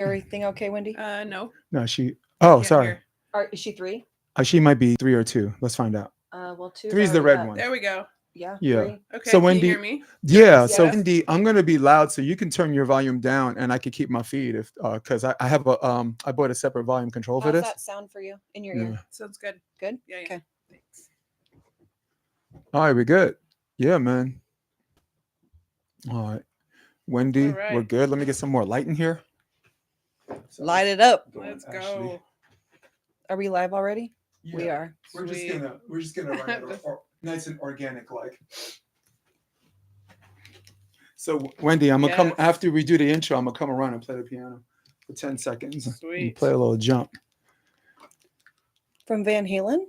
Everything okay, Wendy? No. No, she. Oh, sorry. Is she 3? She might be 3 or 2. Let's find out. Well, 2. 3 is the red one. There we go. Yeah. Yeah. 3. Okay. So can Wendy, you hear me? yeah. Yes. So Wendy, I'm gonna be loud, so you can turn your volume down, and I could keep my feed if because I have a I bought a separate volume control for How's this. that sound for you in your Yeah. ear? Sounds good. Good? Yeah. Okay. Thanks. All right, we good. Yeah, man. All right, Wendy, All right. we're good. Let me get some more light in here. So, Light it up. Let's Ashley. go. Are we live already? Yeah, We are. We're just Sweet. gonna run it nice and organic like. So Wendy, I'm gonna come Yes. after we do the intro. I'm gonna come around and play the piano for 10 seconds. And Sweet. play a little jump. From Van Halen?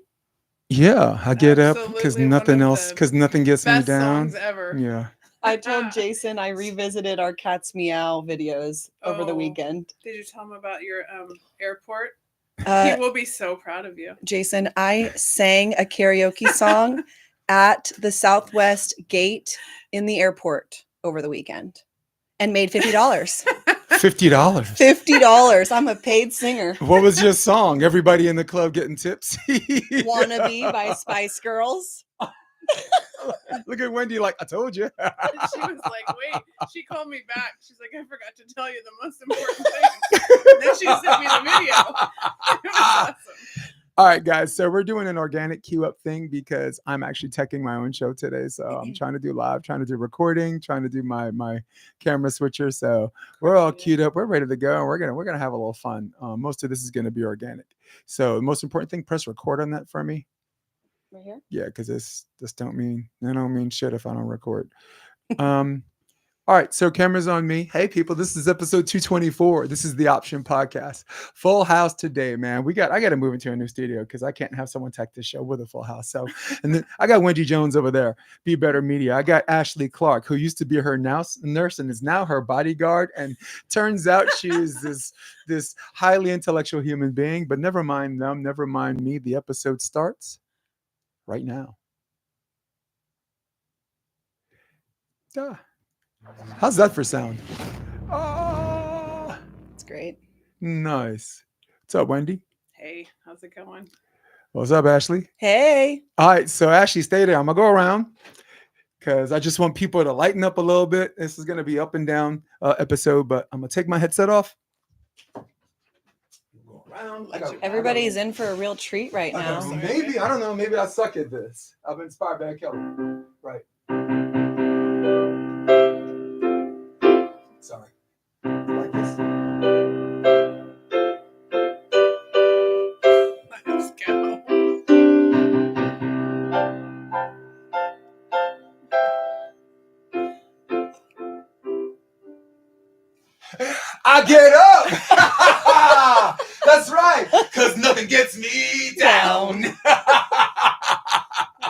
Yeah, I get up because Absolutely one nothing of else, the because nothing gets me Best down. songs ever. Yeah. I told Jason I revisited our Cat's Meow videos over the Oh. weekend. Did you tell him about your airport? Uh, He will be so proud of you. Jason, I sang a karaoke song at the Southwest Gate in the airport over the weekend and made $50. $50. $50. I'm a paid singer. What was your song? Everybody in the club getting tipsy. Wannabe by Spice Girls. Look at Wendy like, I told you. She was like, wait. She called me back. She's like, I forgot to tell you the most important thing. Then she sent me the video. It was awesome. All right, guys. So we're doing an organic queue up thing because I'm actually teching my own show today. So I'm trying to do live, trying to do recording, trying to do my camera switcher. So we're all queued up. We're ready to go. And we're gonna have a little fun. Most of this is gonna be organic. So the most important thing, press record on that for me. Right here? Yeah, because this don't mean shit if I don't record. All right, so cameras on me. Hey people, this is episode 224. This is the Option Podcast. Full house today, man. I gotta move into a new studio because I can't have someone tech this show with a full house. So, and then I got Wendy Jones over there, Be Better Media. I got Ashely Clark, who used to be her nurse and is now her bodyguard. And turns out she is this highly intellectual human being. But never mind them, never mind me. The episode starts right now. How's that for sound? Oh, It's great. nice. What's up, Wendy? Hey, how's it going? What's up, Ashely? Hey. All right, so Ashely, stay there. I'm gonna go around because I just want people to lighten up a little bit. This is gonna be up and down episode, but I'm gonna take my headset off. Go around. Everybody's in for a real treat right now. Maybe I don't know. Maybe I suck at this. I've been inspired by Kelly. Right. Sorry. Like this. Let's go. I get up. That's right. Because nothing gets me down. One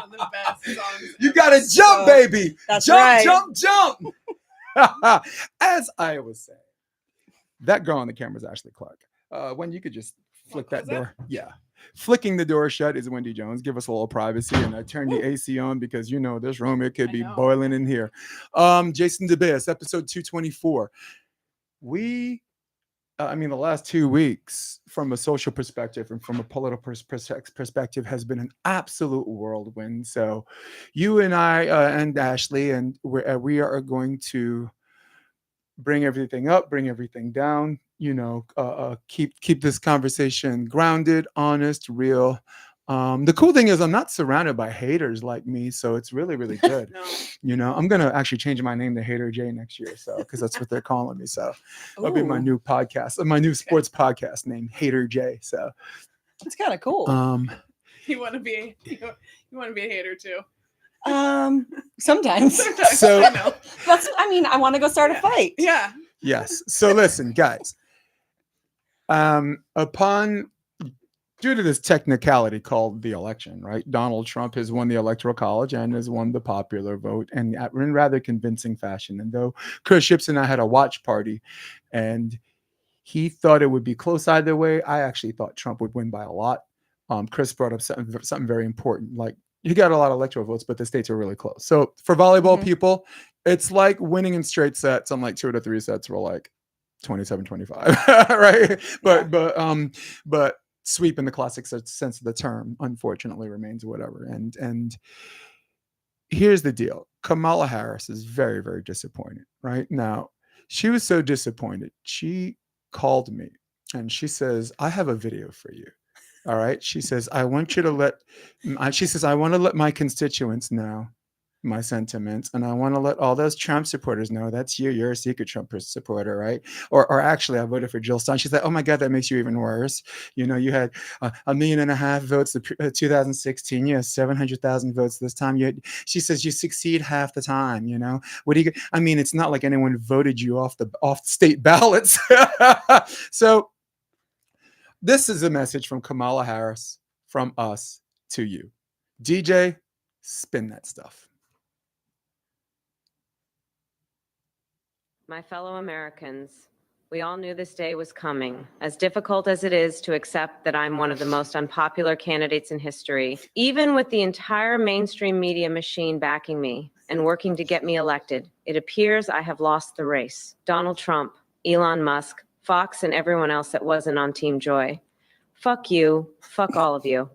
of the best songs. You gotta jump, baby. That's jump, right. jump. As I was saying, that girl on the camera is Ashely Clark. When you could just flick that door. Yeah. Flicking the door shut is Wendy Jones. Give us a little privacy. And I turn the AC on because this room, it could be boiling in here. Jason DeBiss, episode 224. The last 2 weeks from a social perspective and from a political perspective has been an absolute whirlwind. So you and I and Ashely, and we are going to bring everything up, bring everything down, keep this conversation grounded, honest, real. The cool thing is I'm not surrounded by haters like me, so it's really, really good. No. I'm gonna actually change my name to Hater J next year, so because that's what they're calling me. So that'll be my new podcast, my new sports podcast name, Hater J. So That's kind of cool. You want to be a hater too. Sometimes. So I know. I want to go start a fight. Yeah. yes. So listen, guys. Due to this technicality called the election, right? Donald Trump has won the Electoral College and has won the popular vote, and in rather convincing fashion. And though Chris Ships and I had a watch party, and he thought it would be close either way, I actually thought Trump would win by a lot. Chris brought up something very important. Like, he got a lot of electoral votes, but the states are really close. So for volleyball people, it's like winning in straight sets. On like 2 to 3 sets, we're like, 27, 25, right? But sweep in the classic sense of the term, unfortunately, remains whatever. And here's the deal: Kamala Harris is very, very disappointed. Right now, she was so disappointed. She called me and she says, "I have a video for you." All right. She says, "I want you to she says, I want to let my constituents know my sentiments, and I want to let all those Trump supporters know that's you. You're a secret Trump supporter, right? Or actually, I voted for Jill Stein." She's like, "Oh my God, that makes you even worse. You know, you had 1.5 million votes in 2016. You have 700,000 votes this time. She says, "You succeed half the time. You know, what do you? I mean, it's not like anyone voted you off state ballots." So this is a message from Kamala Harris, from us to you. DJ, spin that stuff. My fellow Americans, we all knew this day was coming, as difficult as it is to accept that I'm one of the most unpopular candidates in history. Even with the entire mainstream media machine backing me and working to get me elected, it appears I have lost the race. Donald Trump, Elon Musk, Fox, and everyone else that wasn't on Team Joy. Fuck you. Fuck all of you.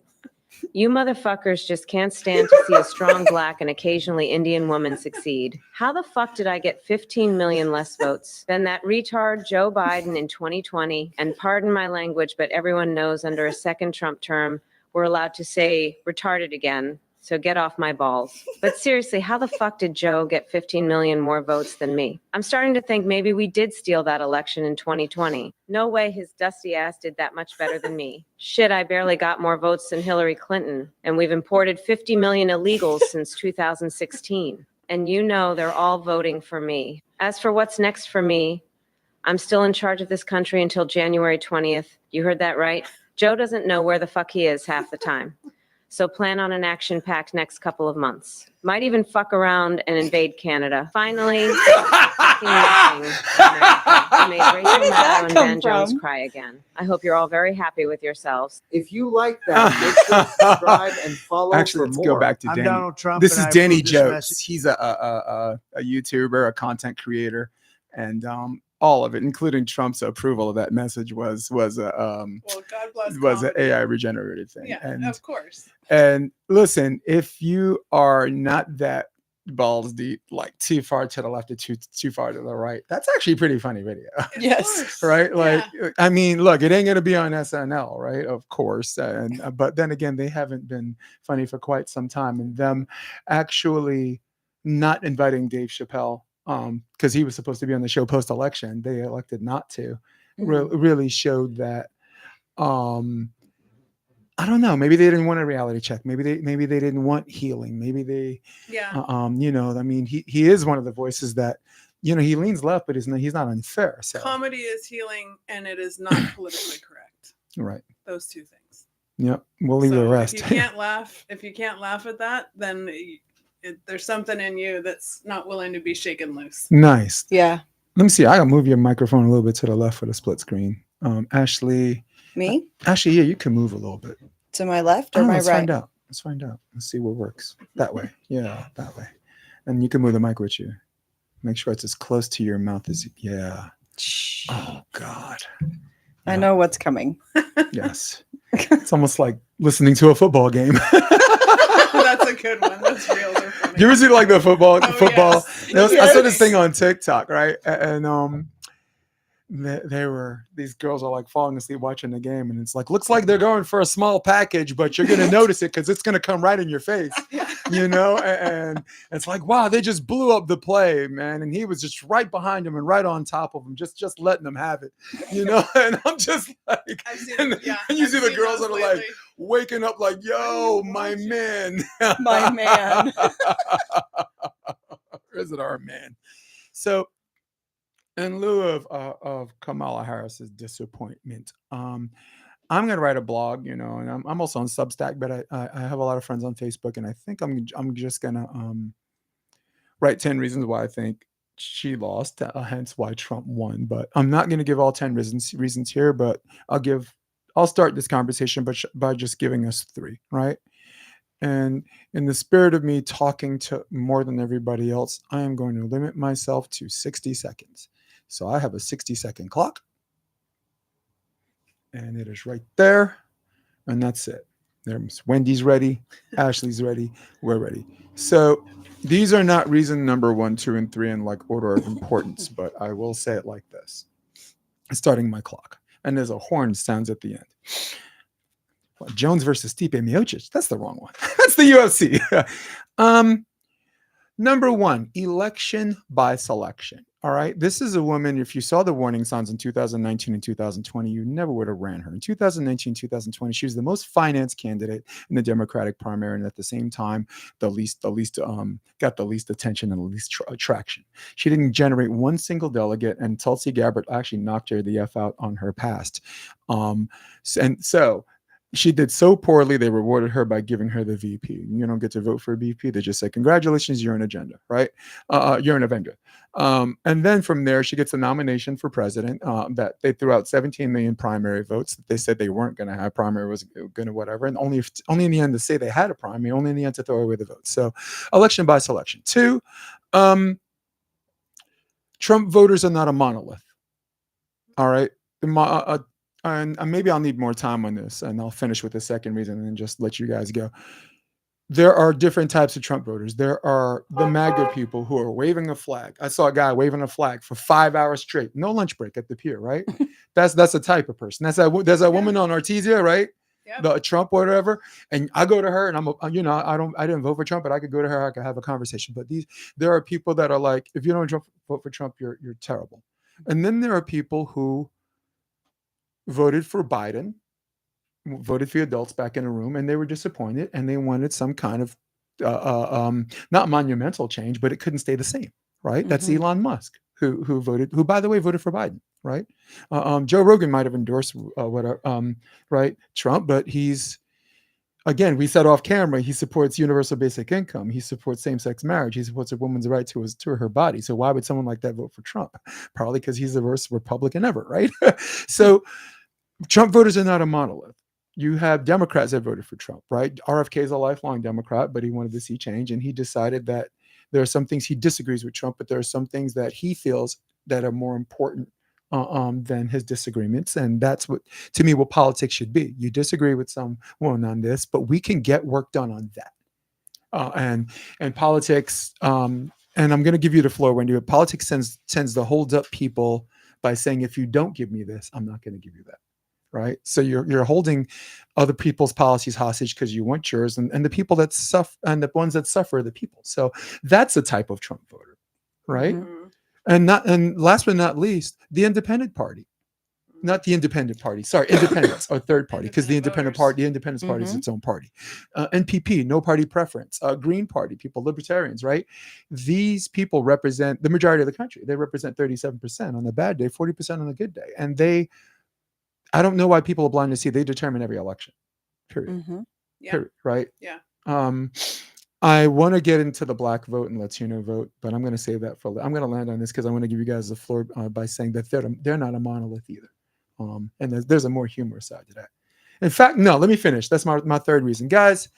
You motherfuckers just can't stand to see a strong Black and occasionally Indian woman succeed. How the fuck did I get 15 million less votes than that retard Joe Biden in 2020? And pardon my language, but everyone knows under a second Trump term, we're allowed to say retarded again. So get off my balls. But seriously, how the fuck did Joe get 15 million more votes than me? I'm starting to think maybe we did steal that election in 2020. No way his dusty ass did that much better than me. Shit, I barely got more votes than Hillary Clinton. And we've imported 50 million illegals since 2016. And you know they're all voting for me. As for what's next for me, I'm still in charge of this country until January 20th. You heard that right? Joe doesn't know where the fuck he is half the time. So plan on an action-packed next couple of months. Might even fuck around and invade Canada. Finally, fucking nothing. I made Rachel Maddow and Van Jones cry again. I hope you're all very happy with yourselves. If you like that, make sure to subscribe and follow Actually, for let's more. go back to I'm Danny. Donald Trump. This and is I Danny approve this Jokes. message. He's a YouTuber, a content creator, and all of it, including Trump's approval of that message, was Well, God bless an comedy. AI regenerative thing. Yeah, and, of course. And listen, if you are not that balls deep, like too far to the left or too far to the right, that's actually a pretty funny video. Yes. Right? Like, Yeah. I mean, look, it ain't gonna be on SNL, right? Of course. And but then again, they haven't been funny for quite some time. And them actually not inviting Dave Chappelle, because he was supposed to be on the show post-election, they elected not to, really showed that I don't know. Maybe they didn't want a reality check. Maybe they didn't want healing. Maybe they, Yeah. I mean, he is one of the voices that, he leans left, but he's not unfair. So Comedy is healing and it is not politically correct. right. Those two things. Yeah, we'll leave the So rest. if you can't laugh at that, then there's something in you that's not willing to be shaken loose. Nice. Yeah. Let me see. I gotta move your microphone a little bit to the left for the split screen. Ashley. Me? Actually, yeah, you can move a little bit. To my left or my Let's right? find out. Let's find out. Let's see what works. That way. Yeah, that way. And you can move the mic with you. Make sure it's as close to your mouth as yeah. Shh. Oh God. I know what's coming. Yes. It's almost like listening to a football game. That's a good one. Those reels are funny. You ever see like the football? Yes. I saw this thing on TikTok, right? And these girls are like falling asleep watching the game, and it's like looks like they're going for a small package, but you're gonna notice it because it's gonna come right in your face, and it's like, wow, they just blew up the play, man, and he was just right behind him and right on top of him, just letting them have it, and I'm just like, I've seen, and you see the girls that are like waking up like, yo, my man, My man. or is it our man? So in lieu of Kamala Harris's disappointment, I'm going to write a blog, and I'm also on Substack, but I have a lot of friends on Facebook, and I think I'm just going to write 10 reasons why I think she lost, hence why Trump won. But I'm not going to give all 10 reasons here, but I'll start this conversation by just giving us 3, right? And in the spirit of me talking to more than everybody else, I am going to limit myself to 60 seconds. So I have a 60-second clock. And it is right there. And that's it. There's Wendy's ready. Ashley's ready. We're ready. So these are not reason number 1, 2, and 3 in like order of importance, but I will say it like this. Starting my clock. And there's a horn sounds at the end. Well, Jones versus Stipe Miocic. That's the wrong one. That's the UFC. Number 1, election by selection. All right. This is a woman. If you saw the warning signs in 2019 and 2020, you never would have ran her. In 2019, 2020, she was the most financed candidate in the Democratic primary, and at the same time, got the least attention and the least traction. She didn't generate one single delegate, and Tulsi Gabbard actually knocked her the F out on her past. And so she did so poorly, they rewarded her by giving her the VP. You don't get to vote for a VP. They just say, congratulations, you're an agenda, right? You're an Avenger. And then from there, she gets a nomination for president that they threw out 17 million primary votes. That they said they weren't going to have primary, was going to whatever. And only in the end to say they had a primary, only in the end to throw away the votes. So election by selection. 2, Trump voters are not a monolith. All right. And maybe I'll need more time on this, and I'll finish with the second reason and then just let you guys go. There are different types of Trump voters. There are the MAGA people who are waving a flag. I saw a guy waving a flag for 5 hours straight, no lunch break at the pier, right? That's a type of person. There's a woman on Artesia, right? Yep. The Trump or whatever, and I go to her, and I didn't vote for Trump, but I could go to her, I could have a conversation. But there are people that are like, if you don't vote for Trump, you're terrible. And then there are people who voted for Biden, voted for the adults back in a room, and they were disappointed, and they wanted some kind of not monumental change, but it couldn't stay the same, right? Mm-hmm. That's Elon Musk, who by the way voted for Biden, right? Joe Rogan might have endorsed Trump, but again, we said off camera, he supports universal basic income. He supports same-sex marriage. He supports a woman's right to her body. So why would someone like that vote for Trump? Probably because he's the worst Republican ever, right? So Trump voters are not a monolith. You have Democrats that voted for Trump, right? RFK is a lifelong Democrat, but he wanted to see change, and he decided that there are some things he disagrees with Trump, but there are some things that he feels that are more important than his disagreements. And that's what politics should be. You disagree with someone on this, but we can get work done on that. And politics, and I'm going to give you the floor, Wendy, but politics tends to hold up people by saying, if you don't give me this, I'm not going to give you that. Right. So you're holding other people's policies hostage because you want yours, and the people that suffer, and the ones that suffer are the people. So that's a type of Trump voter. Right. Mm-hmm. And last but not least, the independent party. Not the independent party. Sorry, independents or third party, because the independence party is its own party. NPP, no party preference. Green Party people, libertarians, right? These people represent the majority of the country. They represent 37% on a bad day, 40% on a good day, and I don't know why people are blind to see. They determine every election. Period. Mm-hmm. Yeah. Period. Right. Yeah. I want to get into the Black vote and Latino vote, but I'm going to save that I'm going to land on this because I want to give you guys the floor by saying that they're not a monolith either. And there's a more humorous side to that. In fact, no, let me finish. That's my third reason. Guys,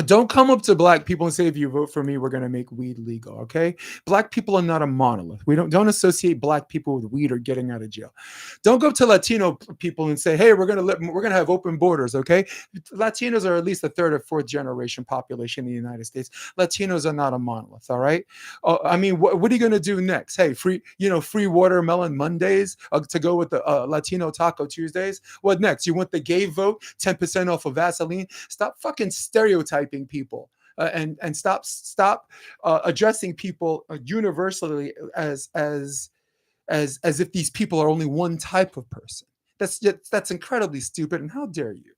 don't come up to Black people and say, if you vote for me, we're going to make weed legal. Okay. Black people are not a monolith. We don't associate Black people with weed or getting out of jail. Don't go to Latino people and say, hey, we're going to have open borders. Okay. Latinos are at least the third or fourth generation population in the United States. Latinos are not a monolith. All right. I mean, what are you going to do next? Hey, free watermelon Mondays to go with the Latino Taco Tuesdays. What next? You want the gay vote? 10% off of Vaseline? Stop fucking stereotyping people and stop addressing people universally as if these people are only one type of person. That's incredibly stupid, and how dare you?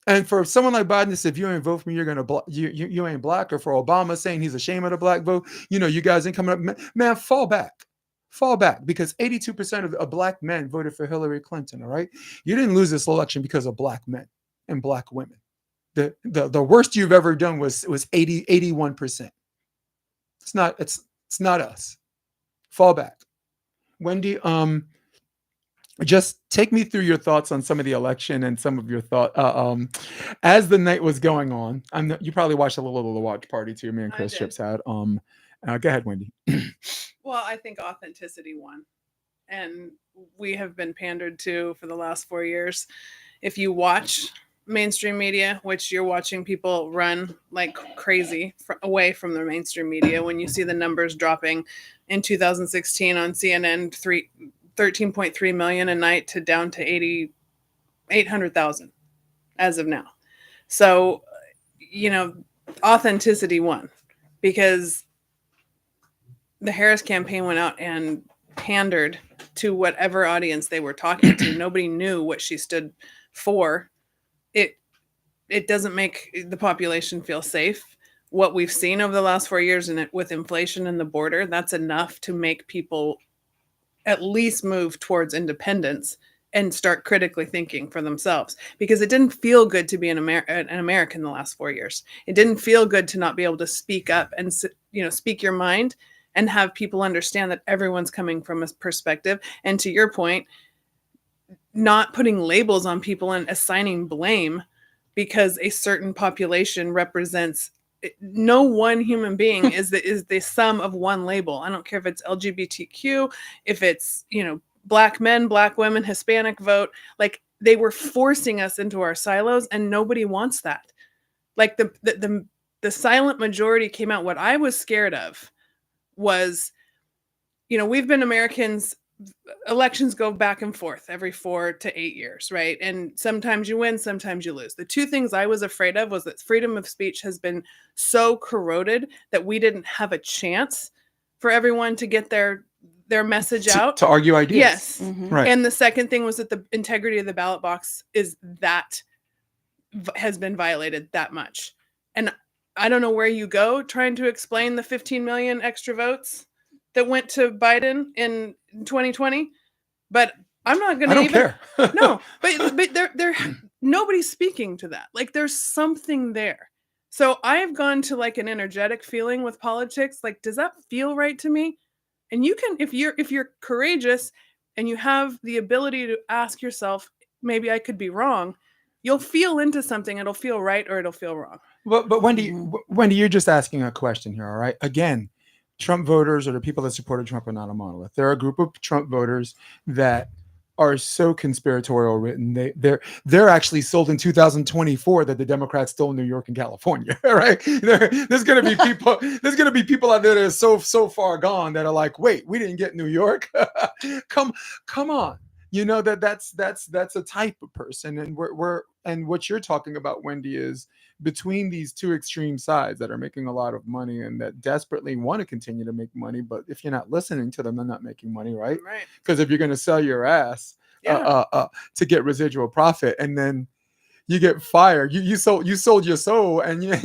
And for someone like Biden to say, if you ain't vote for me, you're gonna you ain't Black, or for Obama saying he's ashamed of the Black vote, you guys ain't coming up, man, fall back, because 82% of Black men voted for Hillary Clinton. All right, you didn't lose this election because of Black men and Black women. The worst you've ever done was 81%. It's not us. Fall back. Wendy, just take me through your thoughts on some of the election and some of your thought as the night was going on. You probably watched a little of the watch party too. Me and Chris Chips had. Go ahead, Wendy. Well, I think authenticity won. And we have been pandered to for the last 4 years. If you watch mainstream media, which you're watching people run like crazy away from their mainstream media, when you see the numbers dropping in 2016 on CNN, 13.3 million a night to down to 800,000 as of now. So, authenticity won, because the Harris campaign went out and pandered to whatever audience they were talking to. Nobody knew what she stood for. It doesn't make the population feel safe. What we've seen over the last 4 years, and with inflation and the border, that's enough to make people at least move towards independence and start critically thinking for themselves. Because it didn't feel good to be an American the last 4 years. It didn't feel good to not be able to speak up and speak your mind and have people understand that everyone's coming from a perspective. And to your point, not putting labels on people and assigning blame because a certain population represents. No one human being is the sum of one label. I don't care if it's LGBTQ, if it's, Black men, Black women, Hispanic vote. Like, they were forcing us into our silos, and nobody wants that. Like, the silent majority came out. What I was scared of was, we've been Americans, elections go back and forth every 4 to 8 years, right? And sometimes you win, sometimes you lose. The two things I was afraid of was that freedom of speech has been so corroded that we didn't have a chance for everyone to get their message out. To argue ideas. Yes. Mhm. Right. And the second thing was that the integrity of the ballot box has been violated that much. And I don't know where you go trying to explain the 15 million extra votes that went to Biden in 2020, but I'm not going to even care. no, but they're nobody's speaking to that. Like, there's something there. So I've gone to like an energetic feeling with politics. Like, does that feel right to me? And you can, if you're courageous and you have the ability to ask yourself, maybe I could be wrong, you'll feel into something. It'll feel right or it'll feel wrong. But Wendy, Mhm. Wendy, you're just asking a question here, all right? Again, Trump voters, or the people that supported Trump, are not a monolith. There are a group of Trump voters that are so conspiratorial written. They're actually sold in 2024 that the Democrats stole New York and California, right? There's gonna be people. There's gonna be people out there that are so far gone that are like, wait, we didn't get New York. come on. That's a type of person, and and what you're talking about, Wendy, is between these two extreme sides that are making a lot of money and that desperately want to continue to make money. But if you're not listening to them, they're not making money, right? Right. Because if you're going to sell your ass to get residual profit, and then you get fired, you sold your soul, and you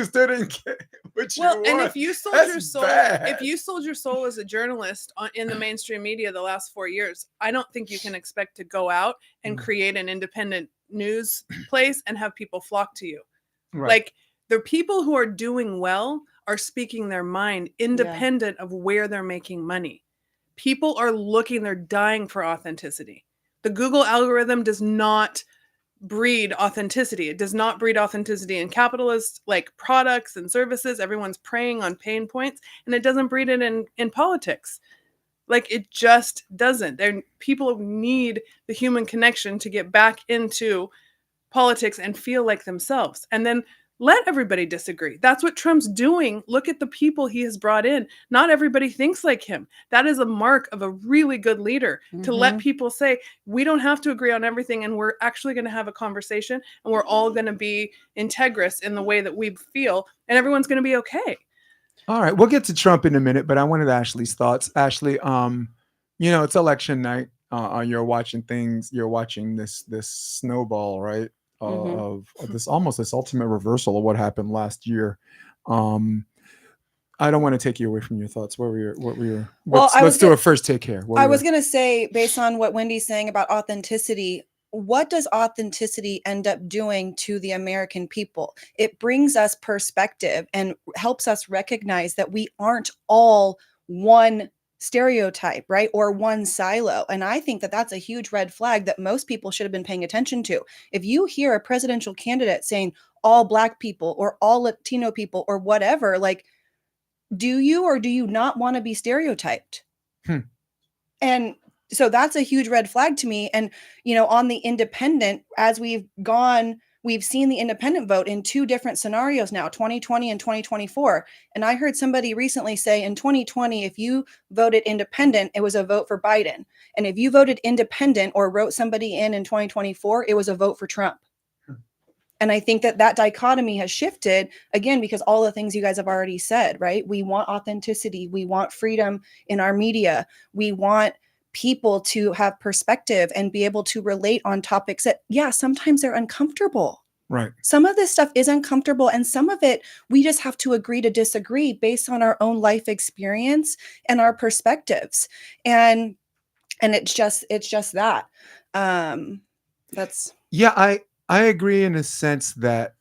still didn't get what you want. And if you sold That's your soul, bad. if you sold your soul as a journalist in the mainstream media the last 4 years, I don't think you can expect to go out and create an independent news place and have people flock to you. Right. Like, the people who are doing well are speaking their mind independent of where they're making money. People are looking, they're dying for authenticity. The Google algorithm does not breed authenticity. It does not breed authenticity in capitalist like products and services. Everyone's preying on pain points, and it doesn't breed it in politics. Like, it just doesn't. People need the human connection to get back into politics and feel like themselves, and then let everybody disagree. That's what Trump's doing. Look at the people he has brought in. Not everybody thinks like him. That is a mark of a really good leader, to let people say, we don't have to agree on everything, and we're actually going to have a conversation, and we're all going to be integrous in the way that we feel, and everyone's going to be okay. All right, we'll get to Trump in a minute, but I wanted Ashely's thoughts. Ashely, it's election night. You're watching things. You're watching this snowball, right? Of this ultimate reversal of what happened last year. I don't want to take you away from your thoughts. What were your? Let's do a first take here. I was going to say, based on what Wendy's saying about authenticity, what does authenticity end up doing to the American people? It brings us perspective and helps us recognize that we aren't all one stereotype, right? Or one silo. And I think that that's a huge red flag that most people should have been paying attention to. If you hear a presidential candidate saying all Black people or all Latino people or whatever, like, do you or do you not want to be stereotyped? And so that's a huge red flag to me. And, on the independent, as we've seen the independent vote in two different scenarios now, 2020 and 2024. And I heard somebody recently say in 2020, if you voted independent, it was a vote for Biden. And if you voted independent or wrote somebody in 2024, it was a vote for Trump. And I think that dichotomy has shifted again, because all the things you guys have already said, right? We want authenticity. We want freedom in our media. We want people to have perspective and be able to relate on topics that, sometimes they're uncomfortable. Right. Some of this stuff is uncomfortable, and some of it we just have to agree to disagree based on our own life experience and our perspectives. And it's just that. That's I agree in a sense that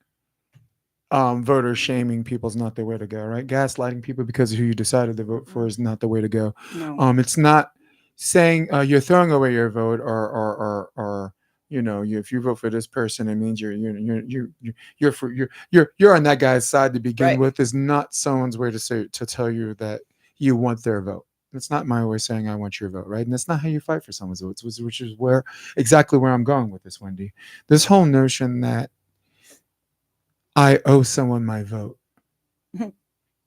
voter shaming people is not the way to go, right? Gaslighting people because of who you decided to vote for is not the way to go. no. It's not saying you're throwing away your vote, or if you vote for this person, it means you're on that guy's side to begin Right. with. Is not someone's way to tell you that you want their vote. It's not my way of saying I want your vote, right? And that's not how you fight for someone's votes, which is exactly where I'm going with this, Wendy. This whole notion that I owe someone my vote,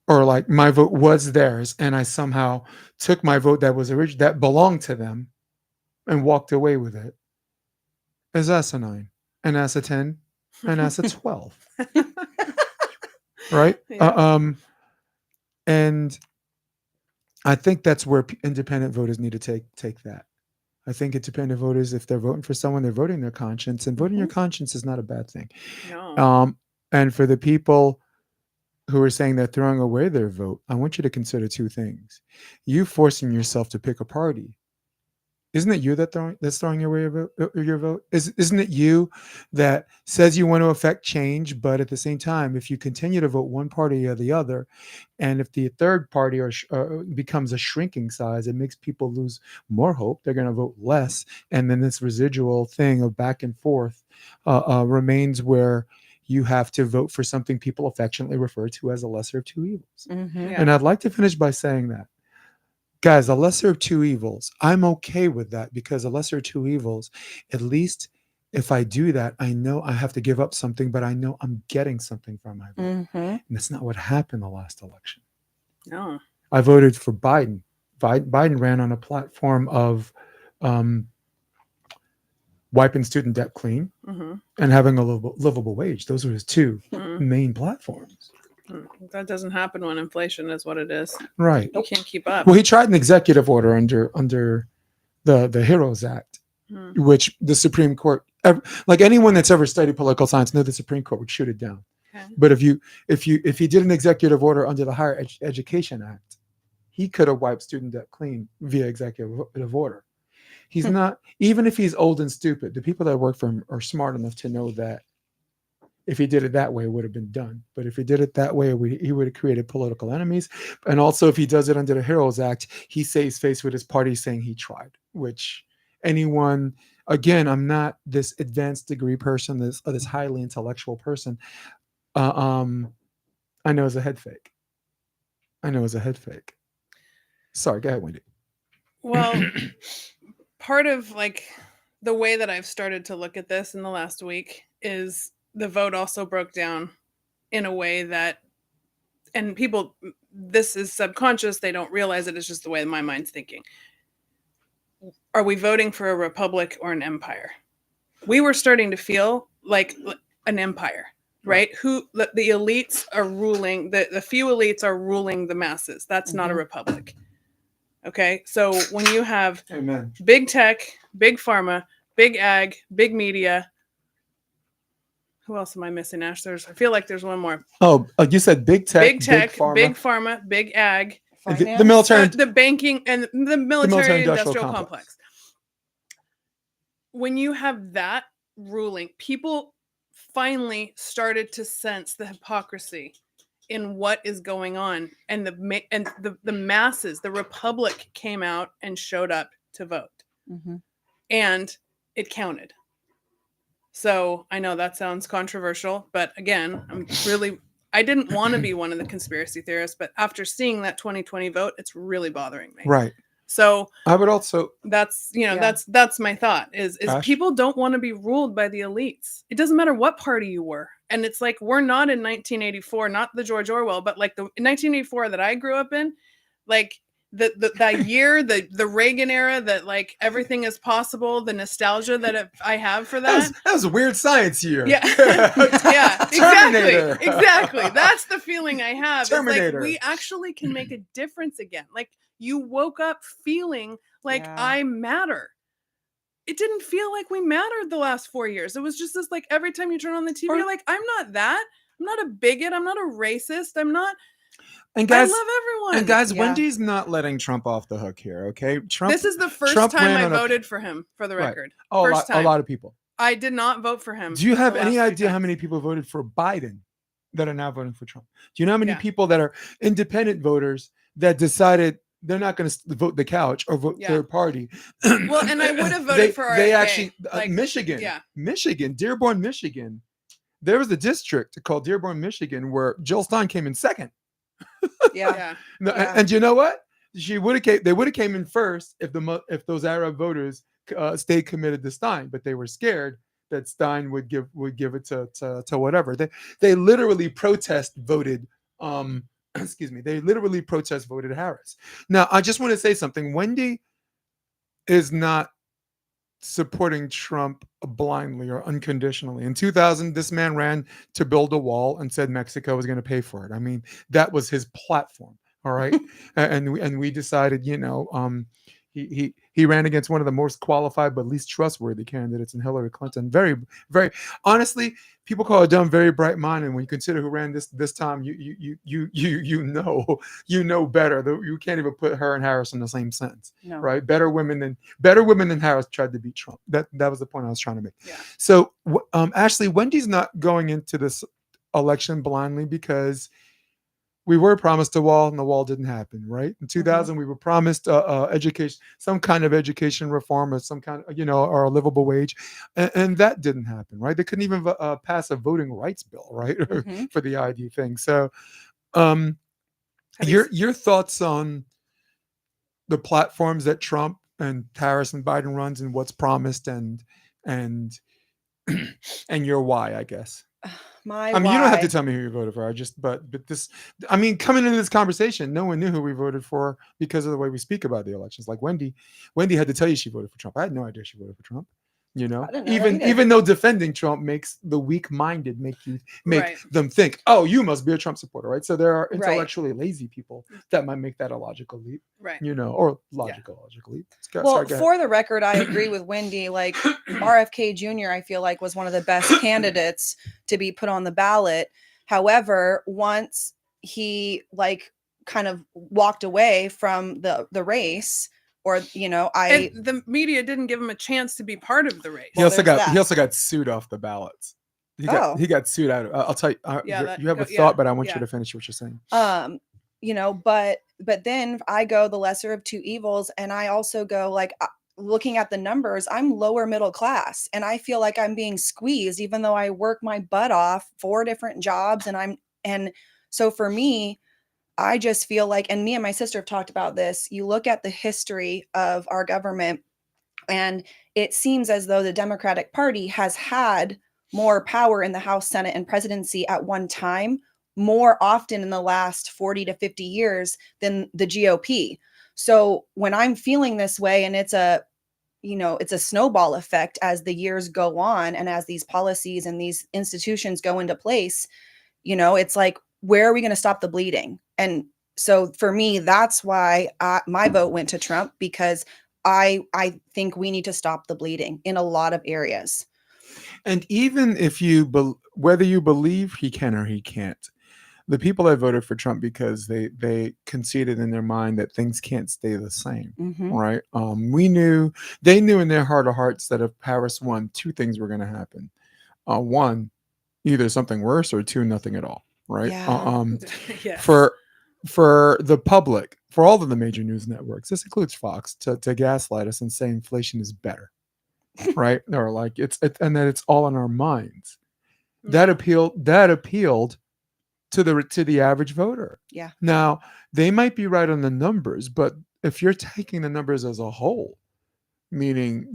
or like my vote was theirs, and I somehow took my vote that belonged to them, and walked away with it, is asinine, and that's a 10, and that's a 12, right? Yeah. And I think that's where independent voters need to take that. I think independent voters, if they're voting for someone, they're voting their conscience, and voting your conscience is not a bad thing. No. And for the people who are saying they're throwing away their vote, I want you to consider two things. You forcing yourself to pick a party. Isn't it you that's throwing away your vote? Isn't it you that says you want to affect change, but at the same time, if you continue to vote one party or the other, and if the third party becomes a shrinking size, it makes people lose more hope. They're going to vote less, and then this residual thing of back and forth remains, where you have to vote for something people affectionately refer to as a lesser of two evils. Yeah. And I'd like to finish by saying that, guys, a lesser of two evils, I'm okay with that, because a lesser of two evils, at least if I do that, I know I have to give up something, but I know I'm getting something from my vote. And that's not what happened the last election. No. I voted for Biden. Biden ran on a platform of wiping student debt clean and having a livable wage. Those were his two main platforms. That doesn't happen when inflation is what it is. Right. You can't keep up. Well, he tried an executive order under the HEROES Act, which the Supreme Court, like anyone that's ever studied political science, know the Supreme Court would shoot it down. Okay. But if he did an executive order under the Higher Education Act, he could have wiped student debt clean via executive order. He's not, even if he's old and stupid, the people that work for him are smart enough to know that if he did it that way, it would have been done. But if he did it that way, he would have created political enemies. And also, if he does it under the HEROES Act, he saves face with his party saying he tried, which anyone, again, I'm not this advanced degree person, this highly intellectual person. I know is a head fake. Sorry, go ahead, Wendy. Well, part of like the way that I've started to look at this in the last week is the vote also broke down in a way that, and people, this is subconscious, they don't realize it, it's just the way my mind's thinking. Are we voting for a republic or an empire? We were starting to feel like an empire, right? Who the elites are ruling, the few elites are ruling the masses. That's not a republic. Okay, so when you have big tech, big pharma, big ag, big media, who else am I missing, Ash? I feel like there's one more. Oh, you said big tech, big pharma, big ag, the military, the banking, and the military industrial complex. When you have that ruling, people finally started to sense the hypocrisy in what is going on, and the masses, the republic came out and showed up to vote, and it counted. So I know that sounds controversial, but again, I didn't want to be one of the conspiracy theorists, but after seeing that 2020 vote, it's really bothering me. Right. So I would also. that's, Yeah. that's my thought is Ash? people don't want to be ruled by the elites. It doesn't matter what party you were. And it's like, we're not in 1984, not the George Orwell, but like the 1984 that I grew up in, like that year, the Reagan era, that like everything is possible, the nostalgia that I have for that. That was a weird science year. Yeah. Yeah, Terminator. exactly. That's the feeling I have. Terminator. It's like we actually can make a difference again. Like you woke up feeling like Yeah. I matter. It didn't feel like we mattered the last 4 years. It was just this like every time you turn on the TV, you're like, I'm not that. I'm not a bigot. I'm not a racist. I'm not. And guys, I love everyone. and guys, Yeah. Wendy's not letting Trump off the hook here. Okay, Trump. This is the first Trump time ran I on a- voted for him, for the Right. record. Oh, First a time. lot of people. I did not vote for him. Do you have the any last 3 idea how times. many people voted for Biden that are now voting for Trump? Do you know how many Yeah. people that are independent voters that decided they're not going to vote the couch or vote Yeah. third party? Well, and I would have voted for They RFK, actually like, Michigan, yeah. Michigan, Dearborn, Michigan. There was a district called Dearborn, Michigan, where Jill Stein came in second. Yeah. Yeah. No, Yeah. and you know what? They would have came in first if those Arab voters stayed committed to Stein, but they were scared that Stein would give it to whatever. They literally protest voted. Excuse me. They literally protest voted Harris. Now, I just want to say something. Wendy is not supporting Trump blindly or unconditionally. In 2000, this man ran to build a wall and said Mexico was going to pay for it. I mean, that was his platform. All right, and we decided, he ran against one of the most qualified but least trustworthy candidates in Hillary Clinton. Very, very honestly, people call her dumb, very bright mind. And when you consider who ran this time, you know better. You can't even put her and Harris in the same sentence, No. right? Better women than Harris tried to beat Trump. That was the point I was trying to make. Yeah. So, Ashely, Wendy's not going into this election blindly because we were promised a wall and the wall didn't happen, right? In 2000, we were promised education, some kind of education reform or some kind of, or a livable wage. And that didn't happen, right? They couldn't even pass a voting rights bill, right? Mhm. For the ID thing. So Have you your thoughts on the platforms that Trump and Harris and Biden runs and what's promised and your why, I guess. My I mean, you don't have to why- tell me who you voted for. But this, I mean, coming into this conversation, no one knew who we voted for because of the way we speak about the elections. Like Wendy had to tell you she voted for Trump. I had no idea she voted for Trump. I didn't know that either. Even though defending Trump makes the weak-minded make Right. them think, oh, you must be a Trump supporter, right? So there are Right. intellectually lazy people that might make that a logical leap, Right. or logical leap. Well, Sorry, go ahead. for the record, I agree with Wendy. Like RFK Jr., I feel like was one of the best candidates to be put on the ballot. However, once he kind of walked away from the race, or And the media didn't give him a chance to be part of the race. He also there's got that. sued off the ballots. He Oh. got sued out. I'll tell you. Yeah, you have a yeah, thought, but I want yeah. you to finish what you're saying. But then I go the lesser of two evils, and I also go looking at the numbers, I'm lower middle class, and I feel like I'm being squeezed, even though I work my butt off 4 different jobs, and so for me, I just feel like, and me and my sister have talked about this, you look at the history of our government, and it seems as though the Democratic Party has had more power in the House, Senate, and presidency at one time, more often in the last 40 to 50 years than the GOP. So when I'm feeling this way, and it's a snowball effect as the years go on, and as these policies and these institutions go into place, it's like, where are we going to stop the bleeding? And so for me, that's why my vote went to Trump, because I think we need to stop the bleeding in a lot of areas. And even if whether you believe he can or he can't, the people that voted for Trump because they conceded in their mind that things can't stay the same, right? They knew in their heart of hearts that if Harris won, 2 things were going to happen. 1, either something worse, or 2, nothing at all, right? Yeah. Yes. For the public, for all of the major news networks, this includes Fox, to gaslight us and say inflation is better, right? Or and that it's all in our minds. That appealed to the average voter. Yeah. Now, they might be right on the numbers, but if you're taking the numbers as a whole, meaning,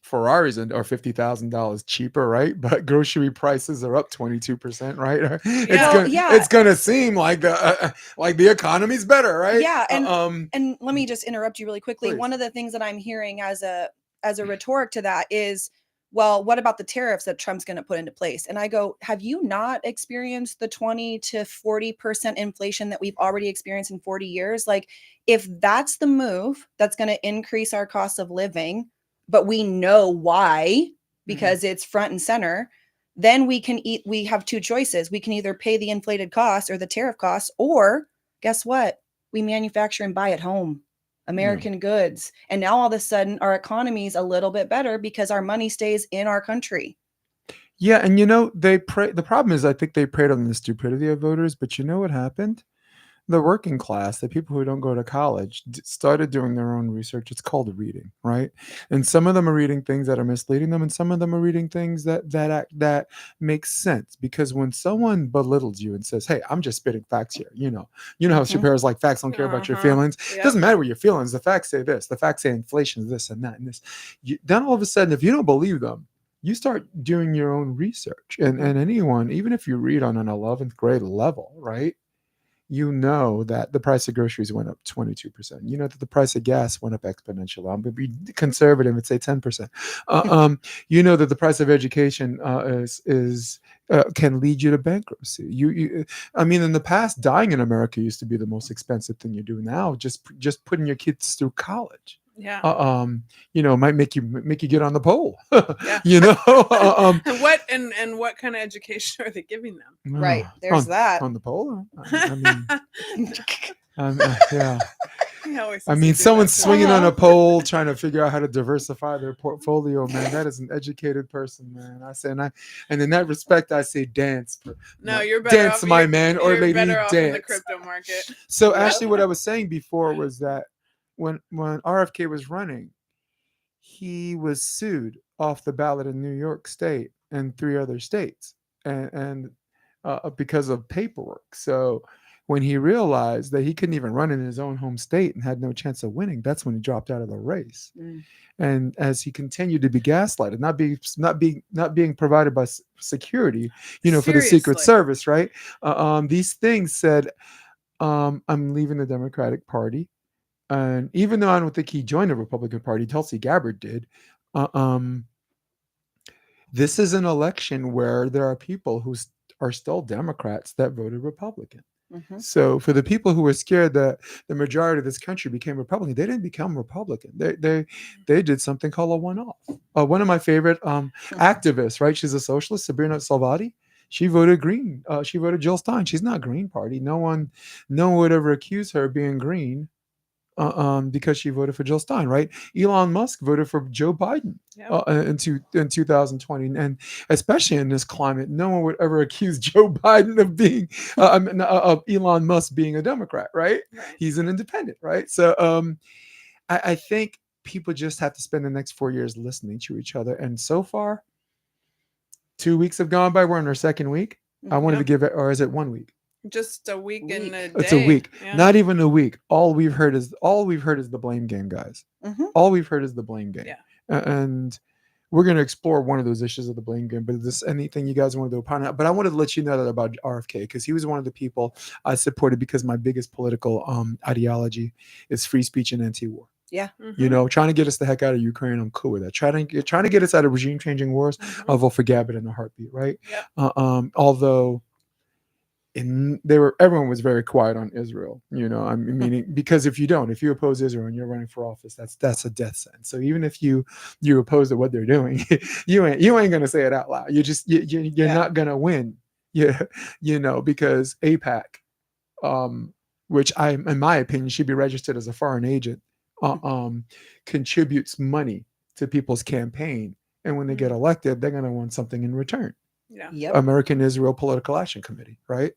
Ferraris are $50,000 cheaper, right? But grocery prices are up 22%, right? It's gonna seem like the economy's better, right? Yeah, and let me just interrupt you really quickly. Please. One of the things that I'm hearing as a rhetoric to that is, well, what about the tariffs that Trump's going to put into place? And I go, have you not experienced the 20 to 40% inflation that we've already experienced in 40 years? Like, if that's the move that's going to increase our cost of living, but we know why, because it's front and center, then we have two choices. We can either pay the inflated costs or the tariff costs, or guess what? We manufacture and buy at home. American goods. And now all of a sudden our economy is a little bit better because our money stays in our country. Yeah, and the problem is I think they preyed on the stupidity of voters, but you know what happened? The working class, the people who don't go to college, started doing their own research. It's called reading, right? And some of them are reading things that are misleading them, and some of them are reading things that make sense. Because when someone belittles you and says, "Hey, I'm just spitting facts here," how Chappelle's like, "Facts don't care about your feelings." It doesn't matter what your feelings. The facts say this. The facts say inflation is this and that and this. Then all of a sudden, if you don't believe them, you start doing your own research. And anyone, even if you read on an 11th grade level, right? You know that the price of groceries went up 22%. You know that the price of gas went up exponentially. I'm going to be conservative and say 10%. You know that the price of education can lead you to bankruptcy. I mean, in the past, dying in America used to be the most expensive thing you do. Now, just putting your kids through college. Yeah. Might make you get on the pole. And what kind of education are they giving them? Right. There's that. On the pole. I yeah. I mean, someone's swinging on a pole trying to figure out how to diversify their portfolio, man. That is an educated person, man. I say, and in that respect, I say dance. No, you're better dance, off, my man, or lady, better off dance. in the crypto market. So, Ashely, what I was saying before was that when RFK was running, he was sued off the ballot in New York State and 3 other states, and because of paperwork. So when he realized that he couldn't even run in his own home state and had no chance of winning, that's when he dropped out of the race. And as he continued to be gaslighted, not being provided by security, for the Secret Service, right? These things said, I'm leaving the Democratic Party. And even though I don't think he joined the Republican Party, Tulsi Gabbard did. This is an election where there are people who are still Democrats that voted Republican. So for the people who were scared that the majority of this country became Republican, they didn't become Republican. They did something called a one-off. One of my favorite activists, right? She's a socialist, Sabrina Salvati. She voted Green. She voted Jill Stein. She's not Green Party. No one would ever accuse her of being Green. Because she voted for Jill Stein, right? Elon Musk voted for Joe Biden in 2020, and especially in this climate, no one would ever accuse Joe Biden of being of Elon Musk being a Democrat, right? He's an independent, right? So I think people just have to spend the next 4 years listening to each other. And so far, 2 weeks have gone by. We're in our second week. I wanted to give it, or is it 1 week? Just a week and a day. It's a week, not even a week. All we've heard is the blame game, guys. All we've heard is the blame game. And we're going to explore one of those issues of the blame game. But is this anything you guys want to opine on? But I wanted to let you know that about RFK, because he was one of the people I supported, because my biggest political ideology is free speech and anti-war. Trying to get us the heck out of Ukraine, I'm cool with that. Trying to get us out of regime changing wars, I'll vote for Gabbard in a heartbeat, right? Although everyone was very quiet on Israel, meaning because if you oppose Israel and you're running for office, that's a death sentence. So even if you oppose to what they're doing, you ain't gonna say it out loud. You're not gonna win. Because AIPAC, which in my opinion should be registered as a foreign agent, contributes money to people's campaign, and when they get elected, they're gonna want something in return. American Israel Political Action Committee, right?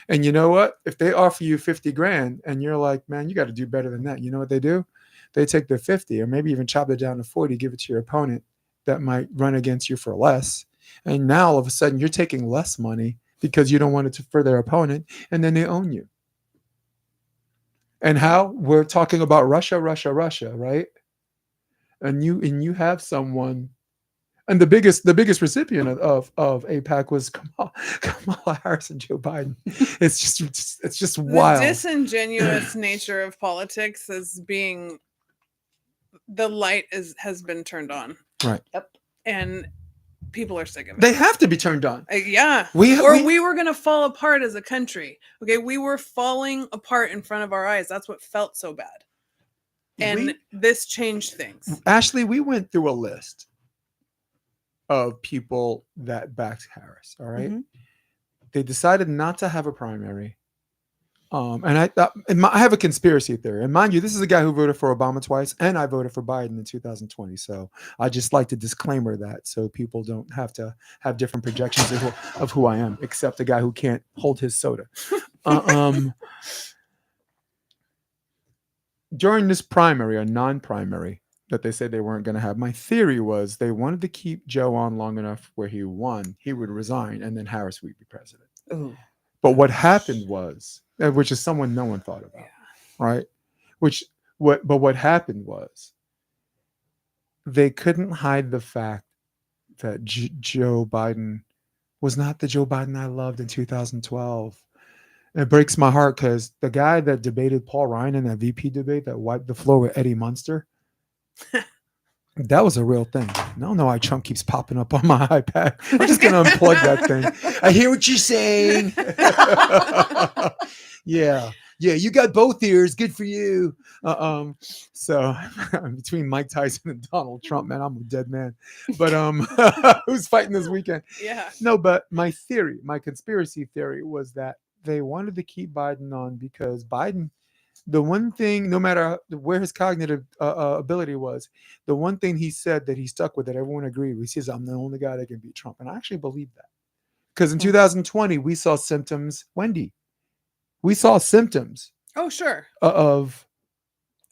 And you know what? If they offer you 50 grand and you're like, man, you got to do better than that. You know what they do? They take the 50 or maybe even chop it down to 40, give it to your opponent that might run against you for less. And now all of a sudden you're taking less money because you don't want it to for their opponent, and then they own you. And how we're talking about Russia, right? And you have someone, and the biggest recipient of AIPAC was Kamala Harris and Joe Biden. It's just wild. The disingenuous nature of politics is being, the light has been turned on. Right. Yep. And people are sick of it. They have to be turned on. Yeah. We were going to fall apart as a country. Okay. We were falling apart in front of our eyes. That's what felt so bad. And this changed things. Ashely, we went through a list of people that backed Harris. All right. Mm-hmm. They decided not to have a primary. And I thought, I have a conspiracy theory. And mind you, this is a guy who voted for Obama twice, and I voted for Biden in 2020. So I just like to disclaimer that so people don't have to have different projections of who I am, except a guy who can't hold his soda. During this primary or non-primary that they said they weren't going to have, my theory was they wanted to keep Joe on long enough where he won, he would resign, and then Harris would be president. Ooh. But what happened was, which is someone no one thought about, right? What happened was they couldn't hide the fact that Joe Biden was not the Joe Biden I loved in 2012. And it breaks my heart because the guy that debated Paul Ryan in that VP debate that wiped the floor with Eddie Munster, that was a real thing. I don't know why Trump keeps popping up on my iPad. I'm just going to unplug that thing. I hear what you're saying. Yeah, you got both ears. Good for you. So between Mike Tyson and Donald Trump, man, I'm a dead man. But who's fighting this weekend? Yeah. No, but my conspiracy theory was that they wanted to keep Biden on because Biden, the one thing, no matter where his cognitive ability was, the one thing he said that he stuck with, that everyone agreed with, he says, I'm the only guy that can beat Trump. And I actually believe that. Because in 2020, we saw symptoms, Wendy. We saw symptoms. Oh, sure. Of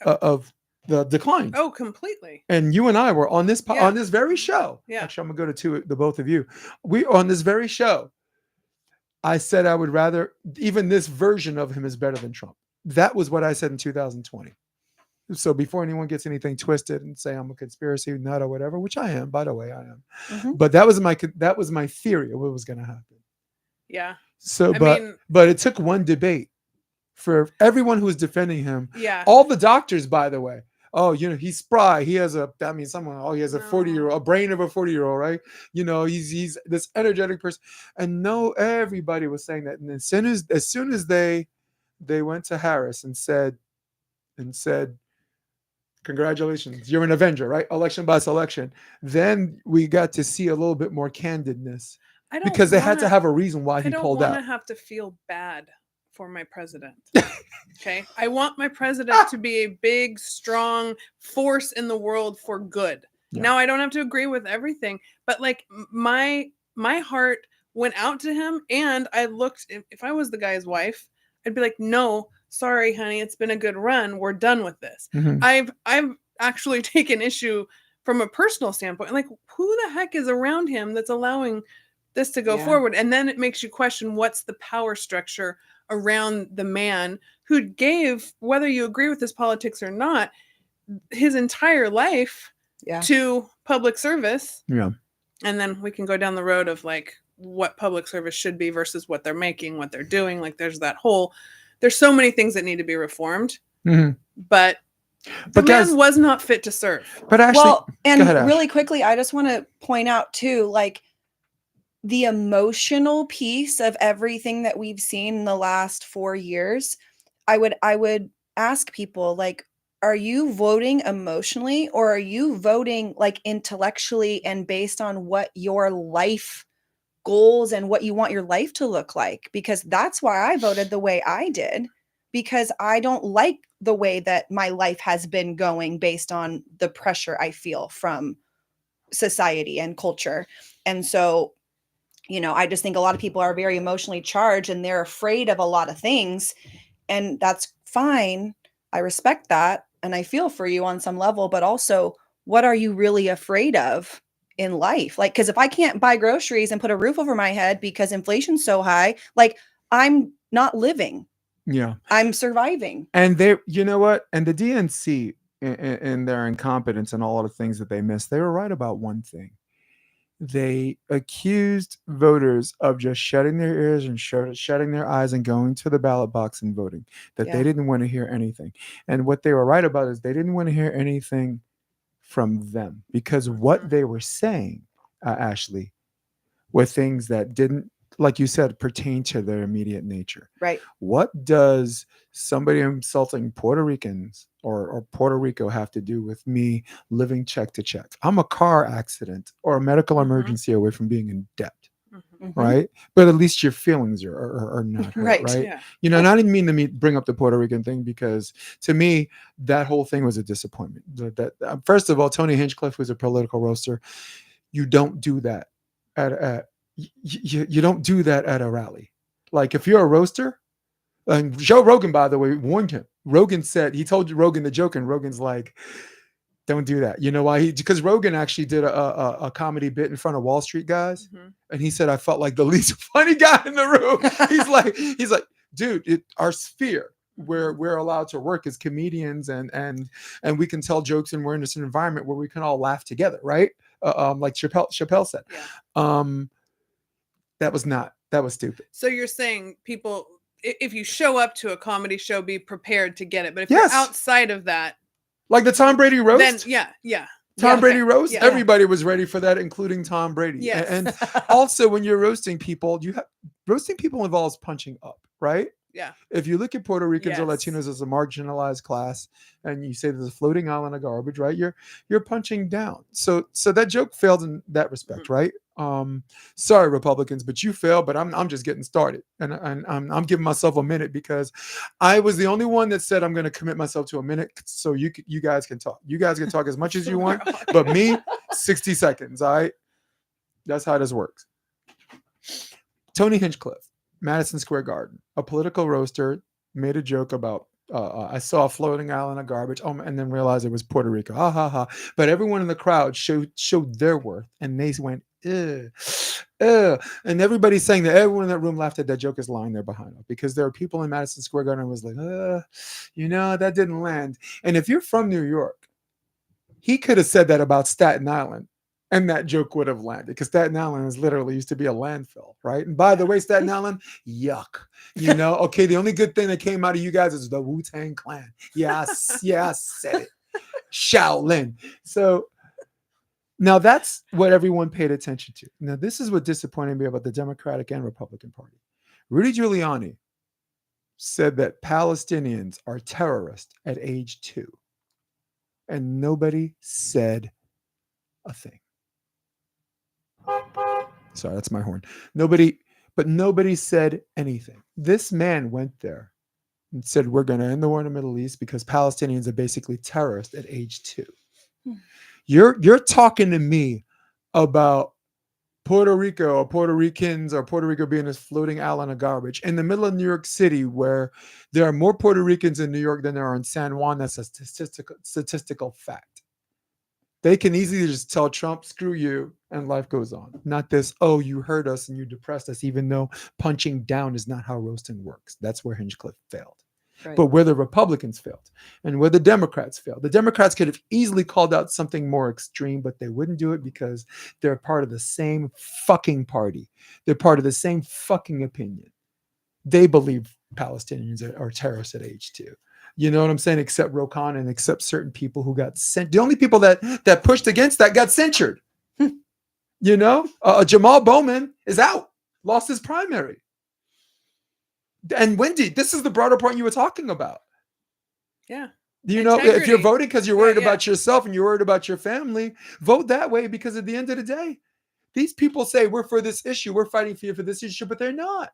the decline. Oh, completely. And you and I were on this Yeah. on this very show. Yeah. Actually, I'm going to go to the both of you. We on this very show. I said I would rather, even this version of him is better than Trump. That was what I said in 2020. So before anyone gets anything twisted and say I'm a conspiracy nut or whatever, which I am, by the way, I am. Mm-hmm. But that was my theory of what was going to happen. Yeah. So, but it took one debate for everyone who was defending him. Yeah. All the doctors, by the way. Oh, he's spry. He has he has a 40-year-old, a brain of a 40-year-old, right? He's this energetic person. And no, everybody was saying that. And as soon as they went to Harris and said, congratulations, you're an Avenger, right? Election by selection. Then we got to see a little bit more candidness because they had to have a reason why he pulled out. I don't want to have to feel bad for my president. Okay. I want my president to be a big, strong force in the world for good. Yeah. Now I don't have to agree with everything, but like my heart went out to him, and I looked, if I was the guy's wife, I'd be like, no, sorry, honey, it's been a good run. We're done with this. Mm-hmm. I've actually taken issue from a personal standpoint. Like, who the heck is around him that's allowing this to go forward? And then it makes you question what's the power structure around the man who gave, whether you agree with his politics or not, his entire life to public service. Yeah. And then we can go down the road of like what public service should be versus what they're making, what they're doing. Like there's so many things that need to be reformed, but the man was not fit to serve. But actually, really quickly, I just want to point out too, like, the emotional piece of everything that we've seen in the last 4 years. I would ask people, like, are you voting emotionally, or are you voting like intellectually and based on what your life goals and what you want your life to look like? Because that's why I voted the way I did, because I don't like the way that my life has been going based on the pressure I feel from society and culture. And so, I just think a lot of people are very emotionally charged and they're afraid of a lot of things, and that's fine. I respect that. And I feel for you on some level, but also, what are you really afraid of? in life. Like, because if I can't buy groceries and put a roof over my head because inflation's so high, like, I'm not living. Yeah. I'm surviving. And they, you know what? And the DNC in their incompetence and all of the things that they missed, they were right about one thing. They accused voters of just shutting their ears and shutting their eyes and going to the ballot box and voting, that they Yeah. didn't want to hear anything. And what they were right about is they didn't want to hear anything from them, because what they were saying, Ashely, were things that didn't, like you said, pertain to their immediate nature. Right. What does somebody insulting Puerto Ricans or Puerto Rico have to do with me living check to check? I'm a car accident or a medical emergency away from being in debt, Mhm. right? But at least your feelings are not hurt, Right. right? Yeah. You know, and I didn't mean to bring up the Puerto Rican thing, because to me, that whole thing was a disappointment. First of all, Tony Hinchcliffe, who's a political roaster, you don't do that you don't do that at a rally. Like, if you're a roaster, and Joe Rogan, by the way, warned him. Rogan said, he told Rogan the joke, and Rogan's like, don't do that. You know why? Because Rogan actually did a comedy bit in front of Wall Street guys, and he said, I felt like the least funny guy in the room. he's like, dude, our sphere where we're allowed to work as comedians, and we can tell jokes, and we're in this environment where we can all laugh together, right? Like Chappelle said. Yeah. That was stupid. So you're saying people, if you show up to a comedy show, be prepared to get it. But if Yes. you're outside of that, Like the Tom Brady roast? then yeah. Tom Yeah, Brady okay. roast? Yeah. Everybody was ready for that, including Tom Brady. Yes. And also, when you're roasting people, roasting people involves punching up, right? Yeah. If you look at Puerto Ricans or Yes. Latinos as a marginalized class, and you say there's a floating island of garbage, right? You're punching down. So that joke failed in that respect, right? Sorry, Republicans, but you failed. But I'm just getting started, and I'm giving myself a minute, because I was the only one that said I'm going to commit myself to a minute, so you guys can talk. You guys can talk as much as you want, but me, 60 seconds. All right, that's how this works. Tony Hinchcliffe, Madison Square Garden, a political roaster, made a joke about I saw a floating island of garbage, and then realized it was Puerto Rico. Ha ha ha! But everyone in the crowd showed their worth, and they went, ugh, ugh. And everybody's saying that everyone in that room laughed at that joke is lying there behind them, because there are people in Madison Square Garden who was like, that didn't land. And if you're from New York, he could have said that about Staten Island, and that joke would have landed, because Staten Island is literally used to be a landfill, right? And by the way, Staten Island, yuck. Okay, the only good thing that came out of you guys is the Wu-Tang Clan. Yes, I said it. Shaolin. So now that's what everyone paid attention to. Now, this is what disappointed me about the Democratic and Republican Party. Rudy Giuliani said that Palestinians are terrorists at age 2. And nobody said a thing. Sorry, that's my horn. Nobody said anything. This man went there and said, we're going to end the war in the Middle East because Palestinians are basically terrorists at age 2. You're talking to me about Puerto Rico or Puerto Ricans or Puerto Rico being this floating island of garbage in the middle of New York City, where there are more Puerto Ricans in New York than there are in San Juan. That's a statistical fact. They can easily just tell Trump, screw you, and life goes on. Not this, oh, you hurt us and you depressed us, even though punching down is not how roasting works. That's where Hinchcliffe failed. Right. But where the Republicans failed and where the Democrats failed. The Democrats could have easily called out something more extreme, but they wouldn't do it because they're part of the same fucking party. They're part of the same fucking opinion. They believe Palestinians are terrorists at age 2. You know what I'm saying? Except Rokan and except certain people who got sent. The only people that pushed against that got censured. Jamal Bowman is out, lost his primary. And Wendy, this is the broader point you were talking about. Yeah. Integrity. If you're voting because you're worried about yourself and you're worried about your family, vote that way, because at the end of the day, these people say we're for this issue, we're fighting for you for this issue, but they're not.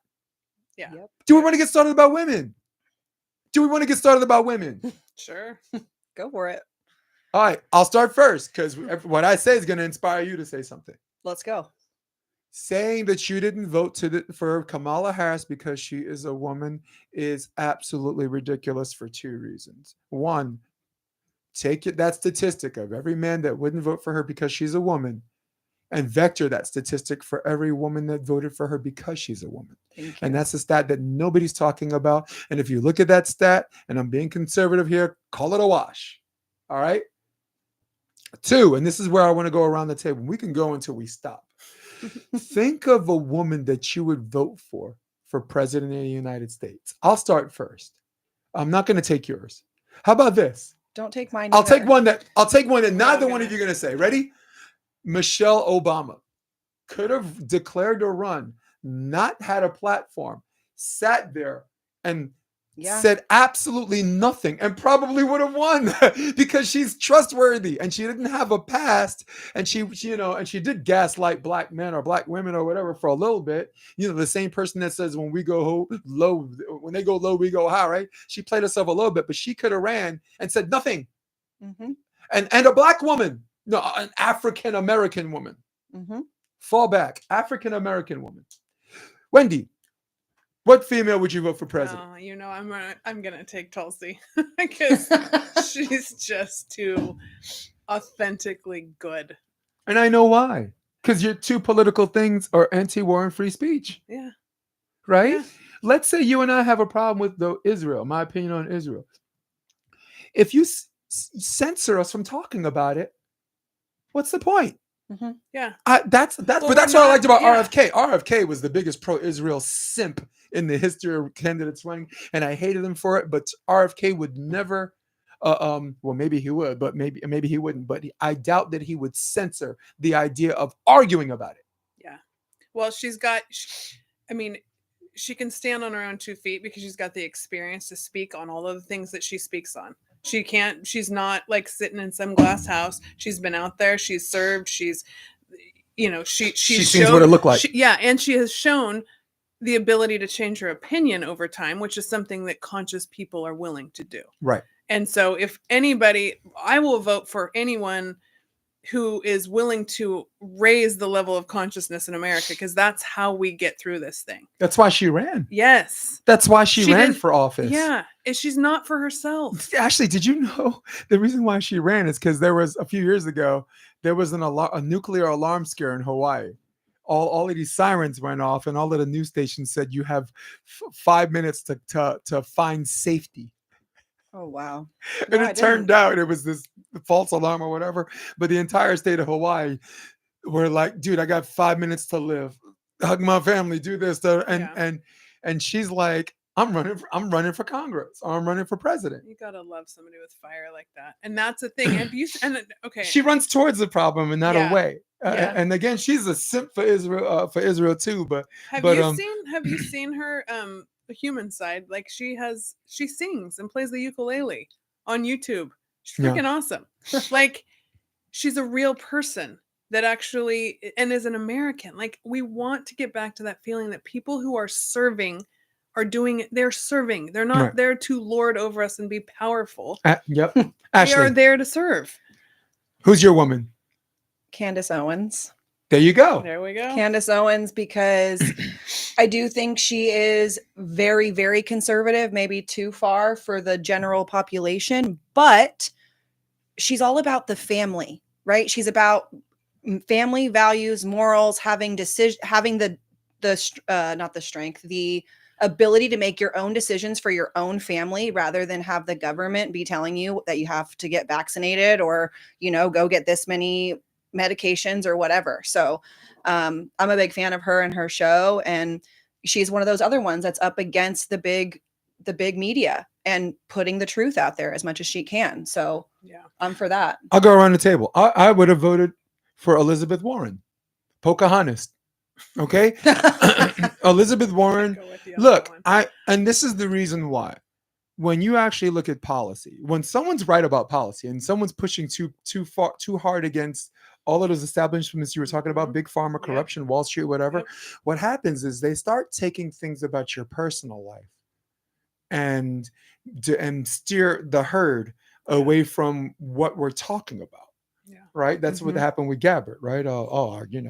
Yeah. Yep. Do we want to get started about women? Sure. Go for it. All right, I'll start first, because what I say is going to inspire you to say something. Let's go. Saying that you didn't vote for Kamala Harris because she is a woman is absolutely ridiculous for 2 reasons. One, take that statistic of every man that wouldn't vote for her because she's a woman. and vector that statistic for every woman that voted for her because she's a woman. Thank you. And that's a stat that nobody's talking about. And if you look at that stat, and I'm being conservative here, call it a wash. All right. 2, and this is where I want to go around the table. We can go until we stop. Think of a woman that you would vote for president of the United States. I'll start first. I'm not going to take yours. How about this? Don't take mine. I'll either. take one that neither one gonna- of you are going to say. Ready? Michelle Obama could have declared a run, not had a platform, sat there and Yeah. said absolutely nothing, and probably would have won because she's trustworthy and she didn't have a past, and she did gaslight black men or black women or whatever for a little bit. The same person that says when we go low, when they go low, we go high, right? She played herself a little bit, but she could have ran and said nothing. Mm-hmm. And a black woman, no, an African American woman. Mm-hmm. Fall back, African American woman. Wendy, what female would you vote for president? I'm gonna take Tulsi because she's just too authentically good. And I know why. Because your 2 political things are anti-war and free speech, Yeah. right? Yeah. Let's say you and I have a problem with Israel, my opinion on Israel. If you censor us from talking about it, what's the point? Mm-hmm. Yeah. That's Well, what I we're liked about not- RFK. RFK was the biggest pro-Israel simp in the history of candidates running, and I hated him for it. But RFK would never, well, maybe he would, but maybe he wouldn't. But I doubt that he would censor the idea of arguing about it. Yeah. Well, she can stand on her own 2 feet because she's got the experience to speak on all of the things that she speaks on. She's not like sitting in some glass house. She's been out there. She's served. She's Seen what it looked like. And she has shown the ability to change her opinion over time, which is something that conscious people are willing to do. Right. And so if anybody, I will vote for anyone who is willing to raise the level of consciousness in America, because that's how we get through this thing. That's why she ran. Yes. That's why she ran didn't- for office. Yeah. And she's not for herself. Actually, did you know the reason why she ran is because there was a few years ago, there was a nuclear alarm scare in Hawaii. All of these sirens went off, and all of the news stations said you have 5 minutes to find safety. Oh, wow. And No, I it turned out it was this false alarm or whatever. But the entire state of Hawaii were like, dude, I got 5 minutes to live. Hug my family, do this. And she's like, I'm running for Congress, or I'm running for president. You gotta love somebody with fire like that. And that's the thing. Okay. She runs towards the problem and not Yeah. away. Yeah. And again, she's a simp for Israel too. But Have you seen her the human side? Like she sings and plays the ukulele on YouTube. She's Yeah. freaking awesome. Like she's a real person that actually and is an American. Like we want to get back to that feeling that people who are serving are doing it. They're serving. They're not Right. there to lord over us and be powerful. Yep. They Ashely, are there to serve. who's your woman? Candace Owens. There you go. There we go. Candace Owens, because I do think she is very, very conservative, maybe too far for the general population, but she's all about the family, right? She's about family values, morals, having the not the strength, the ability to make your own decisions for your own family rather than have the government be telling you that you have to get vaccinated or, go get this many medications or whatever. So I'm a big fan of her and her show. And she's one of those other ones that's up against the big media and putting the truth out there as much as she can. So Yeah. I'm for that. I'll go around the table. I would have voted for Elizabeth Warren, Pocahontas. Okay. Elizabeth Warren. Go with the other Look, one. and this is the reason why. When you actually look at policy, when someone's right about policy and someone's pushing too hard against all of those establishments you were talking about, Mhm. big pharma, Yep. corruption, Wall Street, whatever, Yep. what happens is they start taking things about your personal life and steer the herd away from what we're talking about. Yeah. Right. That's what Mhm. happened with Gabbard. Right.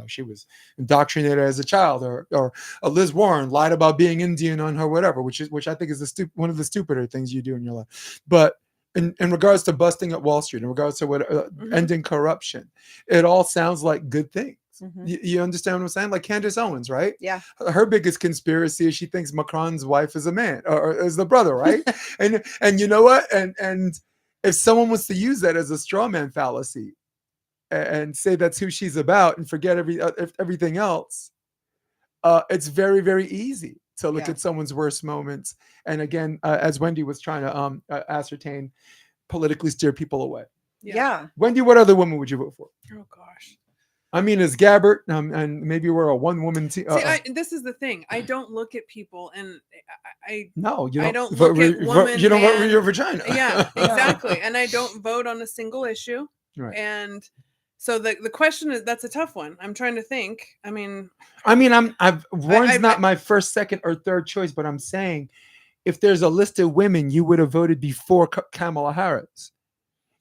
She was indoctrinated as a child, or Liz Warren lied about being Indian on her, whatever, which I think is one of the stupider things you do in your life. But in regards to busting at Wall Street, in regards to Mhm. ending corruption, it all sounds like good things. Mhm. You understand what I'm saying? Like Candace Owens, right? Yeah. Her biggest conspiracy is she thinks Macron's wife is a man or is the brother, right? and you know what? And if someone wants to use that as a straw man fallacy and say that's who she's about and forget everything else, it's very, very easy to look Yeah. at someone's worst moments. And again, as Wendy was trying to ascertain, politically steer people away. Yeah. Wendy, what other woman would you vote for? Oh gosh. I mean, as Gabbert, and maybe we're a one-woman team. See, this is the thing. I don't look at people, and I No, you don't. I don't vote, look at woman, you don't vote for man. your vagina. Yeah, exactly. And I don't vote on a single issue. Right. And so the question is, that's a tough one. I'm trying to think. I mean, Warren's not my first, second, or third choice, but I'm saying if there's a list of women you would have voted before Kamala Harris,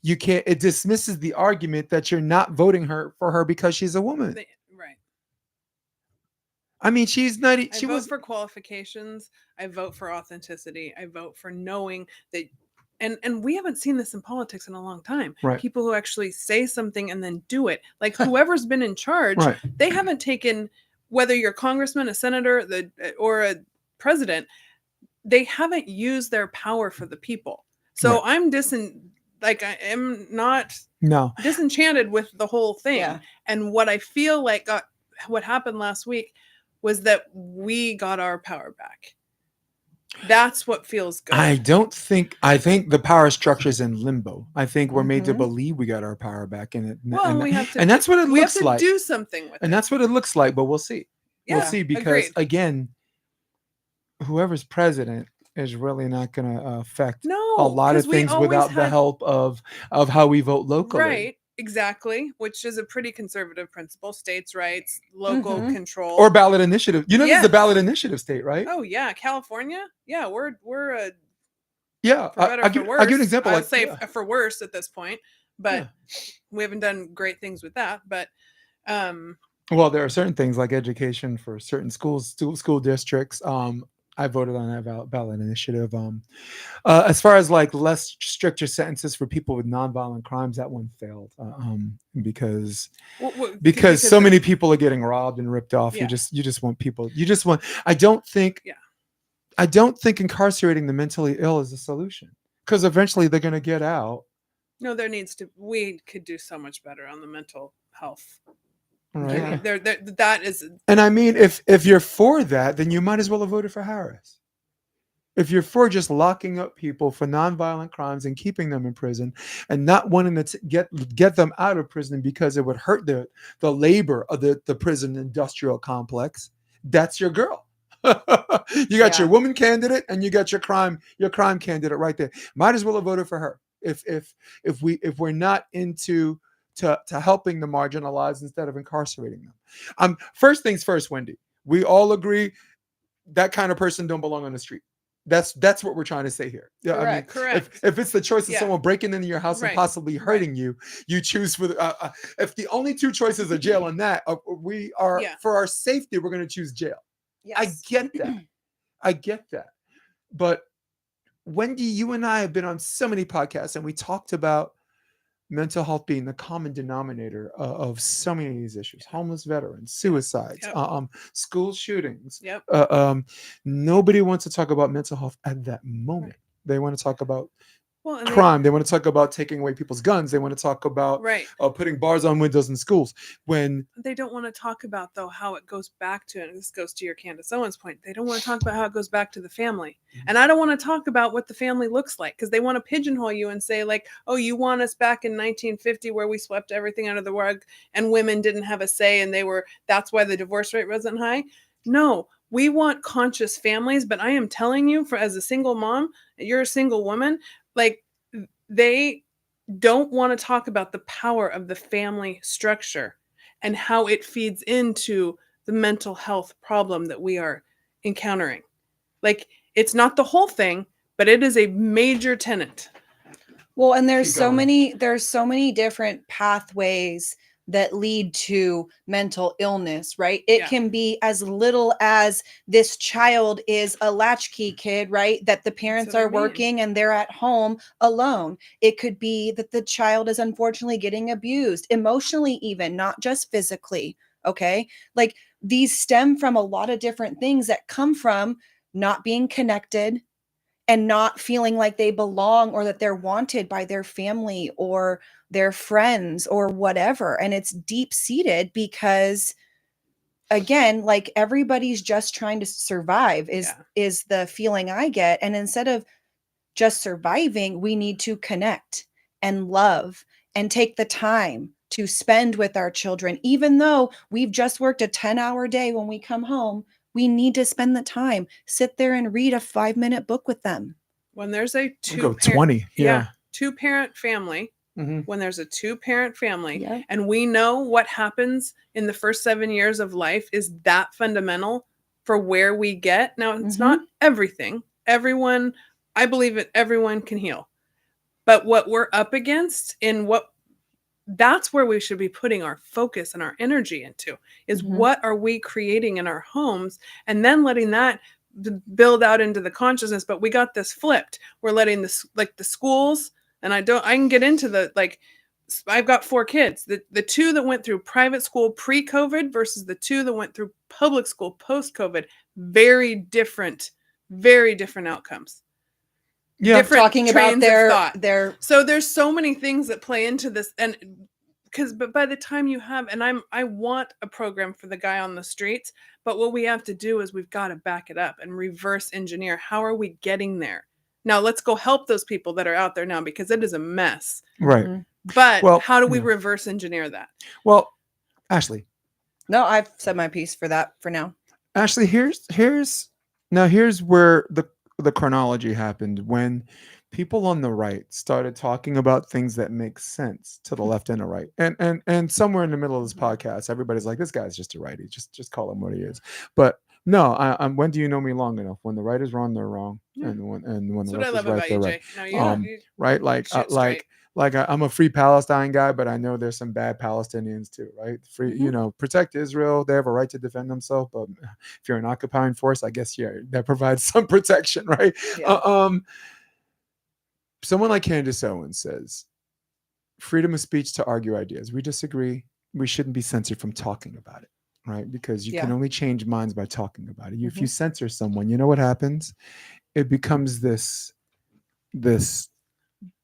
you can't. It dismisses the argument that you're not voting for her because she's a woman. right. I mean, she's not. She I vote was for qualifications. I vote for authenticity. I vote for knowing that. And we haven't seen this in politics in a long time. Right. People who actually say something and then do it. Like whoever's been in charge, right. they haven't taken, whether you're a congressman, a senator, or a president, they haven't used their power for the people. So Right. I am not No. disenchanted with the whole thing. Yeah. And what I feel like what happened last week was that we got our power back. That's what feels good. I think the power structure is in limbo. I think we're made to Mhm. believe we got our power back in it. Well, we have to, and that's what it we have looks to like. do something with it. And that's what it looks like, but we'll see. We'll Yeah, see because agreed. again, whoever's president is really not going to affect No, a lot of 'cause we things always without the had- help of how we vote locally. Right, exactly, which is a pretty conservative principle. States' rights, local Mhm. control. Or ballot initiative. You know, this is the Yes. ballot initiative state, right? Oh yeah, California. Yeah, we're a Yeah. for better or for worse. I'll give you an example. I'd say for worse at this point, but we haven't done great things with that. But well, there are certain things like education for certain schools, school districts. I voted on that ballot initiative. As far as like less stricter sentences for people with nonviolent crimes, that one failed because so many people are getting robbed and ripped off. Yeah. You just want people. I don't think incarcerating the mentally ill is a solution because eventually they're going to get out. No, we could do so much better on the mental health. Right. Yeah. That is. And I mean, if you're for that, then you might as well have voted for Harris. If you're for just locking up people for nonviolent crimes and keeping them in prison and not wanting to get them out of prison because it would hurt the labor of the prison industrial complex, that's your girl. You got your woman candidate and you got your crime candidate right there. Might as well have voted for her. If we're not into to helping the marginalized instead of incarcerating them. First things first, Wendy. We all agree that kind of person don't belong on the street. That's what we're trying to say here. Yeah, Correct. I mean, Correct. If it's the choice of someone breaking into your house and Right. possibly hurting you, you choose for the. If the only two choices are jail and that, we are for our safety, we're going to choose jail. Yes. I get that. But Wendy, you and I have been on so many podcasts, and we talked about mental health being the common denominator of so many of these issues: homeless veterans, suicides, school shootings. Yep. Nobody wants to talk about mental health at that moment. Right. They want to talk about Well, crime. They want to talk about taking away people's guns. They want to talk about putting bars on windows in schools. When they don't want to talk about, though, how it goes back to, and this goes to your Candace Owens point, they don't want to talk about how it goes back to the family. And I don't want to talk about what the family looks like because they want to pigeonhole you and say, like, oh, you want us back in 1950 where we swept everything under the rug and women didn't have a say and that's why the divorce rate wasn't high. No, we want conscious families. But I am telling you, as a single mom, you're a single woman, like, they don't want to talk about the power of the family structure and how it feeds into the mental health problem that we are encountering. Like, it's not the whole thing, but it is a major tenet. Well, and there's so many different pathways that lead to mental illness, right? It can be as little as this child is a latchkey kid, right? That the parents are working and they're at home alone. It could be that the child is unfortunately getting abused emotionally, even not just physically. Okay. Like these stem from a lot of different things that come from not being connected and not feeling like they belong or that they're wanted by their family or their friends or whatever. And it's deep seated because, again, like everybody's just trying to survive is the feeling I get. And instead of just surviving, we need to connect and love and take the time to spend with our children. Even though we've just worked a 10-hour day, when we come home, we need to spend the time, sit there and read a 5-minute book with them. When there's a Go 20. Yeah. two-parent family, Mhm. when there's a two-parent family, Yeah. and we know what happens in the first 7 years of life is that fundamental for where we get. Now, it's not everything. Everyone, I believe it, everyone can heal. But what we're up against that's where we should be putting our focus and our energy into is what are we creating in our homes, and then letting that build out into the consciousness. But we got this flipped. We're letting this, like the schools, and I can get into I've got 4 kids. The 2 that went through private school pre-COVID versus the 2 that went through public school post-COVID, very different outcomes. Yeah. Different Talking about trains of thought. their So there's so many things that play into this, and but by the time you have, and I want a program for the guy on the streets, but what we have to do is we've got to back it up and reverse engineer. How are we getting there? Now let's go help those people that are out there now, because it is a mess. Right. But Well, how do we yeah. reverse engineer that? Well, Ashely, No, I've said my piece for that for now. Ashely, here's where the chronology happened when people on the right started talking about things that make sense to the left and the right. And somewhere in the middle of this podcast, everybody's like, this guy's just a righty. Just call him what he is. But no, I'm when do you know me long enough? When the right is wrong, they're wrong. Yeah. And when That's the what I left love is right, about they're you, right. Jay. No, you Right? shoot straight. I'm a free Palestine guy, but I know there's some bad Palestinians too, right? Free, protect Israel. They have a right to defend themselves. But if you're an occupying force, I guess that provides some protection, right? Yeah. Someone like Candace Owens says, freedom of speech to argue ideas. We disagree. We shouldn't be censored from talking about it, right? Because you can only change minds by talking about it. If you censor someone, you know what happens? It becomes this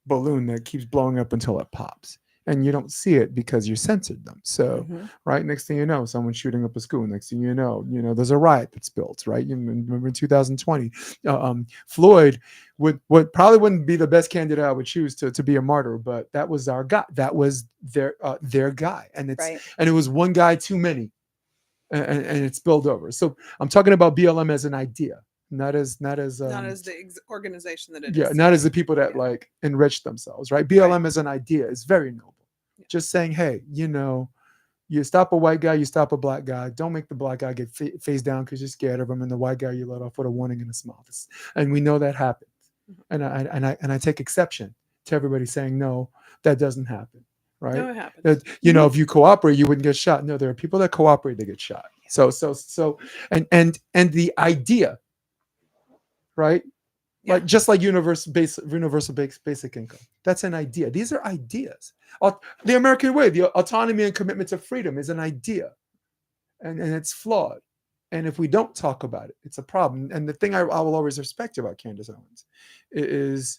balloon that keeps blowing up until it pops. And you don't see it because you censored them. So, right, next thing you know, someone's shooting up a school. Next thing you know, there's a riot that's built, right? You remember in 2020, Floyd probably wouldn't be the best candidate I would choose to be a martyr, but that was our guy. That was their guy, and it was one guy too many, and it spilled over. So I'm talking about BLM as an idea. Not as the organization that it is. Yeah, not as the people that like enrich themselves, right? BLM as an idea is very noble. Yeah. Just saying, hey, you stop a white guy, you stop a black guy. Don't make the black guy get face down because you're scared of him, and the white guy you let off with a warning and a smile. And we know that happens. And I take exception to everybody saying no, that doesn't happen, right? No, it happens. If you cooperate, you wouldn't get shot. No, there are people that cooperate, they get shot. So and the idea. Right? Yeah. Just like universal basic income. That's an idea. These are ideas. The American way, the autonomy and commitment to freedom is an idea. And it's flawed. And if we don't talk about it, it's a problem. And the thing I will always respect about Candace Owens is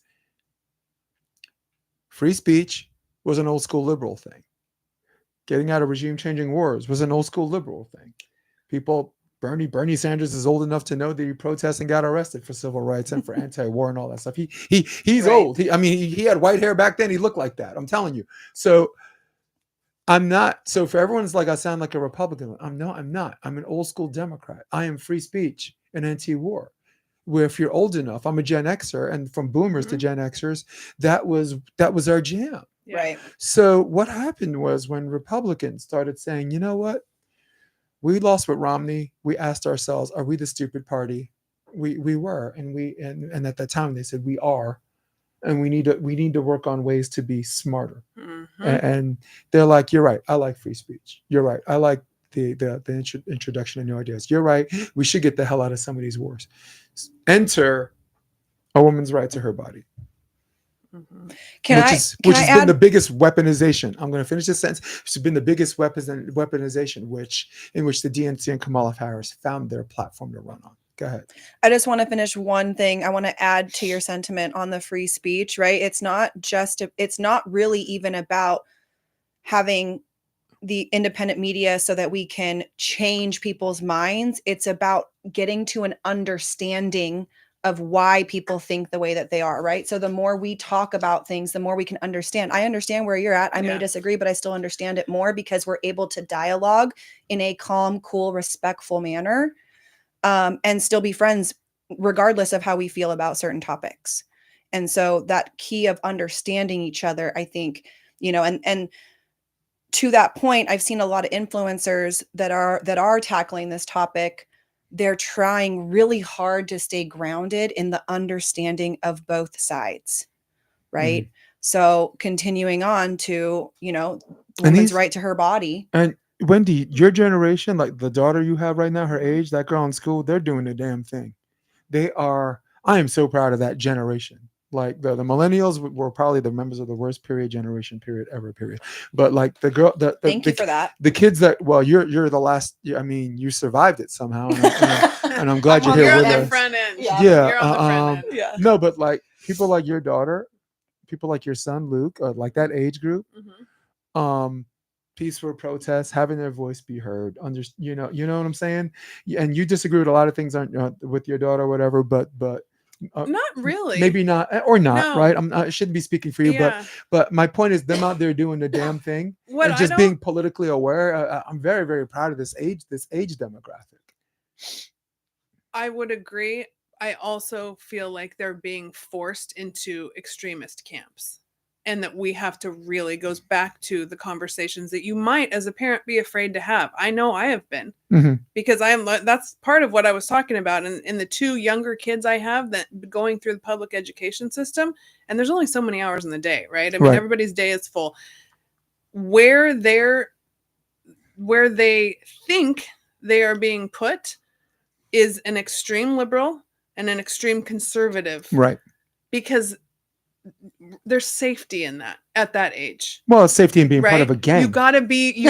free speech was an old school liberal thing. Getting out of regime changing wars was an old school liberal thing. Bernie Sanders is old enough to know that he protested and got arrested for civil rights and for anti-war and all that stuff. He's right. Old. He had white hair back then. He looked like that. I'm telling you. So I'm not. So for everyone's like, I sound like a Republican. I'm not. I'm an old school Democrat. I am free speech and anti-war. Where if you're old enough, I'm a Gen Xer, and from boomers to Gen Xers, that was our jam. Right. So what happened was when Republicans started saying, you know what? We lost with Romney. We asked ourselves, are we the stupid party? We were, and at that time they said we are, and we need to work on ways to be smarter. And they're like, you're right. I like free speech. You're right. I like the introduction of new ideas. You're right. We should get the hell out of some of these wars. Enter a woman's right to her body. Mhm. Can I which I has been add the biggest weaponization. I'm going to finish this sentence. It's been the biggest weaponization, in which the DNC and Kamala Harris found their platform to run on. Go ahead. I just want to finish one thing. I want to add to your sentiment on the free speech, right? It's not really even about having the independent media so that we can change people's minds. It's about getting to an understanding of why people think the way that they are, right? So the more we talk about things, the more we can understand. I understand where you're at. I may Yeah. disagree, but I still understand it more because we're able to dialogue in a calm, cool, respectful manner, and still be friends regardless of how we feel about certain topics. And so that key of understanding each other, I think, and to that point, I've seen a lot of influencers that are tackling this topic. They're trying really hard to stay grounded in the understanding of both sides, right? So continuing on to, woman's right to her body. And Wendy, your generation, like the daughter you have right now, her age, that girl in school, they're doing the damn thing. I am so proud of that generation. Like the millennials were probably the members of the worst generation ever. But like the girl, Thank you for that. the kids that, well, you're the last. I mean, you survived it somehow, and I'm glad I'm you're on here You're with on the us. front end. Yeah. You're on the front end. Yeah. No, but like people like your daughter, people like your son Luke, like that age group, Mhm. peaceful protests, having their voice be heard. You know what I'm saying? And you disagree with a lot of things with your daughter, or whatever. But Not really. maybe not, or not, No. right? I shouldn't be speaking for you, Yeah. but my point is them out there doing the damn thing What and I just don't- being politically aware. I'm very, very proud of this age demographic. I would agree. I also feel like they're being forced into extremist camps, and that we have to really goes back to the conversations that you might as a parent be afraid to have. I know I have been, because that's part of what I was talking about. And in the two younger kids I have that going through the public education system, and there's only so many hours in the day, right? I mean, Right. everybody's day is full. Where they think they are being put is an extreme liberal and an extreme conservative, Right. because there's safety in that at that age. Well, it's safety in being part of a Right? gang. You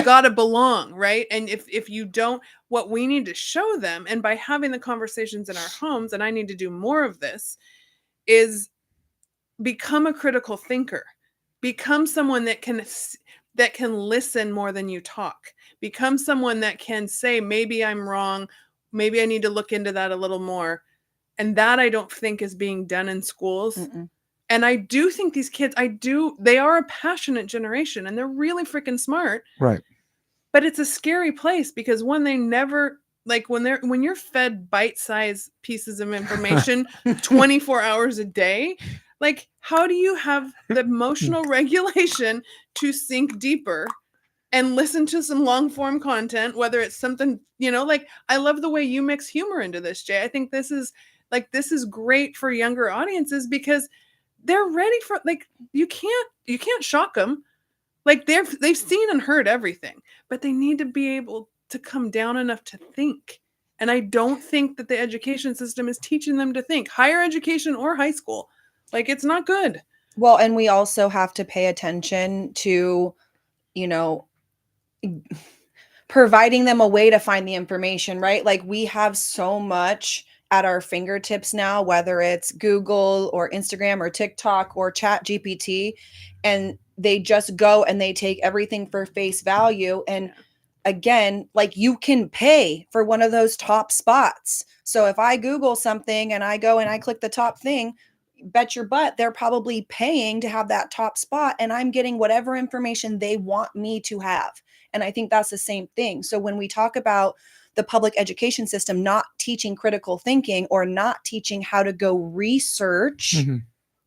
gotta belong, right? And if you don't, what we need to show them, and by having the conversations in our homes, and I need to do more of this, is become a critical thinker. Become someone that can listen more than you talk. Become someone that can say, maybe I'm wrong, maybe I need to look into that a little more. And that I don't think is being done in schools. Mm-mm. And I do think these kids, they are a passionate generation, and they're really freaking smart. Right. But it's a scary place, because when they never, like when you're fed bite-sized pieces of information 24 hours a day, like how do you have the emotional regulation to sink deeper and listen to some long form content, whether it's something, like I love the way you mix humor into this, Jay. I think this is great for younger audiences, because they're ready for, like, you can't shock them. Like they've seen and heard everything, but they need to be able to come down enough to think. And I don't think that the education system is teaching them to think, higher education or high school. Like, it's not good. Well, and we also have to pay attention to, providing them a way to find the information, right? Like we have so much at our fingertips now, whether it's Google or Instagram or TikTok or Chat GPT, and they just go and they take everything for face value. And again, like you can pay for one of those top spots. So if I Google something and I go and I click the top thing, bet your butt they're probably paying to have that top spot, and I'm getting whatever information they want me to have. And I think that's the same thing. So when we talk about the public education system not teaching critical thinking or not teaching how to go research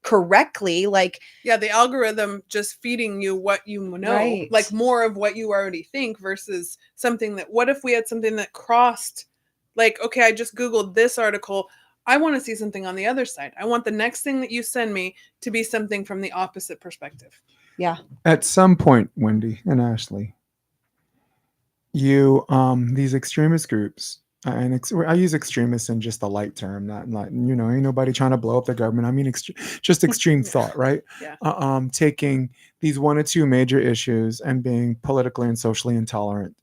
correctly, like the algorithm just feeding you what you know, right. like more of what you already think, versus something that, what if we had something that crossed, like, okay, I just Googled this article, I want to see something on the other side. I want the next thing that you send me to be something from the opposite perspective. Yeah. At some point, Wendy and Ashely, you these extremist groups And I use extremists in just a light term, not ain't nobody trying to blow up the government. I mean, just extreme thought, right? Yeah. Taking these one or two major issues and being politically and socially intolerant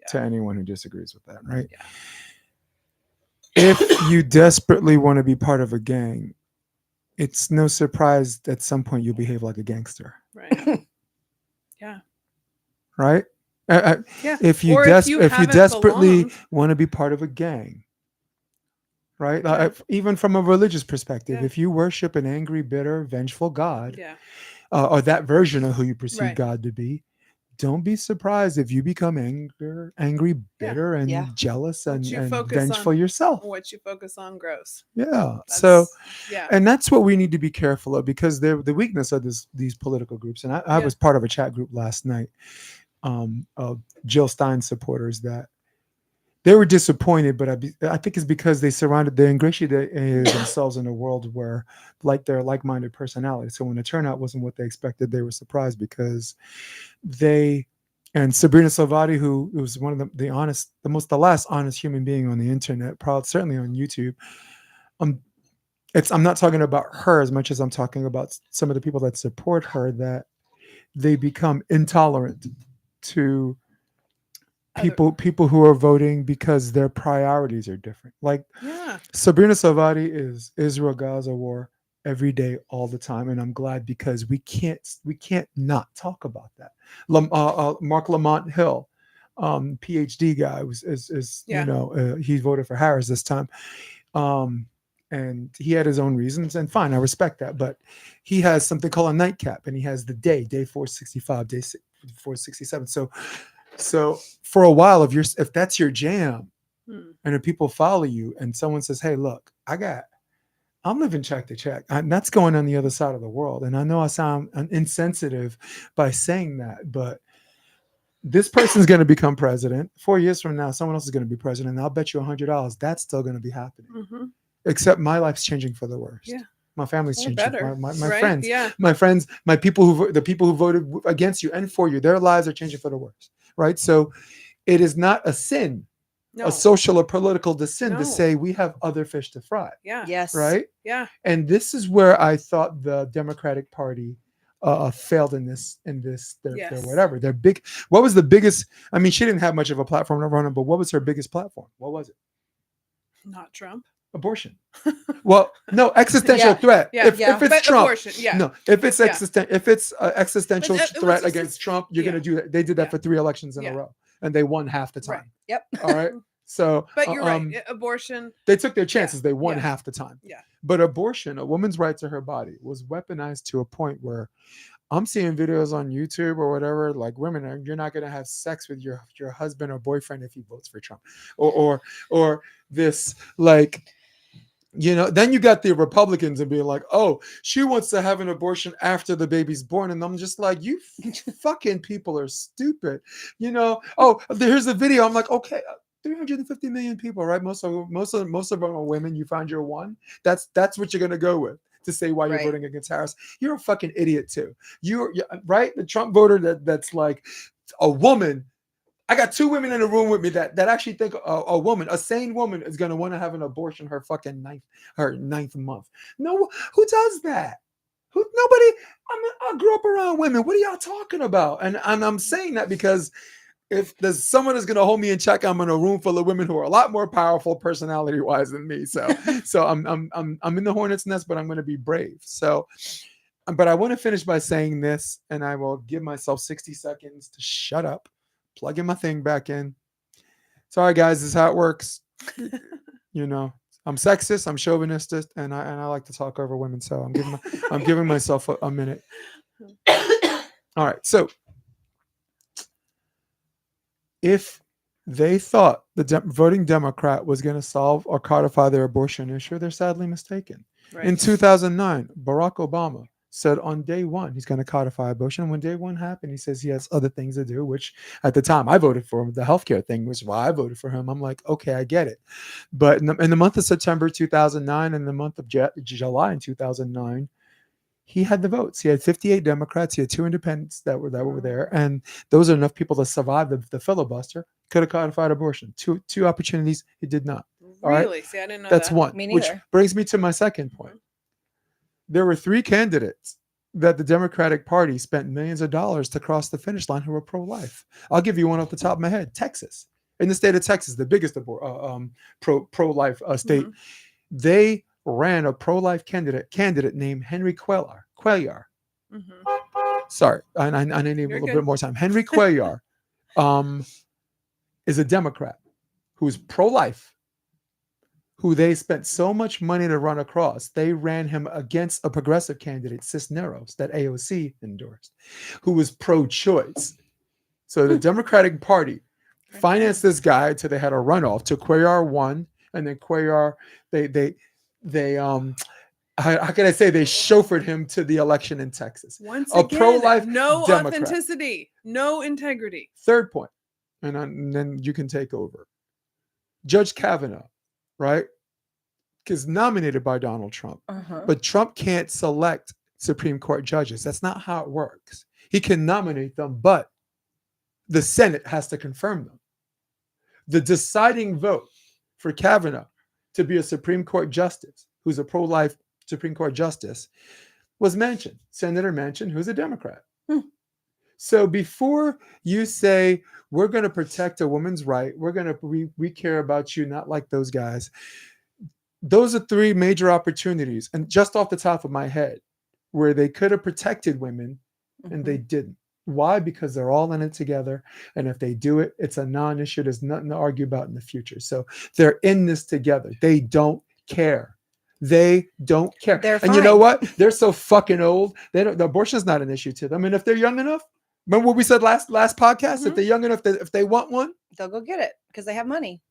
to anyone who disagrees with that, right? Yeah. If you desperately want to be part of a gang, it's no surprise that at some point you'll behave like a gangster, Right. Yeah. right? Yeah. If you Or if you haven't desperately belonged. want to be part of a gang, right? Yeah. Even from a religious perspective, Yeah. if you worship an angry, bitter, vengeful God, Yeah. or that version of who you perceive Right. God to be, don't be surprised if you become angry, bitter, and Yeah. jealous and you focus vengeful on- yourself. What you focus on grows. Yeah. That's, So, yeah. and that's what we need to be careful of, because the weakness of these political groups. And I Yeah. was part of a chat group last night of Jill Stein supporters that they were disappointed, but I think it's because they ingratiated themselves in a world where they're like-minded personalities. So when the turnout wasn't what they expected, they were surprised because and Sabrina Salvati, who was one of the last honest human being on the internet, probably certainly on YouTube. I'm not talking about her as much as I'm talking about some of the people that support her, that they become intolerant to people who are voting because their priorities are different. Like Sabrina Salvati is Israel-Gaza war every day, all the time, and I'm glad, because we can't not talk about that. Mark Lamont Hill, PhD guy, he voted for Harris this time, and he had his own reasons, and fine, I respect that. But he has something called a nightcap, and he has the day 465, day 467. So for a while, if that's your jam, and if people follow you, and someone says, "Hey, look, I'm living check to check," and that's going on the other side of the world. And I know I sound insensitive by saying that, but this person's going to become president 4 years from now. Someone else is going to be president. And I'll bet you $100 that's still going to be happening. Mm-hmm. Except my life's changing for the worst. Yeah. My family's changing. Better. My right? friends, yeah. my friends, the people who voted against you and for you, their lives are changing for the worst. Right. So it is not a sin, a social or political sin to say we have other fish to fry. Yeah. Yes. Right. Yeah. And this is where I thought the Democratic Party failed in this their whatever. Their big. What was the biggest? I mean, she didn't have much of a platform to run on, but what was her biggest platform? What was it? Not Trump. Abortion. Well, no, existential threat. Yeah. If it's Trump, abortion, no. If it's existential threat against Trump, you're going to do that. They did that for 3 elections in a row, and they won half the time. Right. Yep. All right. So, but you're right. Abortion. They took their chances. They won half the time. Yeah. But abortion, a woman's right to her body, was weaponized to a point where I'm seeing videos on YouTube or whatever, like women, you're not going to have sex with your husband or boyfriend if he votes for Trump, or this, like, then you got the Republicans and being like, oh, she wants to have an abortion after the baby's born. And I'm just like, you fucking people are stupid. Oh, here's the video. I'm like, okay, 350 million people, right? Most of them are women. You find your one. That's what you're going to go with to say why you're voting against Harris. You're a fucking idiot too. You're right. The Trump voter that's like a woman. I got 2 women in the room with me that actually think a sane woman is going to want to have an abortion her fucking ninth month. No, who does that? Nobody. I grew up around women. What are y'all talking about? And I'm saying that because if there's someone that's going to hold me in check, I'm in a room full of women who are a lot more powerful personality-wise than me. So I'm in the hornet's nest, but I'm going to be brave. So, but I want to finish by saying this, and I will give myself 60 seconds to shut up. Plugging my thing back in. Sorry, guys, this is how it works. I'm sexist, I'm chauvinistic, and I like to talk over women. So I'm giving myself a minute. All right. So if they thought the voting Democrat was going to solve or codify their abortion issue, they're sadly mistaken. Right. In 2009, Barack Obama said on day 1 he's going to codify abortion. When day 1 happened, he says he has other things to do, which at the time I voted for him. The healthcare thing was why I voted for him. I'm like, okay, I get it. But in the month of September 2009 and the month of July in 2009, he had the votes. He had 58 Democrats. He had 2 independents that were there, and those are enough people to survive the filibuster. Could have codified abortion. Two opportunities. It did not. All right? Really? See, I didn't know That's that. one. Me Which neither. brings me to my second point. There were 3 candidates that the Democratic Party spent millions of dollars to cross the finish line who were pro-life. I'll give you one off the top of my head. Texas. In the state of Texas, the biggest pro-life state, they ran a pro-life candidate named Henry Cuellar. Sorry, I need a little bit more time. Henry Cuellar is a Democrat who's pro-life, who they spent so much money to run across. They ran him against a progressive candidate, Cisneros, that AOC endorsed, who was pro-choice. So the Democratic Party financed this guy till they had a runoff. Till Cuellar won, and then Cuellar, they how can I say, they chauffeured him to the election in Texas. Once A again, pro-life no Democrat. authenticity, no integrity. Third point, and then you can take over. Judge Kavanaugh, right, is nominated by Donald Trump, but Trump can't select Supreme Court judges. That's not how it works. He can nominate them, but the Senate has to confirm them. The deciding vote for Kavanaugh to be a Supreme Court justice, who's a pro-life Supreme Court justice, was Manchin, Senator Manchin, who's a Democrat. So before you say, we're going to protect a woman's right, we care about you, not like those guys. Those are 3 major opportunities, and just off the top of my head, where they could have protected women and they didn't. Why? Because they're all in it together. And if they do it, it's a non-issue. There's nothing to argue about in the future. So they're in this together. They don't care. They don't care. And you know what? They're so fucking old. The abortion's not an issue to them. And if they're young enough, remember what we said last podcast? If they're young enough, if they want one, they'll go get it because they have money.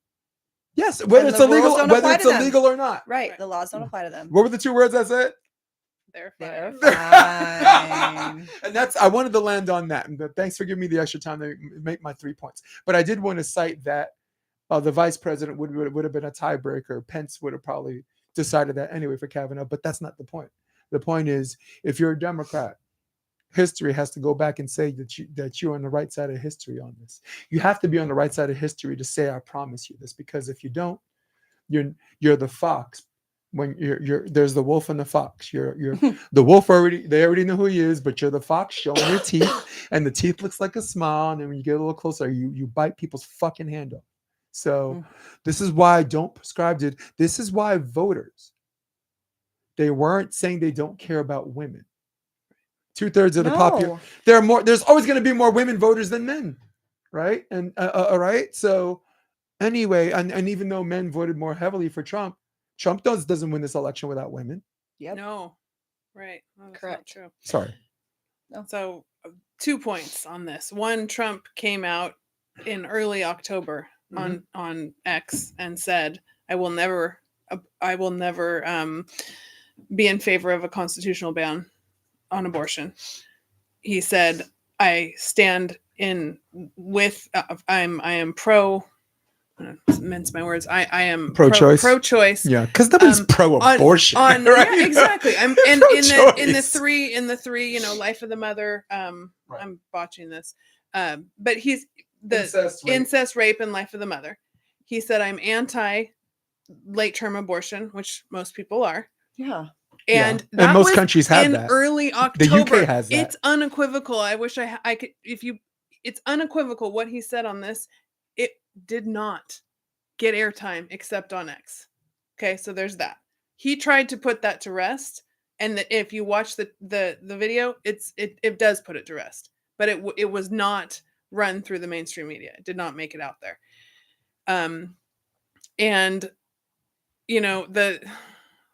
Yes, whether it's illegal, or not. Right. The laws don't apply to them. What were the 2 words I said? They're They're fine. fine. And I wanted to land on that. And thanks for giving me the extra time to make my 3 points. But I did want to cite that the vice president would have been a tiebreaker. Pence would have probably decided that anyway for Kavanaugh. But that's not the point. The point is, if you're a Democrat, history has to go back and say that you're on the right side of history on this. You have to be on the right side of history to say, I promise you this. Because if you don't, you're the fox. When there's the wolf and the fox. You're the wolf they already know who he is, but you're the fox showing your teeth, and the teeth looks like a smile. And then when you get a little closer, you bite people's fucking hand off. So this is why I don't prescribe it. This is why voters, they weren't saying they don't care about women. 2/3 of the population. There's always going to be more women voters than men, right? And right. So anyway, and even though men voted more heavily for Trump doesn't win this election without women. Yep. No. Right. Well, that's Correct. not true. Sorry. No. So 2 points on this. One, Trump came out in early October on X and said, I will never be in favor of a constitutional ban on abortion. He said, I stand in with I am pro mince my words. I am pro-choice. Pro-choice. Yeah, because nobody's pro-abortion. Right? Yeah, exactly. I'm and in the three, life of the mother. Right. I'm botching this. But he's the Incest, rape, and life of the mother. He said, I'm anti late term abortion, which most people are. Yeah. And that most was countries have in that. early October. The UK has that. It's unequivocal. I wish I could. It's unequivocal what he said on this. It did not get airtime except on X. Okay, so there's that. He tried to put that to rest, and if you watch the video, it does put it to rest. But it was not run through the mainstream media. It did not make it out there. And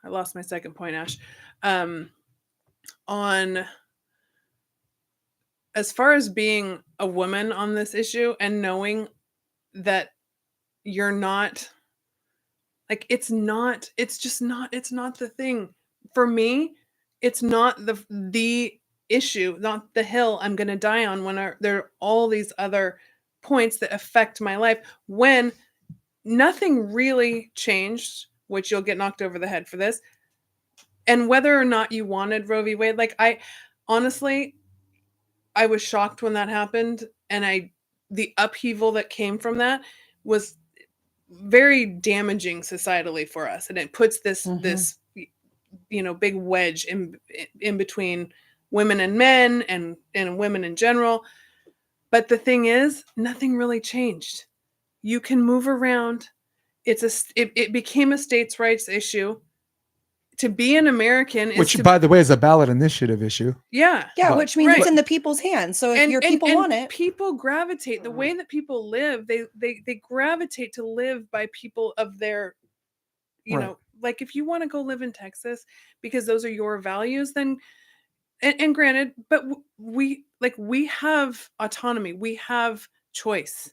I lost my second point, Ash. On as far as being a woman on this issue and knowing that you're not it's not the thing for me. It's not the issue, not the hill I'm going to die on when there are all these other points that affect my life when nothing really changed, which you'll get knocked over the head for this. And whether or not you wanted Roe v. Wade, I honestly, I was shocked when that happened. And the upheaval that came from that was very damaging societally for us, and it puts this big wedge in between women and men and women in general. But the thing is, nothing really changed. You can move around. It became a states' rights issue. To be an American is Which, by the way, is a ballot initiative issue. Yeah, which means right. it's in the people's hands. So if your people want it, people gravitate the way that people live. They gravitate to live by people of their, like if you want to go live in Texas because those are your values, then and granted, but we have autonomy, we have choice.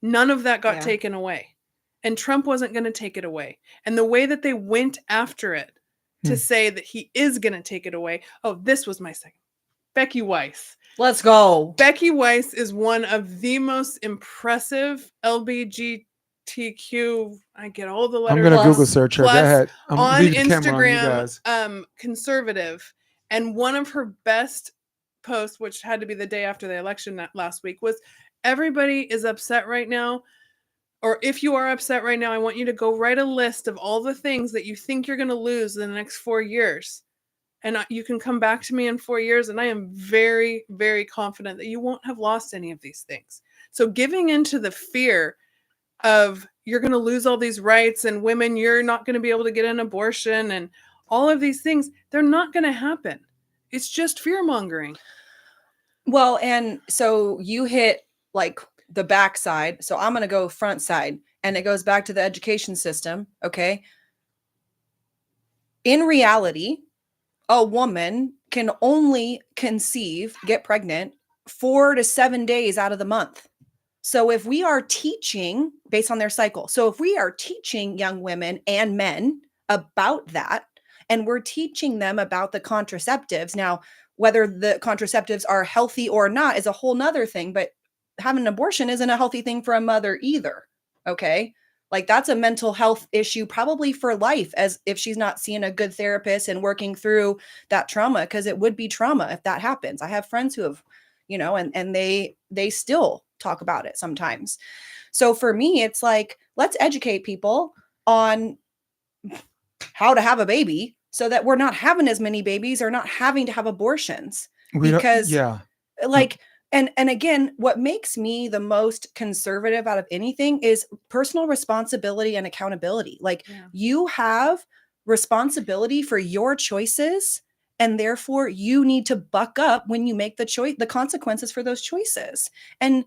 None of that got taken away, and Trump wasn't going to take it away. And the way that they went after it to say that he is going to take it away. Oh, this was my second. Becky Weiss. Let's go. Becky Weiss is one of the most impressive LGBTQ. I get all the letters. I'm going to Google search her. Go ahead. On Instagram, conservative. And one of her best posts, which had to be the day after the election last week, was everybody is upset right now. Or if you are upset right now, I want you to go write a list of all the things that you think you're going to lose in the next 4 years. And you can come back to me in 4 years. And I am very, very confident that you won't have lost any of these things. So giving into the fear of you're going to lose all these rights, and women, you're not going to be able to get an abortion, and all of these things, they're not going to happen. It's just fear mongering. Well, and so you hit like the backside. So I'm going to go front side, and it goes back to the education system. Okay. In reality, a woman can only get pregnant 4 to 7 days out of the month. So if we are teaching based on their cycle, so if we are teaching young women and men about that, and we're teaching them about the contraceptives, now, whether the contraceptives are healthy or not is a whole nother thing, but having an abortion isn't a healthy thing for a mother either. Okay. Like that's a mental health issue probably for life, as if she's not seeing a good therapist and working through that trauma, because it would be trauma if that happens. I have friends who have, and they still talk about it sometimes. So for me, it's like, let's educate people on how to have a baby so that we're not having as many babies or not having to have abortions. And again, what makes me the most conservative out of anything is personal responsibility and accountability. You have responsibility for your choices, and therefore you need to buck up when you make the consequences for those choices. And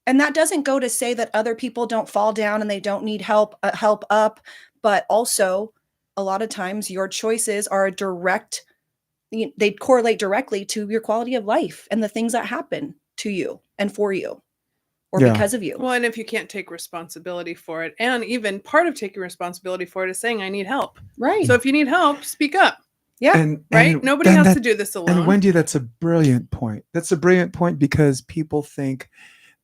that doesn't go to say that other people don't fall down and they don't need help up, but also a lot of times your choices are they correlate directly to your quality of life and the things that happen to you and for you or because of you. Well, and if you can't take responsibility for it, and even part of taking responsibility for it is saying, I need help. Right. So if you need help, speak up. Yeah. Right. Nobody has to do this alone. And Wendy, that's a brilliant point. That's a brilliant point, because people think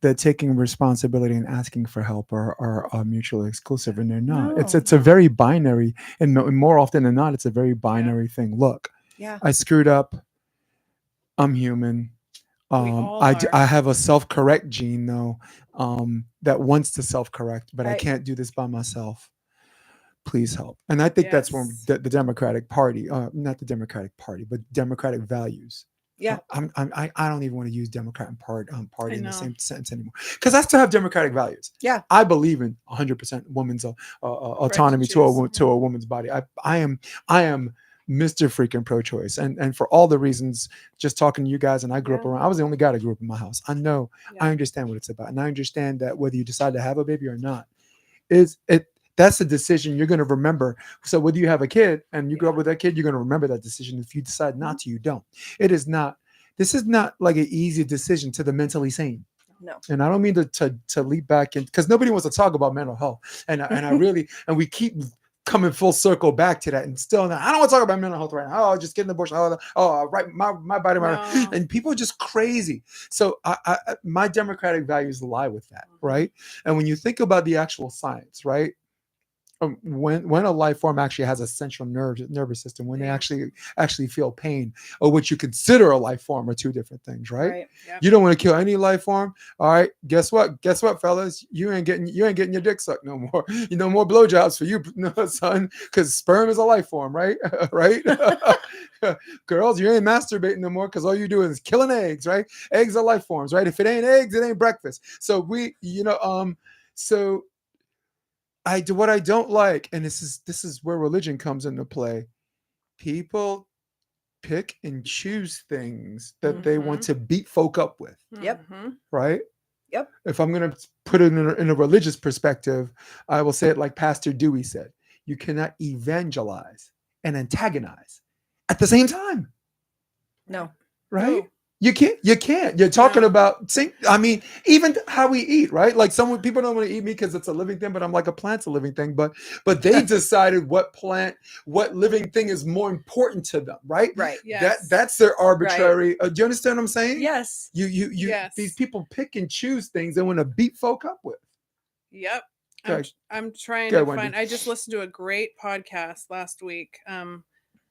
that taking responsibility and asking for help are mutually exclusive, and they're not. No. It's a very binary, and more often than not, it's a very binary thing. Look, I screwed up. I'm human. I have a self-correct gene though, that wants to self-correct, but I can't do this by myself. Please help. And I think that's when the Democratic Party, not the Democratic Party, but democratic values. Yeah. I don't even want to use Democrat and party in the same sentence anymore, because I still have democratic values. Yeah. I believe in 100% women's autonomy to a woman's body. I am Mr. freaking pro-choice, and for all the reasons, just talking to you guys, and I grew up around, I was the only guy that grew up in my house. I know, I understand what it's about, and I understand that whether you decide to have a baby or not, that's a decision you're going to remember. So whether you have a kid and you grow up with that kid, you're going to remember that decision. If you decide not to, you don't. This is not like an easy decision to the mentally sane. No. And I don't mean to leap back in, because nobody wants to talk about mental health, and I really, and we keep coming full circle back to that, and still I don't want to talk about mental health right now. Oh, just get an abortion. Right, my body, and people are just crazy. So my democratic values lie with that, right? And when you think about the actual science, right, when a life form actually has a central nervous system, when they Yeah. actually feel pain, or what you consider a life form, are two different things, right? Right. Yep. You don't want to kill any life form. All right, guess what, fellas, you ain't getting your dick sucked no more. You know, more blowjobs for you, no, son, because sperm is a life form, right? Right. Girls, you ain't masturbating no more, because all you do is killing eggs, right? Eggs are life forms, right? If it ain't eggs, it ain't breakfast. So so what I don't like, and this is where religion comes into play. People pick and choose things that they want to beat folk up with, Yep. Mhm. right? Yep. If I'm going to put it in a religious perspective, I will say it like Pastor Dewey said: you cannot evangelize and antagonize at the same time, No. right? No. You can't. You're talking No. about, I mean, even how we eat, right? Like people don't want to eat me because it's a living thing, but I'm like, a plant's a living thing. But they decided what living thing is more important to them, right? Right. Yes. That's their arbitrary. Do you understand what I'm saying? Yes. You Yes. These people pick and choose things they want to beat folk up with. Yep. Okay. I'm trying Go, to Wendy. find. I just listened to a great podcast last week.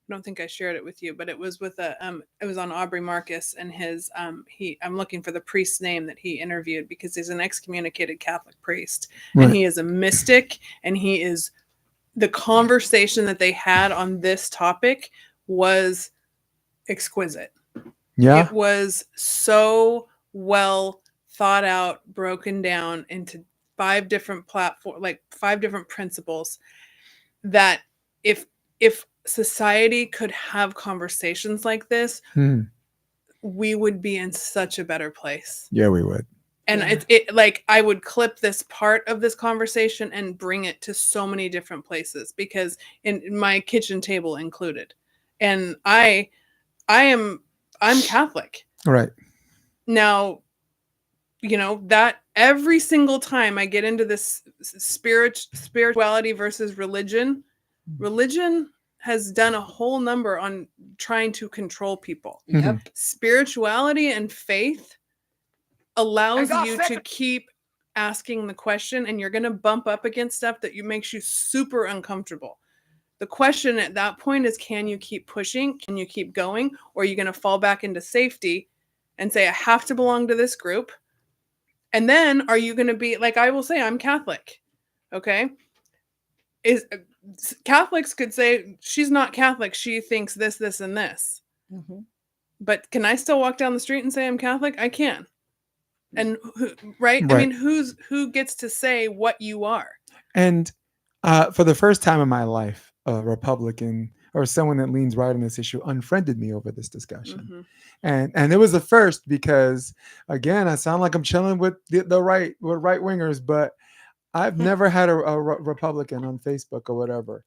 I don't think I shared it with you, but it was with it was on Aubrey Marcus and his I'm looking for the priest's name that he interviewed, because he's an excommunicated Catholic priest, Right. and he is a mystic, and the conversation that they had on this topic was exquisite. Yeah. It was so well thought out, broken down into 5 different platforms, like 5 different principles, that if society could have conversations like this, we would be in such a better place. Yeah, we would. And Yeah. it like, I would clip this part of this conversation and bring it to so many different places, because in my kitchen table included. And I'm Catholic. Right. Now, that every single time I get into this spirituality versus religion has done a whole number on trying to control people. Yep. Spirituality and faith allows you to keep asking the question, and you're going to bump up against stuff that makes you super uncomfortable. The question at that point is, can you keep pushing? Can you keep going? Or are you going to fall back into safety and say, I have to belong to this group? And then are you going to be like, I will say, I'm Catholic. Okay. Catholics could say, she's not Catholic. She thinks this, this, and this. Mm-hmm. But can I still walk down the street and say I'm Catholic? I can. And right? I Right. mean, who gets to say what you are? And for the first time in my life, a Republican or someone that leans right on this issue unfriended me over this discussion. Mhm. And it was the first, because again, I sound like I'm chilling with the right wingers, but I've never had a Republican on Facebook or whatever.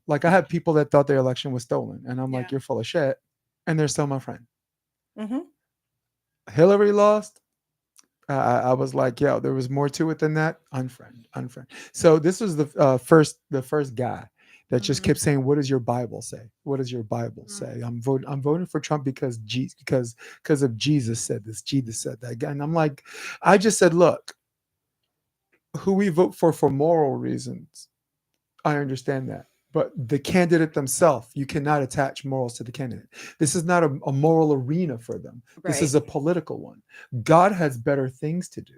Like, I had people that thought their election was stolen, and I'm like, Yeah. you're full of shit, and they're still my friend. Mm-hmm. Hillary lost. I was like, yo, there was more to it than that. Unfriend. So this was the first guy that just kept saying, "What does your Bible say? What does your Bible say?" I'm voting for Trump because of Jesus said this. Jesus said that. And I'm like, I just said, look, who we vote for moral reasons, I understand that. But the candidate themselves, you cannot attach morals to the candidate. This is not a moral arena for them. This Right. is a political one. God has better things to do,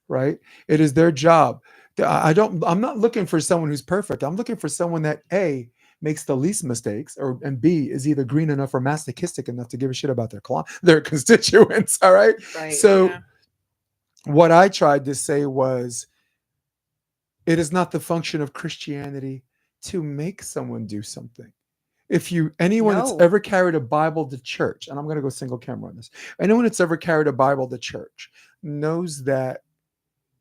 right? It is their job. I'm not looking for someone who's perfect. I'm looking for someone that A, makes the least mistakes, and B, is either green enough or masochistic enough to give a shit about their constituents. All right. Right. So Yeah. what I tried to say was, it is not the function of Christianity to make someone do something. If anyone that's No. ever carried a Bible to church, and I'm going to go single camera on this, anyone that's ever carried a Bible to church knows that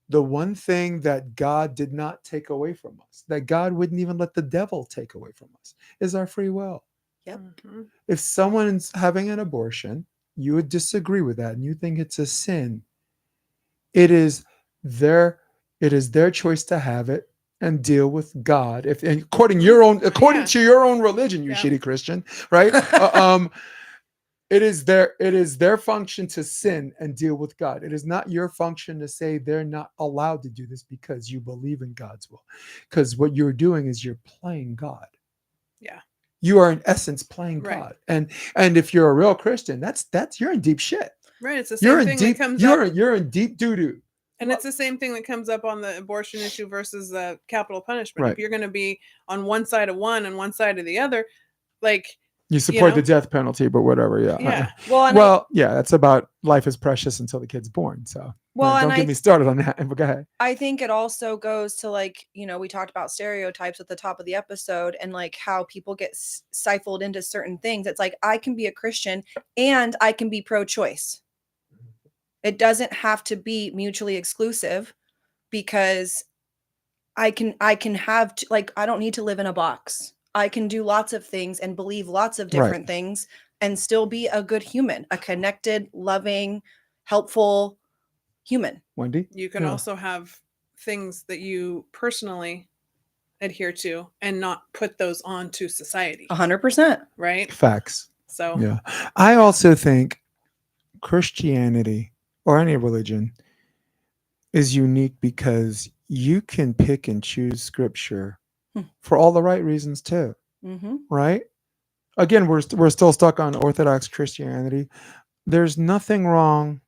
the one thing that God did not take away from us, that God wouldn't even let the devil take away from us, is our free will. Yep. Mhm. If someone's having an abortion, you would disagree with that and you think it's a sin. It is their choice to have it and deal with God. And according to your own religion, you Yeah. shitty Christian, right? It is their function to sin and deal with God. It is not your function to say they're not allowed to do this because you believe in God's will. Because what you're doing is you're playing God. Yeah. You are in essence playing Right. God. And if you're a real Christian, that's you're in deep shit. Right. It's the same thing that comes up. You're in deep doo-doo. And it's the same thing that comes up on the abortion issue versus the capital punishment. Right. If you're going to be on one side of one and one side of the other, like you support know? the death penalty, but whatever. Yeah. Yeah. Well, yeah, that's about life is precious until the kid's born. So don't get me started on that. But go ahead. I think it also goes to like, we talked about stereotypes at the top of the episode and like how people get stifled into certain things. It's like, I can be a Christian and I can be pro-choice. It doesn't have to be mutually exclusive because I can have like, I don't need to live in a box. I can do lots of things and believe lots of different things and still be a good human, a connected, loving, helpful human. Wendy? You can also have things that you personally adhere to and not put those on to society. 100%. Right? Facts. So yeah. I also think Christianity or any religion is unique because you can pick and choose scripture for all the right reasons too. Mm-hmm. Right? Again, we're still stuck on Orthodox Christianity. There's nothing wrong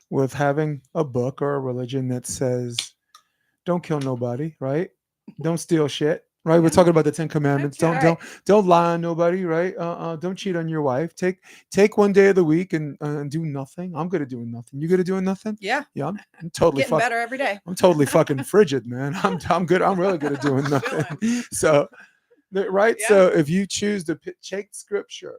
with having a book or a religion that says, don't kill nobody, right? Don't steal shit, right? We're talking about the 10 Commandments. Don't lie on nobody, right? Don't cheat on your wife. Take one day of the week and do nothing. I'm good at doing nothing. You good at doing nothing? Yeah. Yeah, I'm totally getting better every day. I'm totally fucking frigid, man. I'm good. I'm really good at doing nothing. So, right? Yeah. So if you choose to take scripture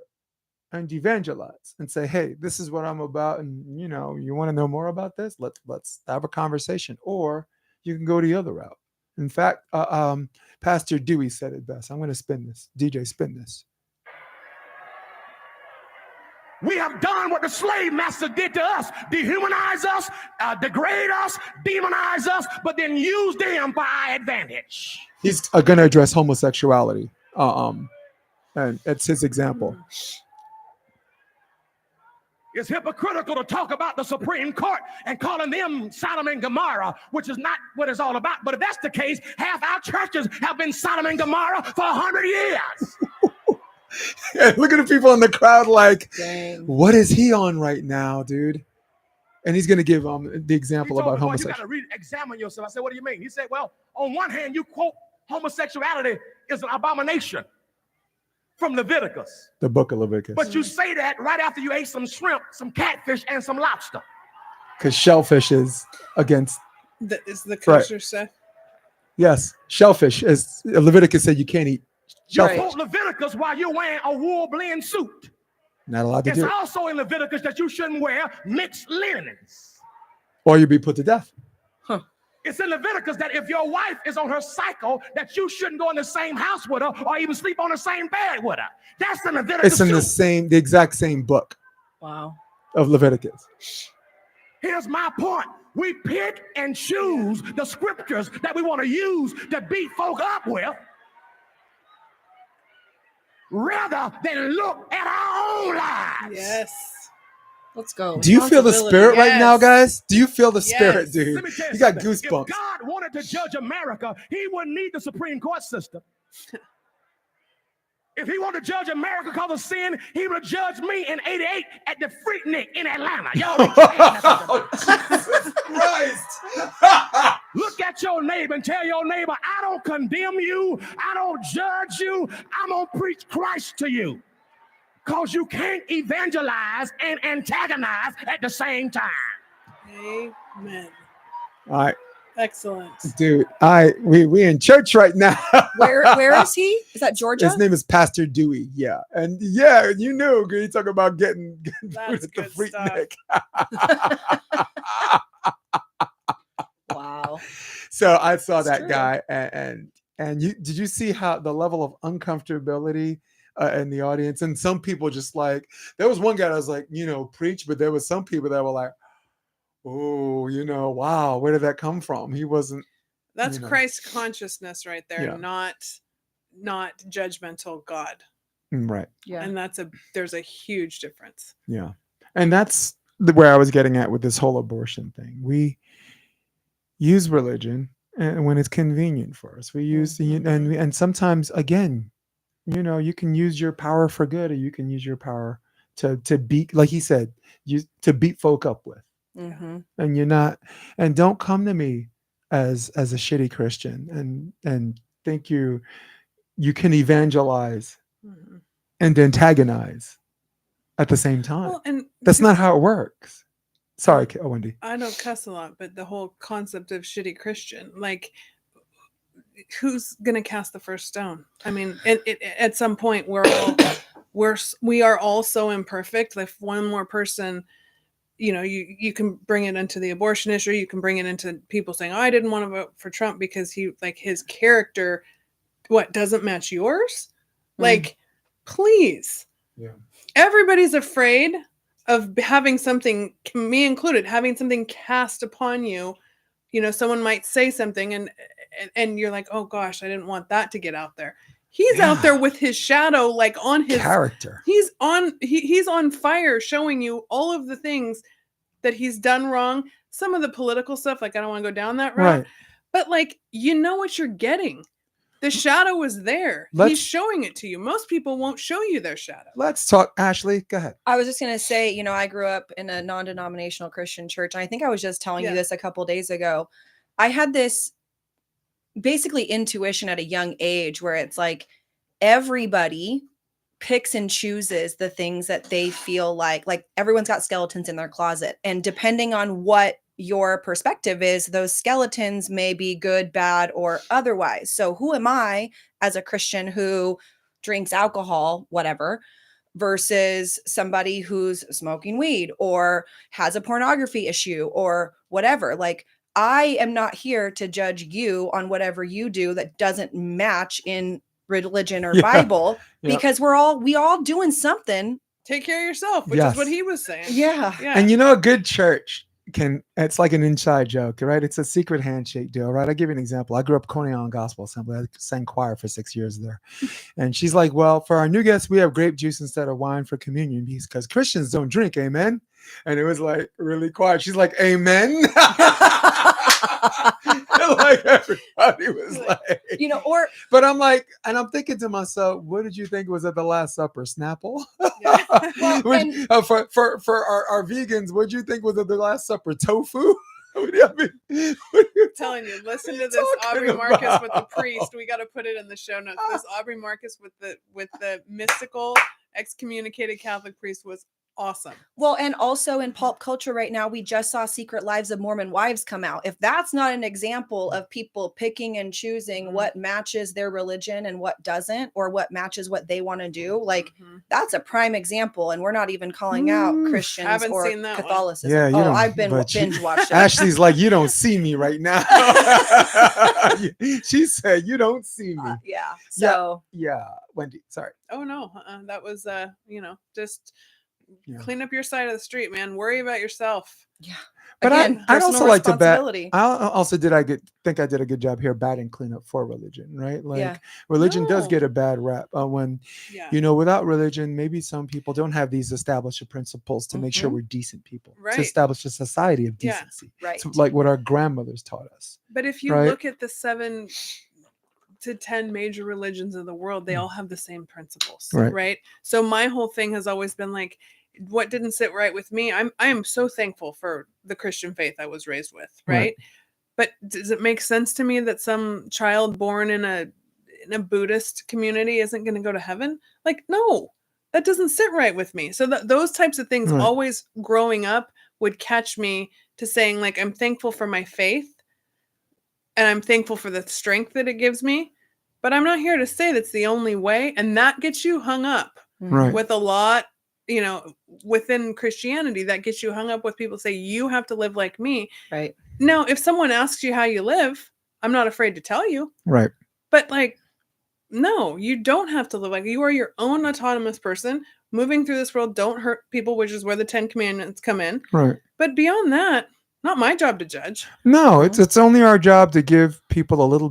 and evangelize and say, hey, this is what I'm about, and you want to know more about this, let's have a conversation. Or you can go the other route. In fact, Pastor Dewey said it best. I'm going to spin this. DJ, spin this. We have done what the slave master did to us: dehumanize us, degrade us, demonize us, but then use them for our advantage. He's going to address homosexuality, and it's his example. It's hypocritical to talk about the Supreme Court and calling them Sodom and Gomorrah, which is not what it's all about. But if that's the case, half our churches have been Sodom and Gomorrah for 100 years. Yeah, look at the people in the crowd like, dang, what is he on right now, dude? And he's going to give the example about homosexuality. You got to examine yourself. I said, what do you mean? He said, well, on one hand, you quote homosexuality is an abomination from Leviticus. The book of Leviticus. But you say that right after you ate some shrimp, some catfish, and some lobster. Because shellfish is against... Is the kosher stuff? Yes. Shellfish. As Leviticus said, you can't eat shellfish. You quote Leviticus while you're wearing a wool blend suit. Not allowed to do it. It's also in Leviticus that you shouldn't wear mixed linens. Or you'll be put to death. It's in Leviticus that if your wife is on her cycle, that you shouldn't go in the same house with her or even sleep on the same bed with her. That's in Leviticus. It's in the exact same book. Wow. Of Leviticus. Here's my point. We pick and choose the scriptures that we want to use to beat folk up with, rather than look at our own lives. Yes. Let's go. Do you feel the spirit right now, guys? Do you feel the spirit, dude? Let me tell You got something. goosebumps. If God wanted to judge America, he wouldn't need the Supreme Court system. If he wanted to judge America because of sin, he would judge me in '88 at the Freaknik in Atlanta. Y'all ain't saying nothing. Jesus Christ. Look at your neighbor and tell your neighbor, I don't condemn you. I don't judge you. I'm going to preach Christ to you. Because you can't evangelize and antagonize at the same time. Amen. All right. Excellent. Dude, we in church right now. Where is he? Is that Georgia? His name is Pastor Dewey. Yeah. And yeah, you knew, you talk about getting That's the good freak stuff. neck. Wow. So I saw It's that true. guy and did you see how the level of uncomfortability in the audience? And some people just like, there was one guy that was like, preach, but there was some people that were like, oh, wow, where did that come from? He wasn't. That's Christ consciousness right there, Yeah. not judgmental God. Right. Yeah. And there's a huge difference. Yeah. And that's where I was getting at with this whole abortion thing. We use religion and when it's convenient for us. We use and sometimes again, you can use your power for good, or you can use your power to beat, like he said, to beat folk up with. Mm-hmm. And you're not, and don't come to me as a shitty Christian and think you can evangelize Mhm. and antagonize at the same time. Well, and That's not how it works. Sorry, Wendy. I don't cuss a lot, but the whole concept of shitty Christian, like, who's gonna cast the first stone? I mean, at some point, we are all so imperfect. If one more person, you can bring it into the abortion issue. You can bring it into people saying, "Oh, I didn't want to vote for Trump because his character, doesn't match yours." Like, please. Yeah. Everybody's afraid of having something, me included, having something cast upon you. Someone might say something and you're like, oh gosh, I didn't want that to get out there. He's out there with his shadow, like on his character. He's on fire, showing you all of the things that he's done wrong. Some of the political stuff, like, I don't want to go down that route. Right. But what you're getting. The shadow is there. He's showing it to you. Most people won't show you their shadow. Let's talk. Ashely, go ahead. I was just going to say, I grew up in a non-denominational Christian church. And I think I was just telling you this a couple days ago. I had this basically intuition at a young age where it's like everybody picks and chooses the things that they feel like everyone's got skeletons in their closet. And depending on what your perspective is, those skeletons may be good, bad, or otherwise. So who am I as a Christian who drinks alcohol, whatever, versus somebody who's smoking weed or has a pornography issue or whatever? Like, I am not here to judge you on whatever you do that doesn't match in religion or Bible, because we all doing something. Take care of yourself, which is what he was saying. Yeah. And a good church it's like an inside joke, right? It's a secret handshake deal, right? I'll give you an example. I grew up Coney Island Gospel Assembly. I sang choir for 6 years there. And she's like, well, for our new guests, we have grape juice instead of wine for communion because Christians don't drink, amen? And it was like really quiet. She's like, amen? Like everybody was like, but I'm like, and I'm thinking to myself, what did you think was at the Last Supper? Snapple? For our vegans, what do you think was at the Last Supper? Tofu? What are you telling you? Listen to this Aubrey Marcus with the priest. We got to put it in the show notes. This Aubrey Marcus with the mystical excommunicated Catholic priest was awesome. Well, and also in pulp culture right now, we just saw Secret Lives of Mormon Wives come out. If that's not an example of people picking and choosing what matches their religion and what doesn't, or what matches what they want to do, that's a prime example. And we're not even calling out Christians or Catholicism. Yeah, I've been binge watched. Ashley's like, you don't see me right now. She said, you don't see me. Yeah. So yeah, Wendy, sorry. Oh no, that was just. Yeah. Clean up your side of the street, man. Worry about yourself. Yeah. But again, I'd also like to bat. I also think I did a good job here batting cleanup for religion, right? Like religion does get a bad rap when, without religion, maybe some people don't have these established principles to make sure we're decent people, to establish a society of decency, right? So like what our grandmothers taught us. But if you look at the 7 to 10 major religions of the world, they all have the same principles, right? So my whole thing has always been like, what didn't sit right with me? I am so thankful for the Christian faith I was raised with, right? But does it make sense to me that some child born in a Buddhist community isn't going to go to heaven? Like, no, that doesn't sit right with me. So those types of things always growing up would catch me to saying, like, I'm thankful for my faith and I'm thankful for the strength that it gives me, but I'm not here to say that's the only way. And that gets you hung up with a lot, within Christianity, that gets you hung up with people say, you have to live like me. Right. Now, if someone asks you how you live, I'm not afraid to tell you. Right. But no, you don't have to live like you are your own autonomous person moving through this world. Don't hurt people, which is where the 10 commandments come in. Right. But beyond that, not my job to judge. No, it's only our job to give people a little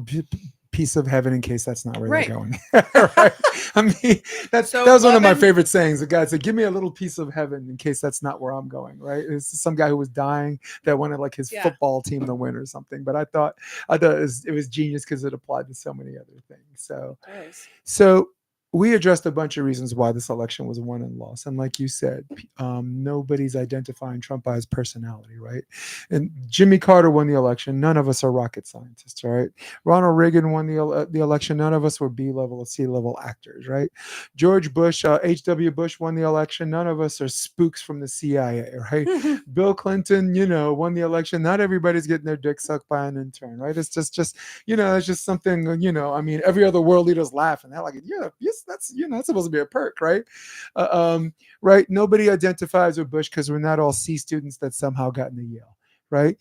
piece of heaven in case that's not where Right. they're going. Right? I mean, that So was one of my loving- favorite sayings. The guy said, "Give me a little piece of heaven in case that's not where I'm going." Right? It's some guy who was dying that wanted like his Yeah. football team to win or something. But I thought it was genius because it applied to so many other things. So we addressed a bunch of reasons why this election was won and lost. And like you said, nobody's identifying Trump by his personality, right? And Jimmy Carter won the election. None of us are rocket scientists, right? Ronald Reagan won the election. None of us were B-level or C-level actors, right? George Bush, H.W. Bush won the election. None of us are spooks from the CIA, right? Bill Clinton, won the election. Not everybody's getting their dick sucked by an intern, right? It's just it's just something, I mean, every other world leader's laughing. They're like, yeah, yes, that's supposed to be a perk, right? Right. Nobody identifies with Bush because we're not all C students that somehow got into Yale, right?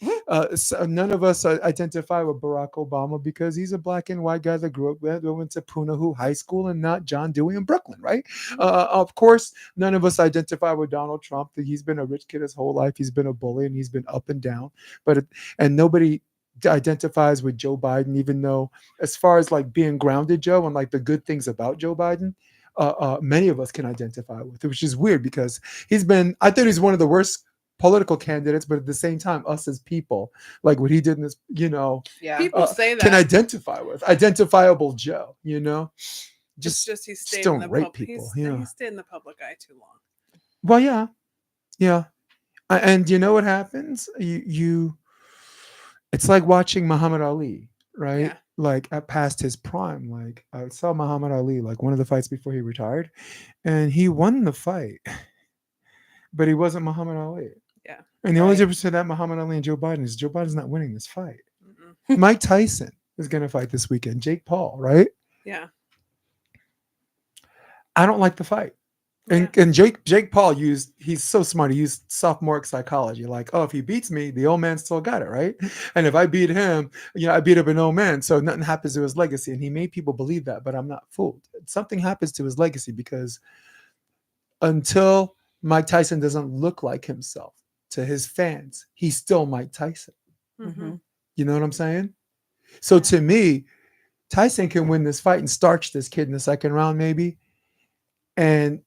So none of us identify with Barack Obama because he's a black and white guy that grew up that went to Punahou High School and not John Dewey in Brooklyn, right? Of course, none of us identify with Donald Trump. He's been a rich kid his whole life. He's been a bully and he's been up and down. And nobody identifies with Joe Biden, even though as far as like being grounded, Joe, and like the good things about Joe Biden, many of us can identify with, which is weird because I thought he's one of the worst political candidates, but at the same time, us as people, like what he did in this, People say that. can identify with identifiable Joe, Just he stayed don't in the rape people. He stayed in the public eye too long. Well, yeah. And you know what happens? It's like watching Muhammad Ali, right? Yeah. Like past his prime. Like I saw Muhammad Ali, like one of the fights before he retired, and he won the fight, but he wasn't Muhammad Ali. Yeah. And the only difference between that Muhammad Ali and Joe Biden is Joe Biden's not winning this fight. Mm-mm. Mike Tyson is going to fight this weekend. Jake Paul, right? Yeah. I don't like the fight. And Jake Paul he's so smart. He used sophomoric psychology. Like, oh, if he beats me, the old man still got it, right? And if I beat him, I beat up an old man. So nothing happens to his legacy. And he made people believe that, but I'm not fooled. Something happens to his legacy because until Mike Tyson doesn't look like himself to his fans, he's still Mike Tyson. Mm-hmm. You know what I'm saying? So to me, Tyson can win this fight and starch this kid in the second round, maybe. And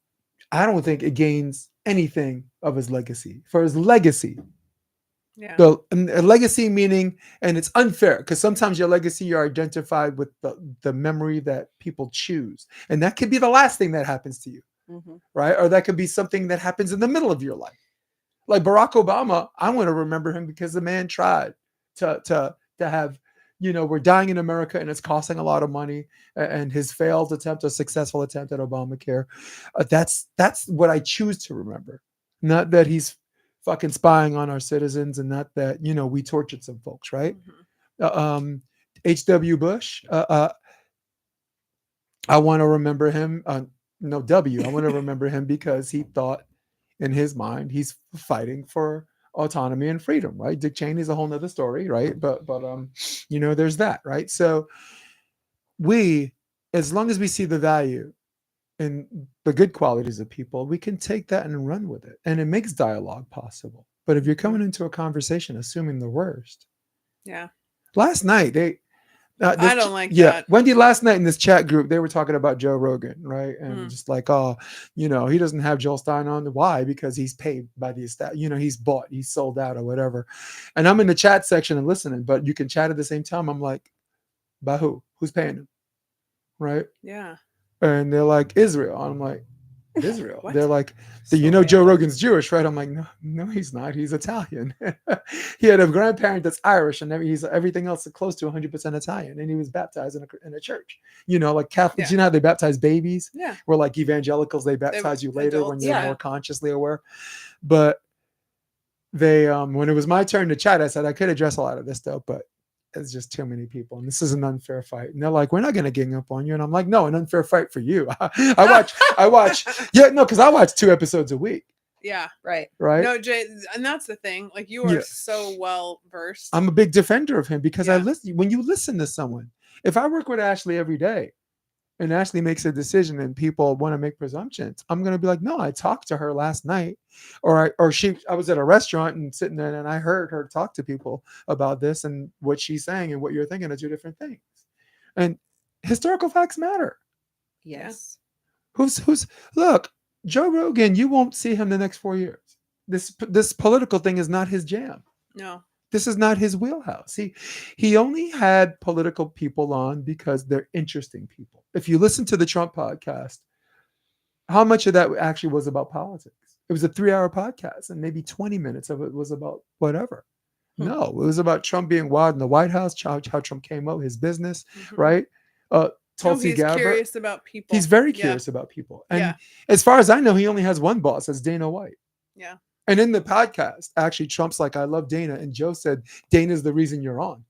I don't think it gains anything of his legacy. For his legacy, a legacy meaning, and it's unfair because sometimes your legacy, you're identified with the memory that people choose. And that could be the last thing that happens to you, right? Or that could be something that happens in the middle of your life. Like Barack Obama, I want to remember him because the man tried to have, we're dying in America and it's costing a lot of money, and his failed attempt or successful attempt at Obamacare. That's what I choose to remember. Not that he's fucking spying on our citizens and not that, we tortured some folks, right? H.W. Bush, I want to remember him. I want to remember him because he thought in his mind he's fighting for autonomy and freedom, right? Dick Cheney's a whole nother story, right? But there's that, right? So as long as we see the value in the good qualities of people, we can take that and run with it, and it makes dialogue possible. But if you're coming into a conversation assuming the worst, last night I don't like that. Wendy, last night in this chat group, they were talking about Joe Rogan, right? And just like, he doesn't have Joel Stein on. Why? Because he's paid by the he's bought, he's sold out or whatever. And I'm in the chat section and listening, but you can chat at the same time. I'm like, by who? Who's paying him? Right? Yeah. And they're like, Israel. I'm like, Israel. They're like, Joe Rogan's Jewish, right? I'm like, no, he's not. He's Italian. He had a grandparent that's Irish, and he's everything else is close to 100% Italian. And he was baptized in a church. Like Catholics, you know how they baptize babies? Yeah. Where like evangelicals, they baptize you later when you're more consciously aware. But they, when it was my turn to chat, I said I could address a lot of this stuff, but it's just too many people, and this is an unfair fight. And they're like, we're not going to gang up on you. And I'm like, no, an unfair fight for you. I watch. Yeah, no, because I watch 2 episodes a week. Yeah. Right. No, Jay, and that's the thing. Like, you are so well versed. I'm a big defender of him because I listen. When you listen to someone, if I work with Ashely every day and Ashely makes a decision and people want to make presumptions, I'm going to be like, no, I talked to her last night, I was at a restaurant and sitting there and I heard her talk to people about this, and what she's saying and what you're thinking are 2 different things. And historical facts matter. Yes. Who's look, Joe Rogan, you won't see him the next 4 years. This political thing is not his jam. No. This is not his wheelhouse. He only had political people on because they're interesting people. If you listen to the Trump podcast, how much of that actually was about politics? It was a 3-hour podcast, and maybe 20 minutes of it was about whatever. No, it was about Trump being wild in the White House, how Trump came up, his business, right? Tulsi he's Gabbard. curious about people. He's very curious about people. And Yeah. as far as I know, he only has one boss, that's Dana White. Yeah. And in the podcast, actually, Trump's like, I love Dana. And Joe said, Dana's the reason you're on.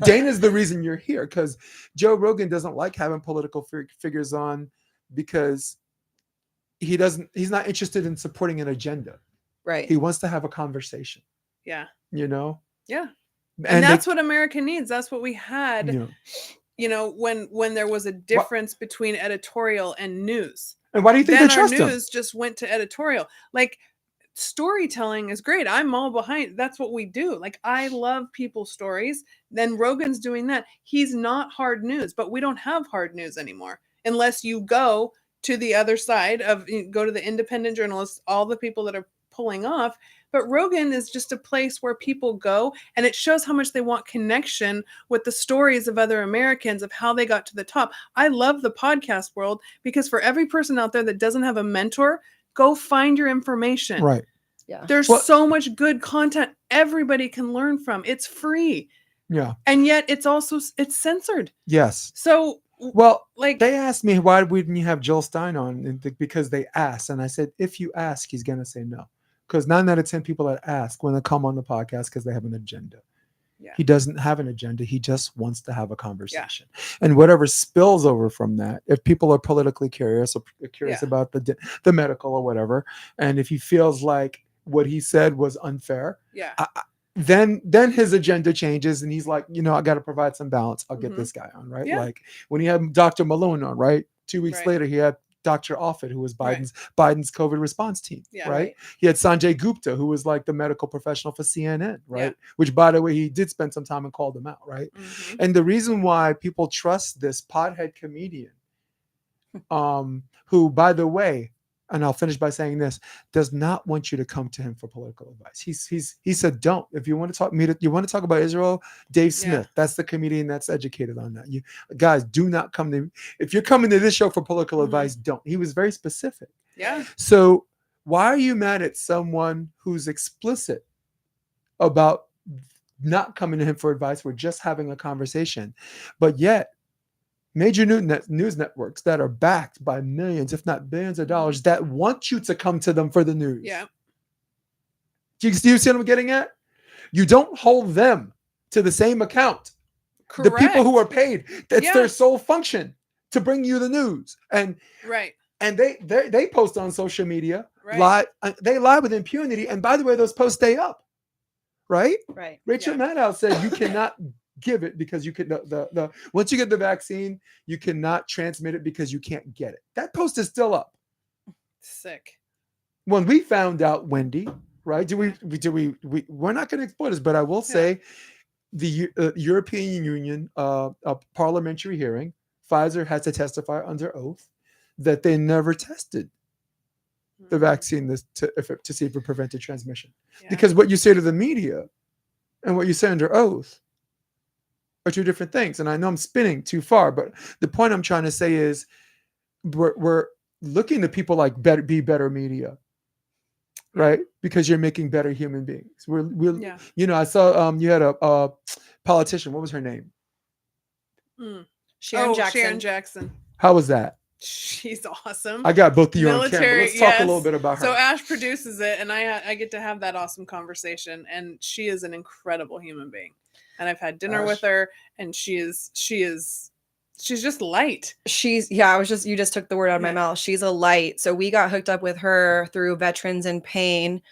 Dana's the reason you're here, because Joe Rogan doesn't like having political figures on because he's not interested in supporting an agenda. Right. He wants to have a conversation, Yeah. you know? Yeah. And that's what America needs. That's what we had, you know, you know, when there was a difference between editorial and news. and why do you think Then they our trust him? news just went to editorial. Like, storytelling is great. I'm all behind. That's what we do. Like, I love people's stories. Then Rogan's doing that. He's not hard news, but we don't have hard news anymore unless you go to the other side of, you go to the independent journalists, all the people that are pulling off. But Rogan is just a place where people go, and it shows how much they want connection with the stories of other Americans, of how they got to the top. I love the podcast world because for every person out there that doesn't have a mentor, go find your information. Right. Yeah. There's Well- so much good content everybody can learn from. It's free. Yeah. And yet it's censored. Yes. So, Well, like, they asked me, why wouldn't you have Joel Stein on? And because they asked. And I said, if you ask, he's going to say no. Because 9 out of 10 people that ask when they come on the podcast because they have an agenda. Yeah. He doesn't have an agenda. He just wants to have a conversation. And whatever spills over from that, if people are politically curious or curious about the medical or whatever, and if he feels like what he said was unfair, then his agenda changes and he's like, I got to provide some balance. I'll get this guy on, right? Yeah. Like when he had Dr. Malone on, right? 2 weeks later, he had Dr. Offit, who was Biden's COVID response team, right? He had Sanjay Gupta, who was like the medical professional for CNN, right? Which, by the way, he did spend some time and called him out, right? Mhm. And the reason why people trust this pothead comedian, who, by the way, and I'll finish by saying this, does not want you to come to him for political advice. He said, don't. If you want to talk about Israel, Dave Smith, that's the comedian that's educated on that. You guys, do not come to, if you're coming to this show for political advice, don't. He was very specific. Yeah. So why are you mad at someone who's explicit about not coming to him for advice? We're just having a conversation, but yet major news networks that are backed by millions, if not billions of dollars, that want you to come to them for the news. Yeah. Do you see what I'm getting at? You don't hold them to the same account. Correct. The people who are paid, that's their sole function to bring you the news. And they post on social media, lie. They lie with impunity. And by the way, those posts stay up, right? Right. Rachel Maddow said you cannot give it because you can the once you get the vaccine, you cannot transmit it because you can't get it. That post is still up. Sick. When we found out, Wendy, right? We're not going to exploit this, but I will say the European Union a parliamentary hearing, Pfizer has to testify under oath that they never tested the vaccine to see if it prevented transmission. Because what you say to the media and what you say under oath are two different things. And I know I'm spinning too far, but the point I'm trying to say is we're looking to people like be better media, right? Because you're making better human beings. I saw you had a politician. What was her name? Sharon Jackson. Sharon Jackson. How was that? She's awesome. I got both of you on camera. Let's talk a little bit about her. So Ash produces it, and I get to have that awesome conversation. And she is an incredible human being. And I've had dinner with her, and she's just light. You just took the word out of my mouth. She's a light. So we got hooked up with her through Veterans in Pain.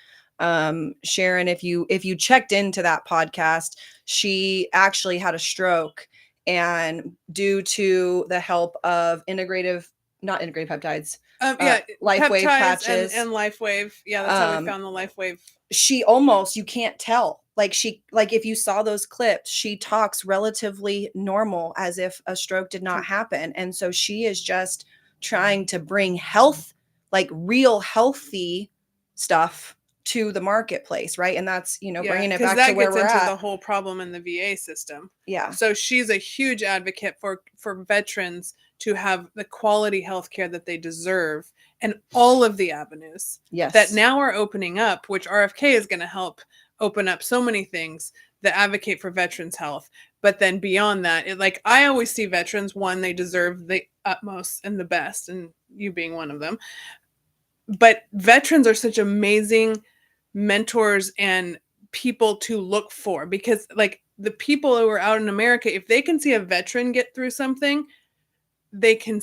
Sharon, if you checked into that podcast, she actually had a stroke, and due to the help of not integrative peptides, LifeWave peptides patches and LifeWave. Yeah, that's how we found the LifeWave. She almost, you can't tell Like if you saw those clips, she talks relatively normal as if a stroke did not happen. And so she is just trying to bring health, like real healthy stuff to the marketplace, right? And that's, bringing it back to where we're into at. the whole problem in the VA system. Yeah. So she's a huge advocate for veterans to have the quality health care that they deserve, and all of the avenues that now are opening up, which RFK is going to help open up so many things that advocate for veterans' health. But then beyond that, I always see veterans, one, they deserve the utmost and the best, and you being one of them. But veterans are such amazing mentors and people to look for, because the people who are out in America, if they can see a veteran get through something, they can,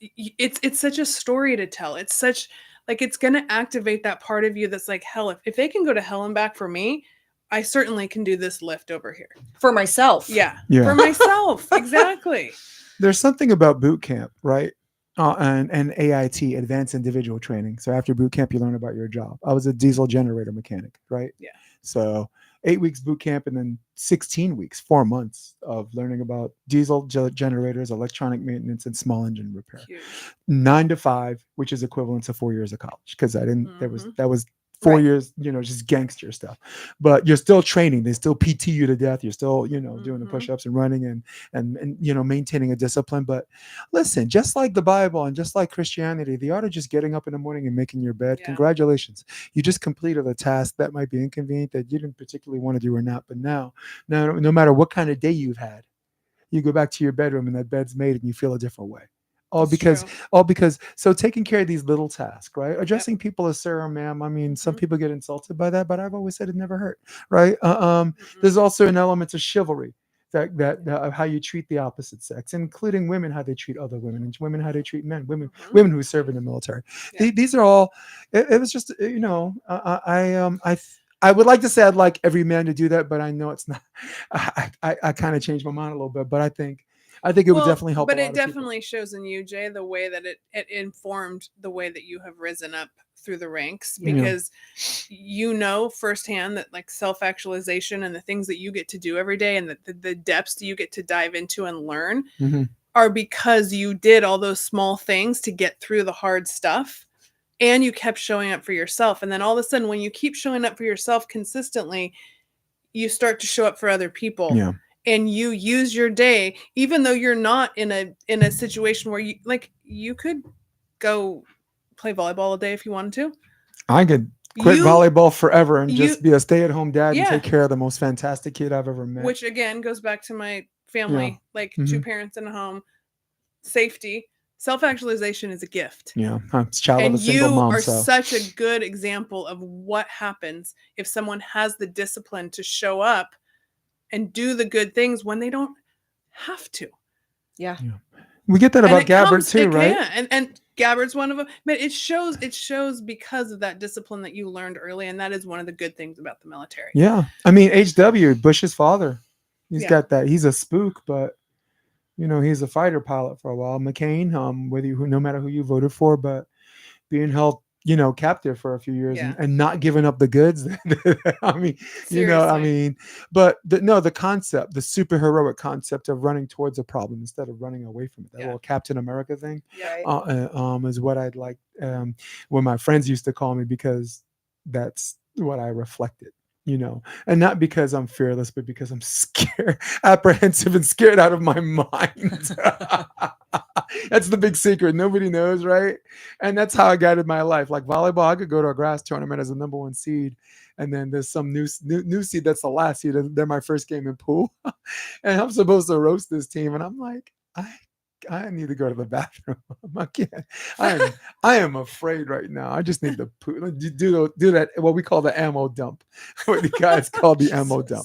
it's such a story to tell. It's such it's going to activate that part of you that's like, hell, if they can go to hell and back for me, I certainly can do this lift over here for myself. Yeah. For myself. Exactly. There's something about boot camp, right? And AIT, Advanced Individual Training. So after boot camp, you learn about your job. I was a diesel generator mechanic, right? Yeah. So 8 weeks boot camp and then 16 weeks, 4 months of learning about diesel generators, electronic maintenance, and small engine repair. Huge. 9 to 5, which is equivalent to 4 years of college, because I didn't. That was 4 Right. years, just gangster stuff. But you're still training. They still PT you to death. You're still, doing the push-ups and running and maintaining a discipline. But listen, just like the Bible and just like Christianity, the art of just getting up in the morning and making your bed. Yeah. Congratulations. You just completed a task that might be inconvenient, that you didn't particularly want to do or not. But now, no matter what kind of day you've had, you go back to your bedroom and that bed's made and you feel a different way. All because so taking care of these little tasks, right? Addressing people as sir or ma'am. I mean, some people get insulted by that, but I've always said it never hurt, right? There's also an element of chivalry that of how you treat the opposite sex, including women, how they treat other women, and women how they treat men, women who serve in the military. Yeah. These are all. It was just I would like to say I'd like every man to do that, but I know it's not. I kind of changed my mind a little bit, but I think it would definitely help. But it definitely shows in you, Jay, the way that it informed the way that you have risen up through the ranks, because firsthand that self-actualization and the things that you get to do every day and the depths that you get to dive into and learn are because you did all those small things to get through the hard stuff. And you kept showing up for yourself. And then all of a sudden, when you keep showing up for yourself consistently, you start to show up for other people. Yeah. And you use your day, even though you're not in a situation where you could go play volleyball a day if you wanted to. I could quit volleyball forever and just be a stay-at-home dad and take care of the most fantastic kid I've ever met. Which again goes back to my family, 2 parents in a home, safety. Self-actualization is a gift. Yeah, I'm a child of a single mom. You are such a good example of what happens if someone has the discipline to show up and do the good things when they don't have to. Yeah. We get that about Gabbard too, right? Yeah, and Gabbard's one of them. But it shows because of that discipline that you learned early, and that is one of the good things about the military. Yeah, I mean, HW, Bush's father, he's got that. He's a spook, but he's a fighter pilot for a while. McCain, no matter who you voted for, but being held, captive for a few years and not giving up the goods. I mean, Seriously. but the concept, the superheroic concept of running towards a problem instead of running away from it. That little Captain America thing, is what I'd like. When my friends used to call me, because that's what I reflected. And not because I'm fearless, but because I'm scared, apprehensive, and scared out of my mind. That's the big secret. Nobody knows, right? And that's how I guided my life. Like volleyball, I could go to a grass tournament as a number 1 seed, and then there's some new seed that's the last seed. They're my first game in pool, and I'm supposed to roast this team, and I'm like, I need to go to the bathroom. I can't. I am afraid right now. I just need to do that. What we call the ammo dump. What the guys call the ammo dump.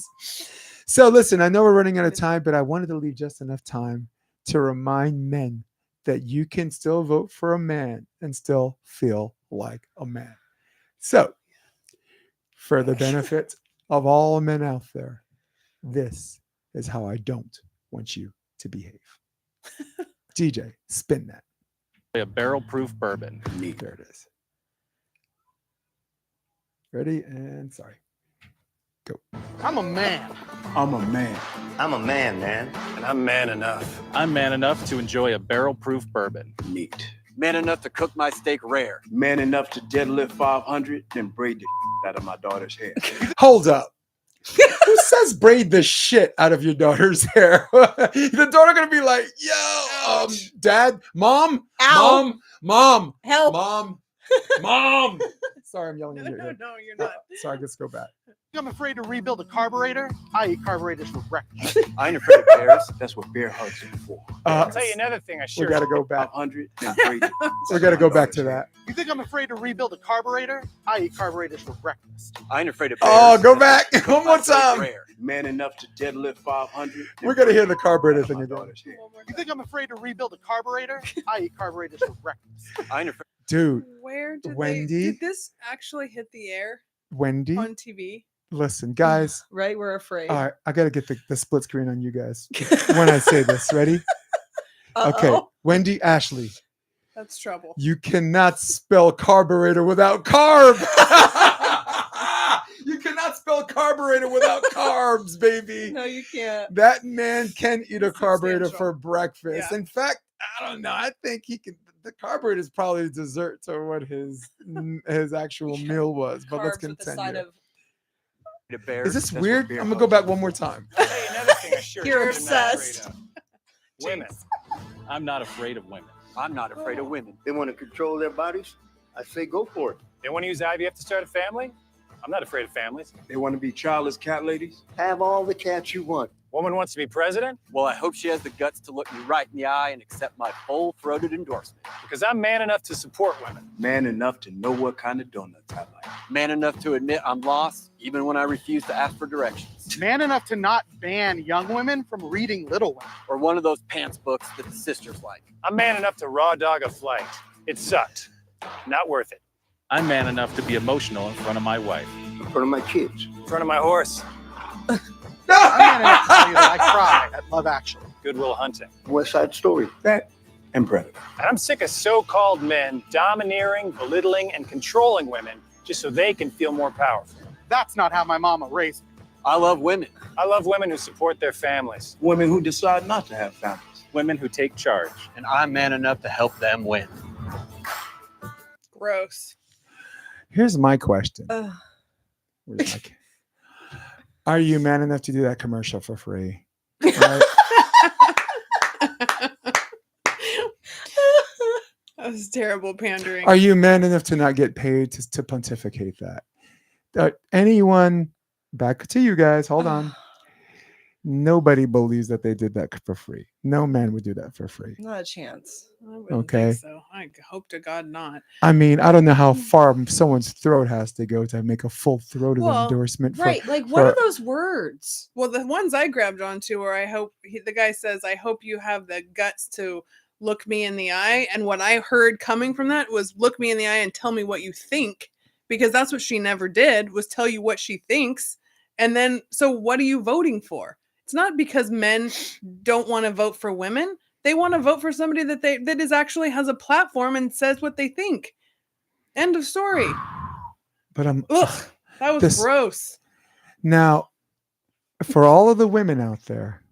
So listen, I know we're running out of time, but I wanted to leave just enough time to remind men that you can still vote for a man and still feel like a man. So, for the benefit of all men out there, this is how I don't want you to behave. DJ, spin that. A barrel-proof bourbon. There it is. Ready? And sorry. Go. I'm a man. I'm a man. I'm a man, man. And I'm man enough. I'm man enough to enjoy a barrel-proof bourbon. Neat. Man enough to cook my steak rare. Man enough to deadlift 500, then braid the out of my daughter's hair. Hold up. Who says braid the shit out of your daughter's hair? The daughter gonna be like, yo, dad, mom, Ow. mom, Help. mom. Sorry, I'm yelling at you. No, you're not. Sorry, let's go back. I'm afraid to rebuild a carburetor. I eat carburetors for breakfast. I ain't afraid of bears. That's what bear hugs are for. I'll tell you another thing I We sure. gotta go back. 500, then braid it. We gotta go back to that. You think I'm afraid to rebuild a carburetor? I eat carburetors for breakfast. I ain't afraid of bears. Oh, go back one more time. Rare. Man enough to deadlift 500. We're gonna hear the carburetor thing again. You think I'm afraid to rebuild a carburetor? I eat carburetors for breakfast. I ain't afraid. Dude, Where did Wendy? did this actually hit the air Wendy, on TV? listen, guys. Right, we're afraid. All right, I gotta get the split screen on you guys when I say this. Ready? Okay, Uh-oh. Wendy, Ashley, That's trouble. you cannot spell carburetor without carb. You cannot spell carburetor without carbs, baby. No, you can't. That man can eat a carburetor Substantial. for breakfast. Yeah. In fact, I don't know. I think he can. The carburetor is probably dessert to what his actual meal was. But let's Carbs with the side continue. of Bears. Is this That's what weird? bear I'm gonna go hugs back are one for. more time. I'll tell you another thing I sure. You're am not afraid obsessed. of. Women. I'm not afraid of women. I'm not afraid of women. They want to control their bodies? I say go for it. They want to use IVF to start a family? I'm not afraid of families. They want to be childless cat ladies. Have all the cats you want. Woman wants to be president? Well, I hope she has the guts to look me right in the eye and accept my full-throated endorsement. Because I'm man enough to support women. Man enough to know what kind of donuts I like. Man enough to admit I'm lost, even when I refuse to ask for directions. Man enough to not ban young women from reading Little Women. Or one of those pants books that the sisters like. I'm man enough to raw dog a flight. It sucked. Not worth it. I'm man enough to be emotional in front of my wife. In front of my kids. In front of my horse. I'm man enough to tell you that I cry at Love Actually. Good Will Hunting. West Side Story. That and Predator. And I'm sick of so-called men domineering, belittling, and controlling women just so they can feel more powerful. That's not how my mama raised me. I love women. I love women who support their families. Women who decide not to have families. Women who take charge. And I'm man enough to help them win. Gross. Here's my question. Ugh. Where's my ca- Are you man enough to do that commercial for free? Right? That was terrible pandering. Are you man enough to not get paid to pontificate that? Anyone, back to you guys, hold on. Nobody believes that they did that for free. No man would do that for free. Not a chance. I wouldn't Okay. think so. I hope to God not. I mean, I don't know how far someone's throat has to go to make a full-throated Well, endorsement. Right. Like, what are for- those words? Well, the ones I grabbed onto were the guy says, I hope you have the guts to look me in the eye. And what I heard coming from that was look me in the eye and tell me what you think. Because that's what she never did, was tell you what she thinks. And then, so what are you voting for? It's not because men don't want to vote for women. They want to vote for somebody that is actually has a platform and says what they think. End of story. But Ugh, that was This- gross. Now, for all of the women out there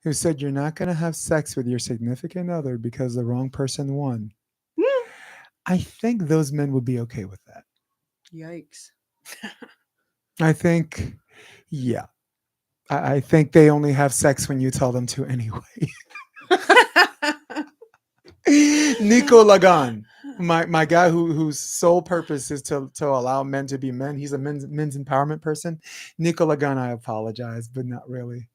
who said you're not going to have sex with your significant other because the wrong person won, I think those men would be okay with that. Yikes. I think, yeah. I think they only have sex when you tell them to anyway. Nico Lagan, my guy whose sole purpose is to allow men to be men. He's a men's empowerment person. Nico Lagan, I apologize, but not really.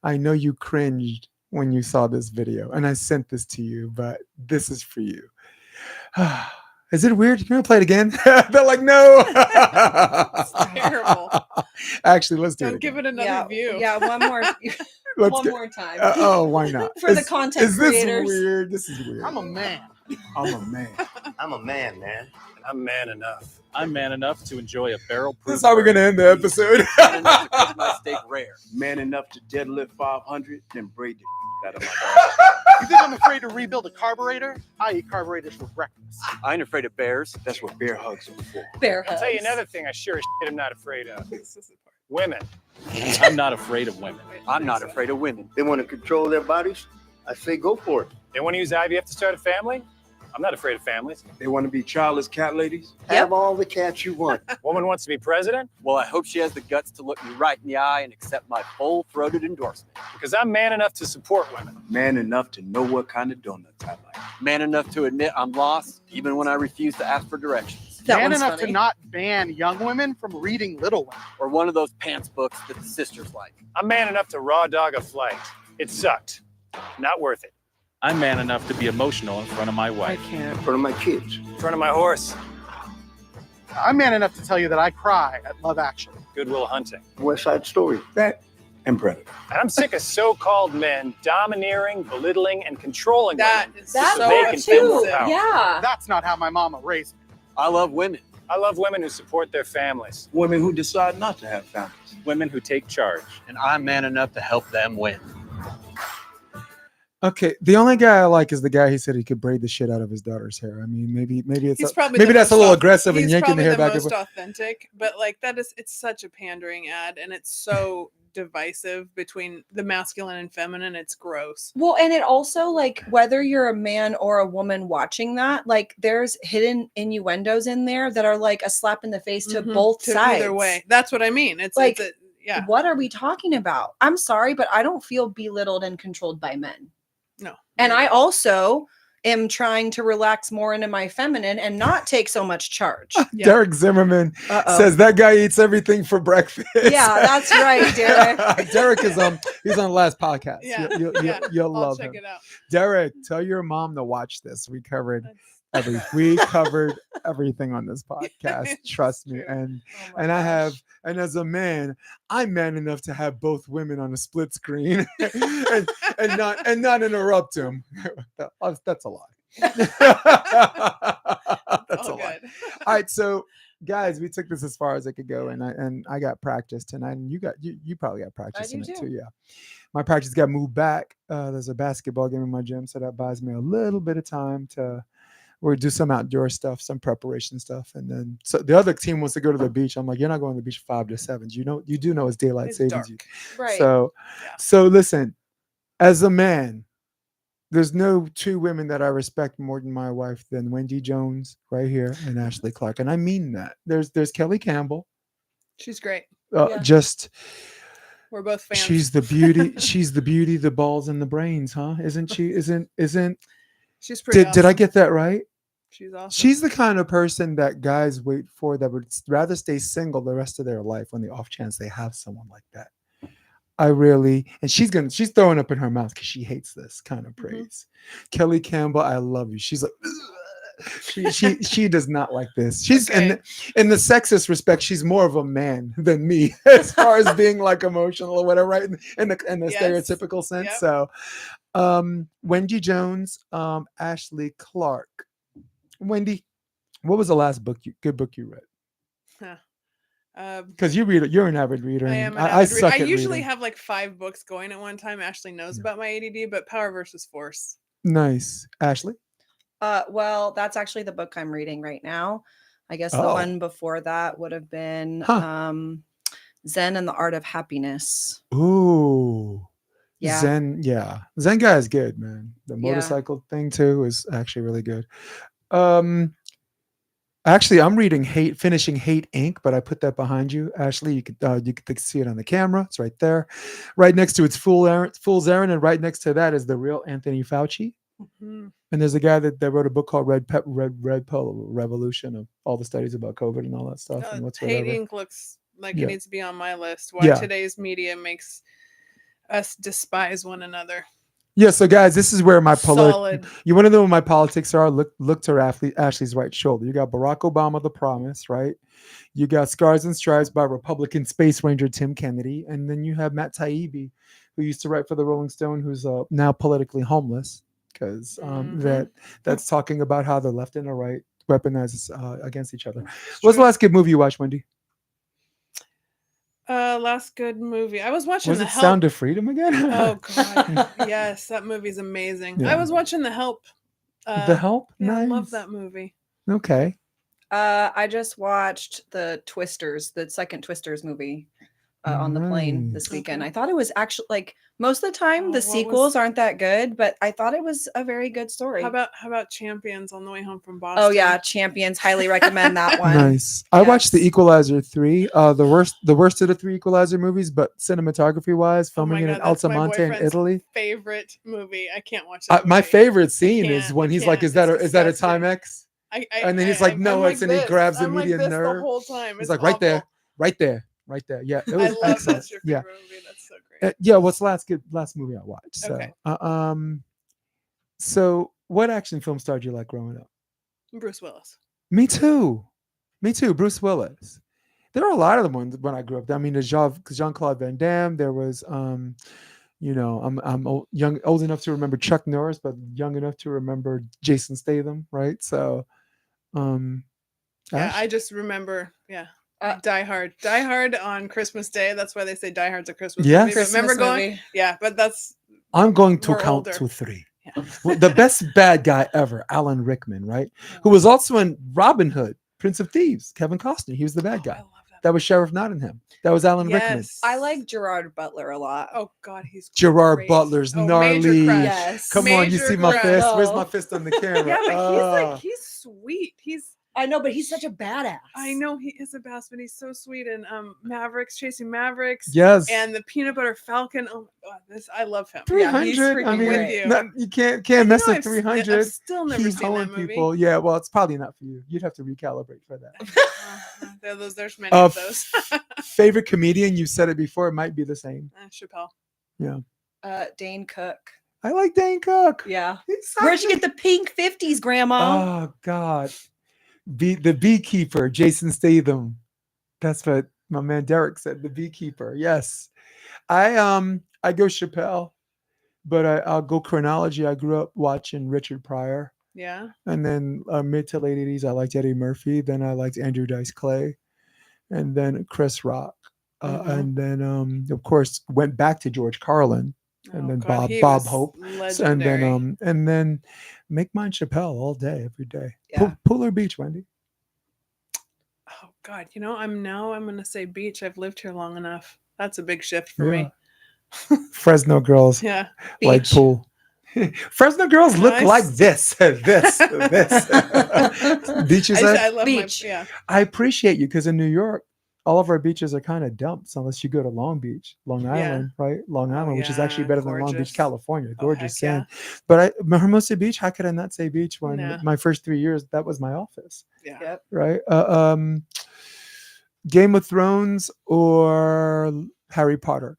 I know you cringed when you saw this video, and I sent this to you, but this is for you. Is it weird? Can I play it again? They're like, no. It's terrible. Actually, let's do Don't it. give Again. it another view. Yeah, one more. Let's one get- more time. Oh, why not? For the content is this creators. weird? This is weird. I'm a man. I'm a man. I'm a man, man. And I'm man enough. I'm man enough to enjoy a barrel-proof. This is how we're gonna end the episode. Man enough to cook my steak rare. Man enough to deadlift 500, then braid the out of my daughter's hair. You think I'm afraid to rebuild a carburetor? I eat carburetors for breakfast. I ain't afraid of bears. That's what bear hugs are for. Bear I'll tell you hugs. another thing I sure as shit am not afraid of. This is the part. Women. I'm not afraid of women. I'm not afraid of women. They want to control their bodies? I say go for it. They want to use IVF to start a family? I'm not afraid of families. They want to be childless cat ladies? Have all the cats you want. Woman wants to be president? Well, I hope she has the guts to look me right in the eye and accept my full-throated endorsement. Because I'm man enough to support women. Man enough to know what kind of donuts I like. Man enough to admit I'm lost, even when I refuse to ask for directions. That Man one's enough funny. to not ban young women from reading Little Women. Or one of those pants books that the sisters like. I'm man enough to raw dog a flight. It sucked. Not worth it. I'm man enough to be emotional in front of my I wife. can't. In front of my kids. In front of my horse. I'm man enough to tell you that I cry at Love Actually. Goodwill Hunting. West Side Story. That and Predator. And I'm sick of so-called men domineering, belittling, and controlling That women is just so so they can feel more powerful. Yeah. That's not how my mama raised me. I love women. I love women who support their families. Women who decide not to have families. Women who take charge. And I'm man enough to help them win. Okay, the only guy I like is the guy who said he could braid the shit out of his daughter's hair. I mean, maybe it's He's a- probably maybe the that's a most little au- aggressive and he's yanking the probably hair back and most forth. authentic, but like it's such a pandering ad, and it's so divisive between the masculine and feminine. It's gross. Well, and it also, like, whether you're a man or a woman watching that, like, there's hidden innuendos in there that are like a slap in the face to Mhm. both To sides. Either way, that's what I mean. It's Like, yeah. What are we talking about? I'm sorry, but I don't feel belittled and controlled by men. No. And I also am trying to relax more into my feminine and not take so much charge. Yeah. Derek Zimmerman Uh-oh. says that guy eats everything for breakfast. Yeah, that's right, Derek. Derek is he's on the last podcast. Yeah, You'll I'll love check him. it out. Derek, tell your mom to watch this. We covered That's- we covered everything on this podcast. Trust me. true. And Oh my and I have gosh. and as a man, I'm man enough to have both women on a split screen and not interrupt him. That's a lie. That's all a lie. good. All right, so guys, we took this as far as I could go, and I got practice tonight, and you probably got practice do tonight too. too. Yeah, my practice got moved back. There's a basketball game in my gym, so that buys me a little bit of time to do some outdoor stuff, some preparation stuff, and then so the other team wants to go to the beach. I'm like, you're not going to the beach 5 to 7. You do know it's daylight It's savings. dark. Right. So, Yeah. so listen, as a man, there's no two women that I respect more than my wife than Wendy Jones right here and Ashely Clark, and I mean that. There's Kelly Campbell. She's great. Yeah. Just We're both fans. she's the beauty. She's the beauty, the balls, and the brains, huh? Isn't she? Isn't? She's pretty. Did I awesome. get that right? She's awesome. She's the kind of person that guys wait for that would rather stay single the rest of their life on the off chance they have someone like that. And she's throwing up in her mouth because she hates this kind of praise. Kelly Campbell, I love you. She's like, she does not like this. She's Okay. in the sexist respect, she's more of a man than me as far as being like emotional or whatever, right? In the Yes. stereotypical sense. Yep. So Wendy Jones, Ashely Clark. Wendy, what was the last good book you read? Because you're an avid reader. I and am. An avid reader. suck I at usually reading. have like 5 books going at one time. Ashley knows Yeah. about my ADD, but Power versus Force. Nice. Ashely? Well, that's actually the book I'm reading right now. I guess the Oh. one before that would have been Huh. Zen and the Art of Happiness. Ooh. Yeah. Zen guy is good, man. The Yeah. motorcycle thing too is actually really good. Actually, I'm reading finishing Hate Inc., but I put that behind you, Ashely. You could see it on the camera. It's right there. Right next to it's Fool's Errand, and right next to that is the real Anthony Fauci. Mhm. And there's a guy that wrote a book called Red Pill Revolution of all the studies about COVID and all that stuff. And what's Hate whatever. Inc. looks like Yeah. it needs to be on my list. Why Yeah. today's media makes us despise one another. Yeah, so guys, this is where my Solid. you want to know what my politics are? Look to Ashley's right shoulder. You got Barack Obama, the promise, right? You got Scars and Stripes by Republican Space Ranger Tim Kennedy, and then you have Matt Taibbi, who used to write for the Rolling Stone, who's now politically homeless because that's talking about how the left and the right weaponize against each other. What's the last good movie you watched, Wendy? Last good movie. I was watching Was The it Help. Sound of Freedom again? Oh god. Yes, that movie's amazing. Yeah. I was watching The Help. The Help? Yeah, I Nice. love that movie. Okay. I just watched the Twisters, the second Twisters movie. on the plane this Nice. weekend. Okay. I thought it was actually like most of the time Oh, the what sequels was- aren't that good, but I thought it was a very good story. How about Champions on the way home from Boston? Oh yeah, Champions. Highly recommend that one. Nice. I watched The Yes. Equalizer 3, the worst of the three Equalizer movies, but cinematography wise, Oh my filming it God, in that's my Altamonte in boyfriend's Italy. favorite movie. I can't watch that. My movie. favorite scene is can't, when I he's like, can't. "Is that It's is that a disgusting. Timex?" I, And then he's like, I'm "No, it's," and he this. grabs the I'm like median this nerve. the whole time. He's It's like, "Right there, awful. right there, right there." Yeah, it I was love excellent. that's your Yeah, favorite movie. That's so great. yeah. What's the last movie I watched? So, Okay. So what action film star did you like growing up? Bruce Willis. Me too. Bruce Willis. There are a lot of them when I grew up. I mean, there's Jean-Claude Van Damme. There was, I'm old enough to remember Chuck Norris, but young enough to remember Jason Statham, right? So, Yeah, Ash? I just remember. Yeah. Die Hard on Christmas Day. That's why they say Die Hard's a Christmas Yes. movie. But remember Christmas going? movie. Yeah, but that's I'm going to We're count older. to 3. yeah. Well, the best bad guy ever, Alan Rickman, right? Who was also in Robin Hood, Prince of Thieves, Kevin Costner. He was the bad Oh, I guy. love that. That was Sheriff Nottingham. That was Alan Rickman. Yes. I like Gerard Butler a lot. Oh God, he's Gerard great. Butler's Oh, gnarly. Major crush. Yes. Come on, you Major see my crush. fist? Where's No. my fist on the camera? Yeah, but Ah. he's sweet. I know, but he's such a badass. I know he is a bass, but he's so sweet. And Mavericks, Chasing Mavericks. Yes. And the Peanut Butter Falcon. Oh my God, I love him. 300. he's I freaking mean, with great. you. you can't mess with I've 300. still never He's seen hoeing that movie. people. Yeah, well, it's probably not for you. You'd have to recalibrate for that. There's many of those. Favorite comedian? You said it before. It might be the same. Chappelle. Yeah. Dane Cook. I like Dane Cook. Yeah. He's Where'd you such get the pink 50s, Grandma? Oh God. The beekeeper, Jason Statham. That's what my man Derek said. The beekeeper. Yes. I go Chappelle, but I'll go chronology. I grew up watching Richard Pryor. Yeah. And then mid to late 80s, I liked Eddie Murphy. Then I liked Andrew Dice Clay. And then Chris Rock. And then of course went back to George Carlin. And then God, he Bob was Hope. legendary. And then make mine Chappelle all day, every day. Yeah. Pool or beach, Wendy? Oh God, I'm gonna say beach. I've lived here long enough. That's a big shift for me. Fresno girls Yeah. like Beach. pool. Fresno girls look Nice. like this. Beaches. I love Beach. yeah. I appreciate you because in New York, all of our beaches are kind of dumps unless you go to Long Beach, Long Yeah. Island, right? Long Island, which is actually yeah, better than Long Beach, gorgeous. California. Oh, Gorgeous heck sand. But Hermosa Beach, how could I not say beach when Nah. my first 3 years, that was my office, Yeah. Yep. right? Game of Thrones or Harry Potter?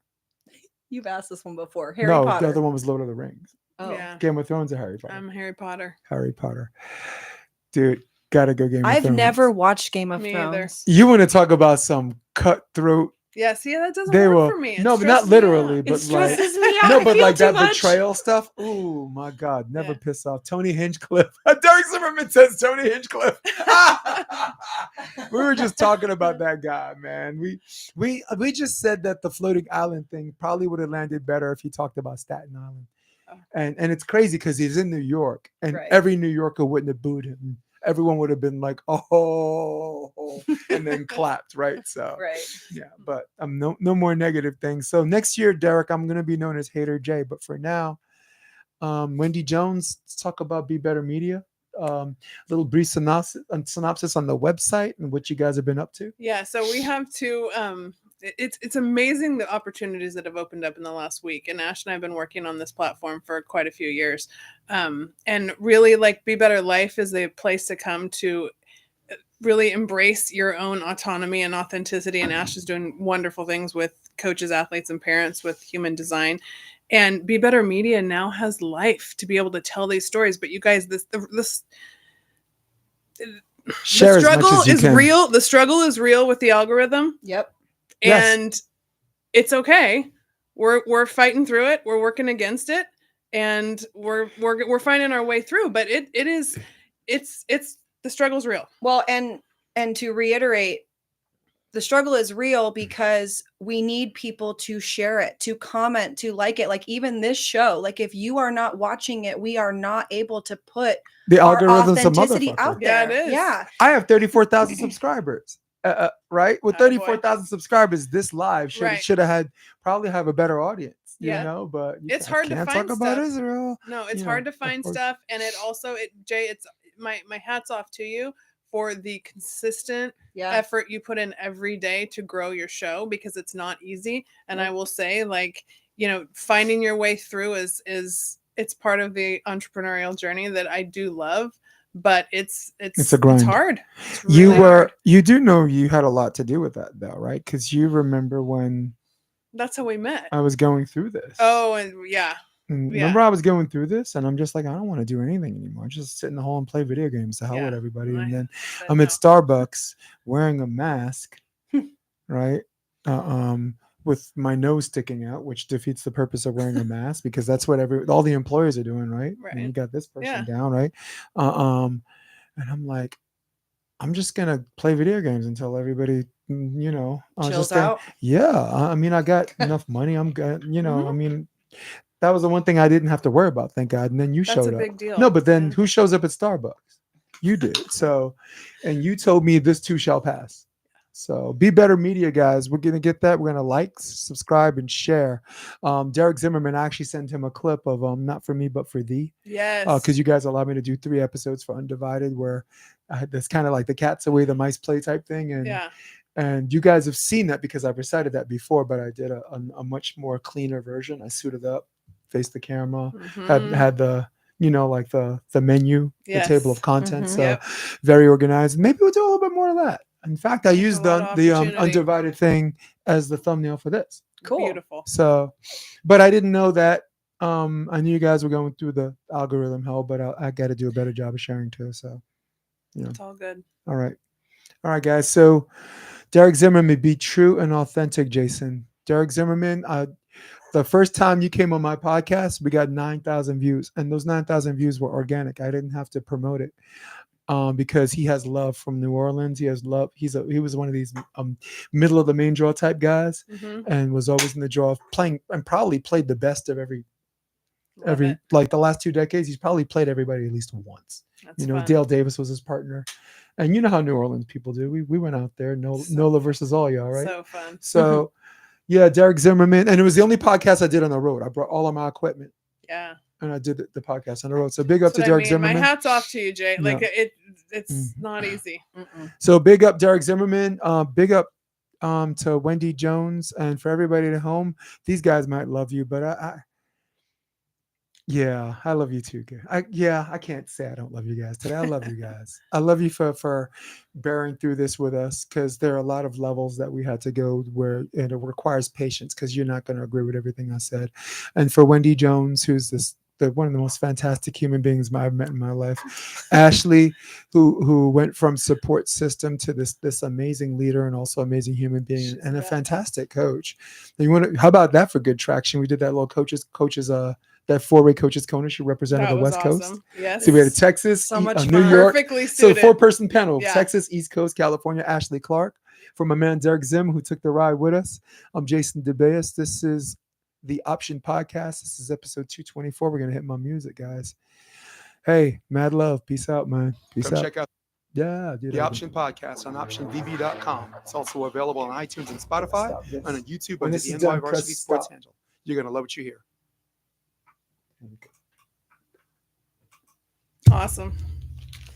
You've asked this one before. Harry No, Potter. the other one was Lord of the Rings. Oh. Yeah. Game of Thrones or Harry Potter? I'm Harry Potter. Harry Potter. Dude, gotta go Game of I've Thrones. never watched Game of Me either. Thrones. You want to talk about some cutthroat? Yeah, see, that doesn't They work were for me. It no, but not stresses me literally, out. but It stresses me out. no, I but feel like too that much. betrayal stuff. Oh my God, never Yeah. piss off Tony Hinchcliffe. Derek Zimmerman says Tony Hinchcliffe. We were just talking about that guy, man. We just said that the floating island thing probably would have landed better if he talked about Staten Island. Oh. And it's crazy because he's in New York, and Right. every New Yorker wouldn't have booed him. Everyone would have been like, "Oh," and then clapped, right? So, Right. yeah, but no more negative things. So next year, Derek, I'm gonna be known as Hater J. But for now, Wendy Jones, let's talk about Be Better Media. Little brief synopsis on the website and what you guys have been up to. Yeah, so we have to it's amazing the opportunities that have opened up in the last week. And Ash and I have been working on this platform for quite a few years. And really, like, Be Better Life is a place to come to really embrace your own autonomy and authenticity. And Ash is doing wonderful things with coaches, athletes, and parents with human design. And Be Better Media now has life to be able to tell these stories. But you guys, Share the as much struggle as you is can. real. The struggle is real with the algorithm. Yep. Yes. And it's okay. We're fighting through it. We're working against it, and we're finding our way through. But it's the struggle's real. Well, and to reiterate, the struggle is real because we need people to share it, to comment, to like it. Like even this show, like if you are not watching it, we are not able to put The our algorithm's a authenticity motherfucker. out Yeah, there. it is. Yeah. I have 34,000 subscribers. right? With Attaboy. 34,000 subscribers, this live Right. should have probably have a better audience, Yeah. you know, but It's hard to can't find talk about stuff. Israel. No, it's you hard know, to find of course. stuff, and Jay, it's my hats off to you for the consistent effort you put in every day to grow your show, because it's not easy. And I will say, like, you know, finding your way through is it's part of the entrepreneurial journey that I do love, but it's a grind. It's hard. It's really hard. You do know you had a lot to do with that though, right? Because you remember when That's how we met. I was going through this. Oh, and yeah. Remember I was going through this and I'm just like, I don't want to do anything anymore. Just sit in the hall and play video games to hell with everybody. And then I'm at Starbucks wearing a mask, right? With my nose sticking out, which defeats the purpose of wearing a mask, because that's what all the employers are doing, right? Right. And you got this person down, right? And I'm like, I'm just gonna play video games until everybody, you know, chills out. Yeah, I mean, I got enough money. I'm good, you know. I mean, that was the one thing I didn't have to worry about, thank God. And then you That's showed a up. big deal. No, but then who shows up at Starbucks? You did. So, and you told me this too shall pass. So be better media, guys. We're going to get that. We're going to like, subscribe, and share. Derek Zimmerman, I actually sent him a clip of Not For Me, But For Thee. Yes. Because you guys allowed me to do 3 episodes for Undivided, where that's kind of like the cat's away, the mice play type thing. And you guys have seen that because I've recited that before, but I did a much more cleaner version. I suited up, faced the camera, had the, you know, like the menu, the table of contents. So very organized. Maybe we'll do a little bit more of that. In fact, I used the Undivided thing as the thumbnail for this. Cool. Beautiful. So, but I didn't know that. I knew you guys were going through the algorithm hell, but I got to do a better job of sharing too. So, you know. It's all good. All right, guys. So, Derek Zimmerman, be true and authentic, Jason. Derek Zimmerman, the first time you came on my podcast, we got 9,000 views, and those 9,000 views were organic. I didn't have to promote it. Because he has love from New Orleans. He has love. He was one of these middle of the main draw type guys, and was always in the draw, playing, and probably played the best of every like the last 2 decades. He's probably played everybody at least once. That's fun. Dale Davis was his partner, and you know how New Orleans people do. We went out there, Nola versus all y'all, right? So fun. So yeah, Derek Zimmerman, and it was the only podcast I did on the road. I brought all of my equipment. Yeah. And I did the podcast on the road. So big up to Derek Zimmerman. My hat's off to you, Jay. Like it's not easy. So big up Derek Zimmerman. Big up to Wendy Jones, and for everybody at home. These guys might love you, but I love you too. I can't say I don't love you guys today. I love you guys. I love you for bearing through this with us, because there are a lot of levels that we had to go where it requires patience, because you're not going to agree with everything I said. And for Wendy Jones, who's one of the most fantastic human beings I've met in my life. Ashely, who went from support system to this amazing leader and also amazing human being and a fantastic coach. And how about that for good traction? We did that little coaches that 4-way coaches corner. She represented the West Coast. Yes. So we had a Texas, So much New fun. York. Perfectly So suited. 4-person panel, Yeah. Texas, East Coast, California, Ashely Clark. For my man Derek Zim, who took the ride with us. I'm Jason DeBeas. This is the Option Podcast. This is episode 224. We're going to hit my music, guys. Hey, mad love. Peace out, man. Peace out. Check out the Option Podcast on optionvb.com. It's also available on iTunes and Spotify, and on YouTube under the NY Varsity Sports handle. You're going to love what you hear. Awesome.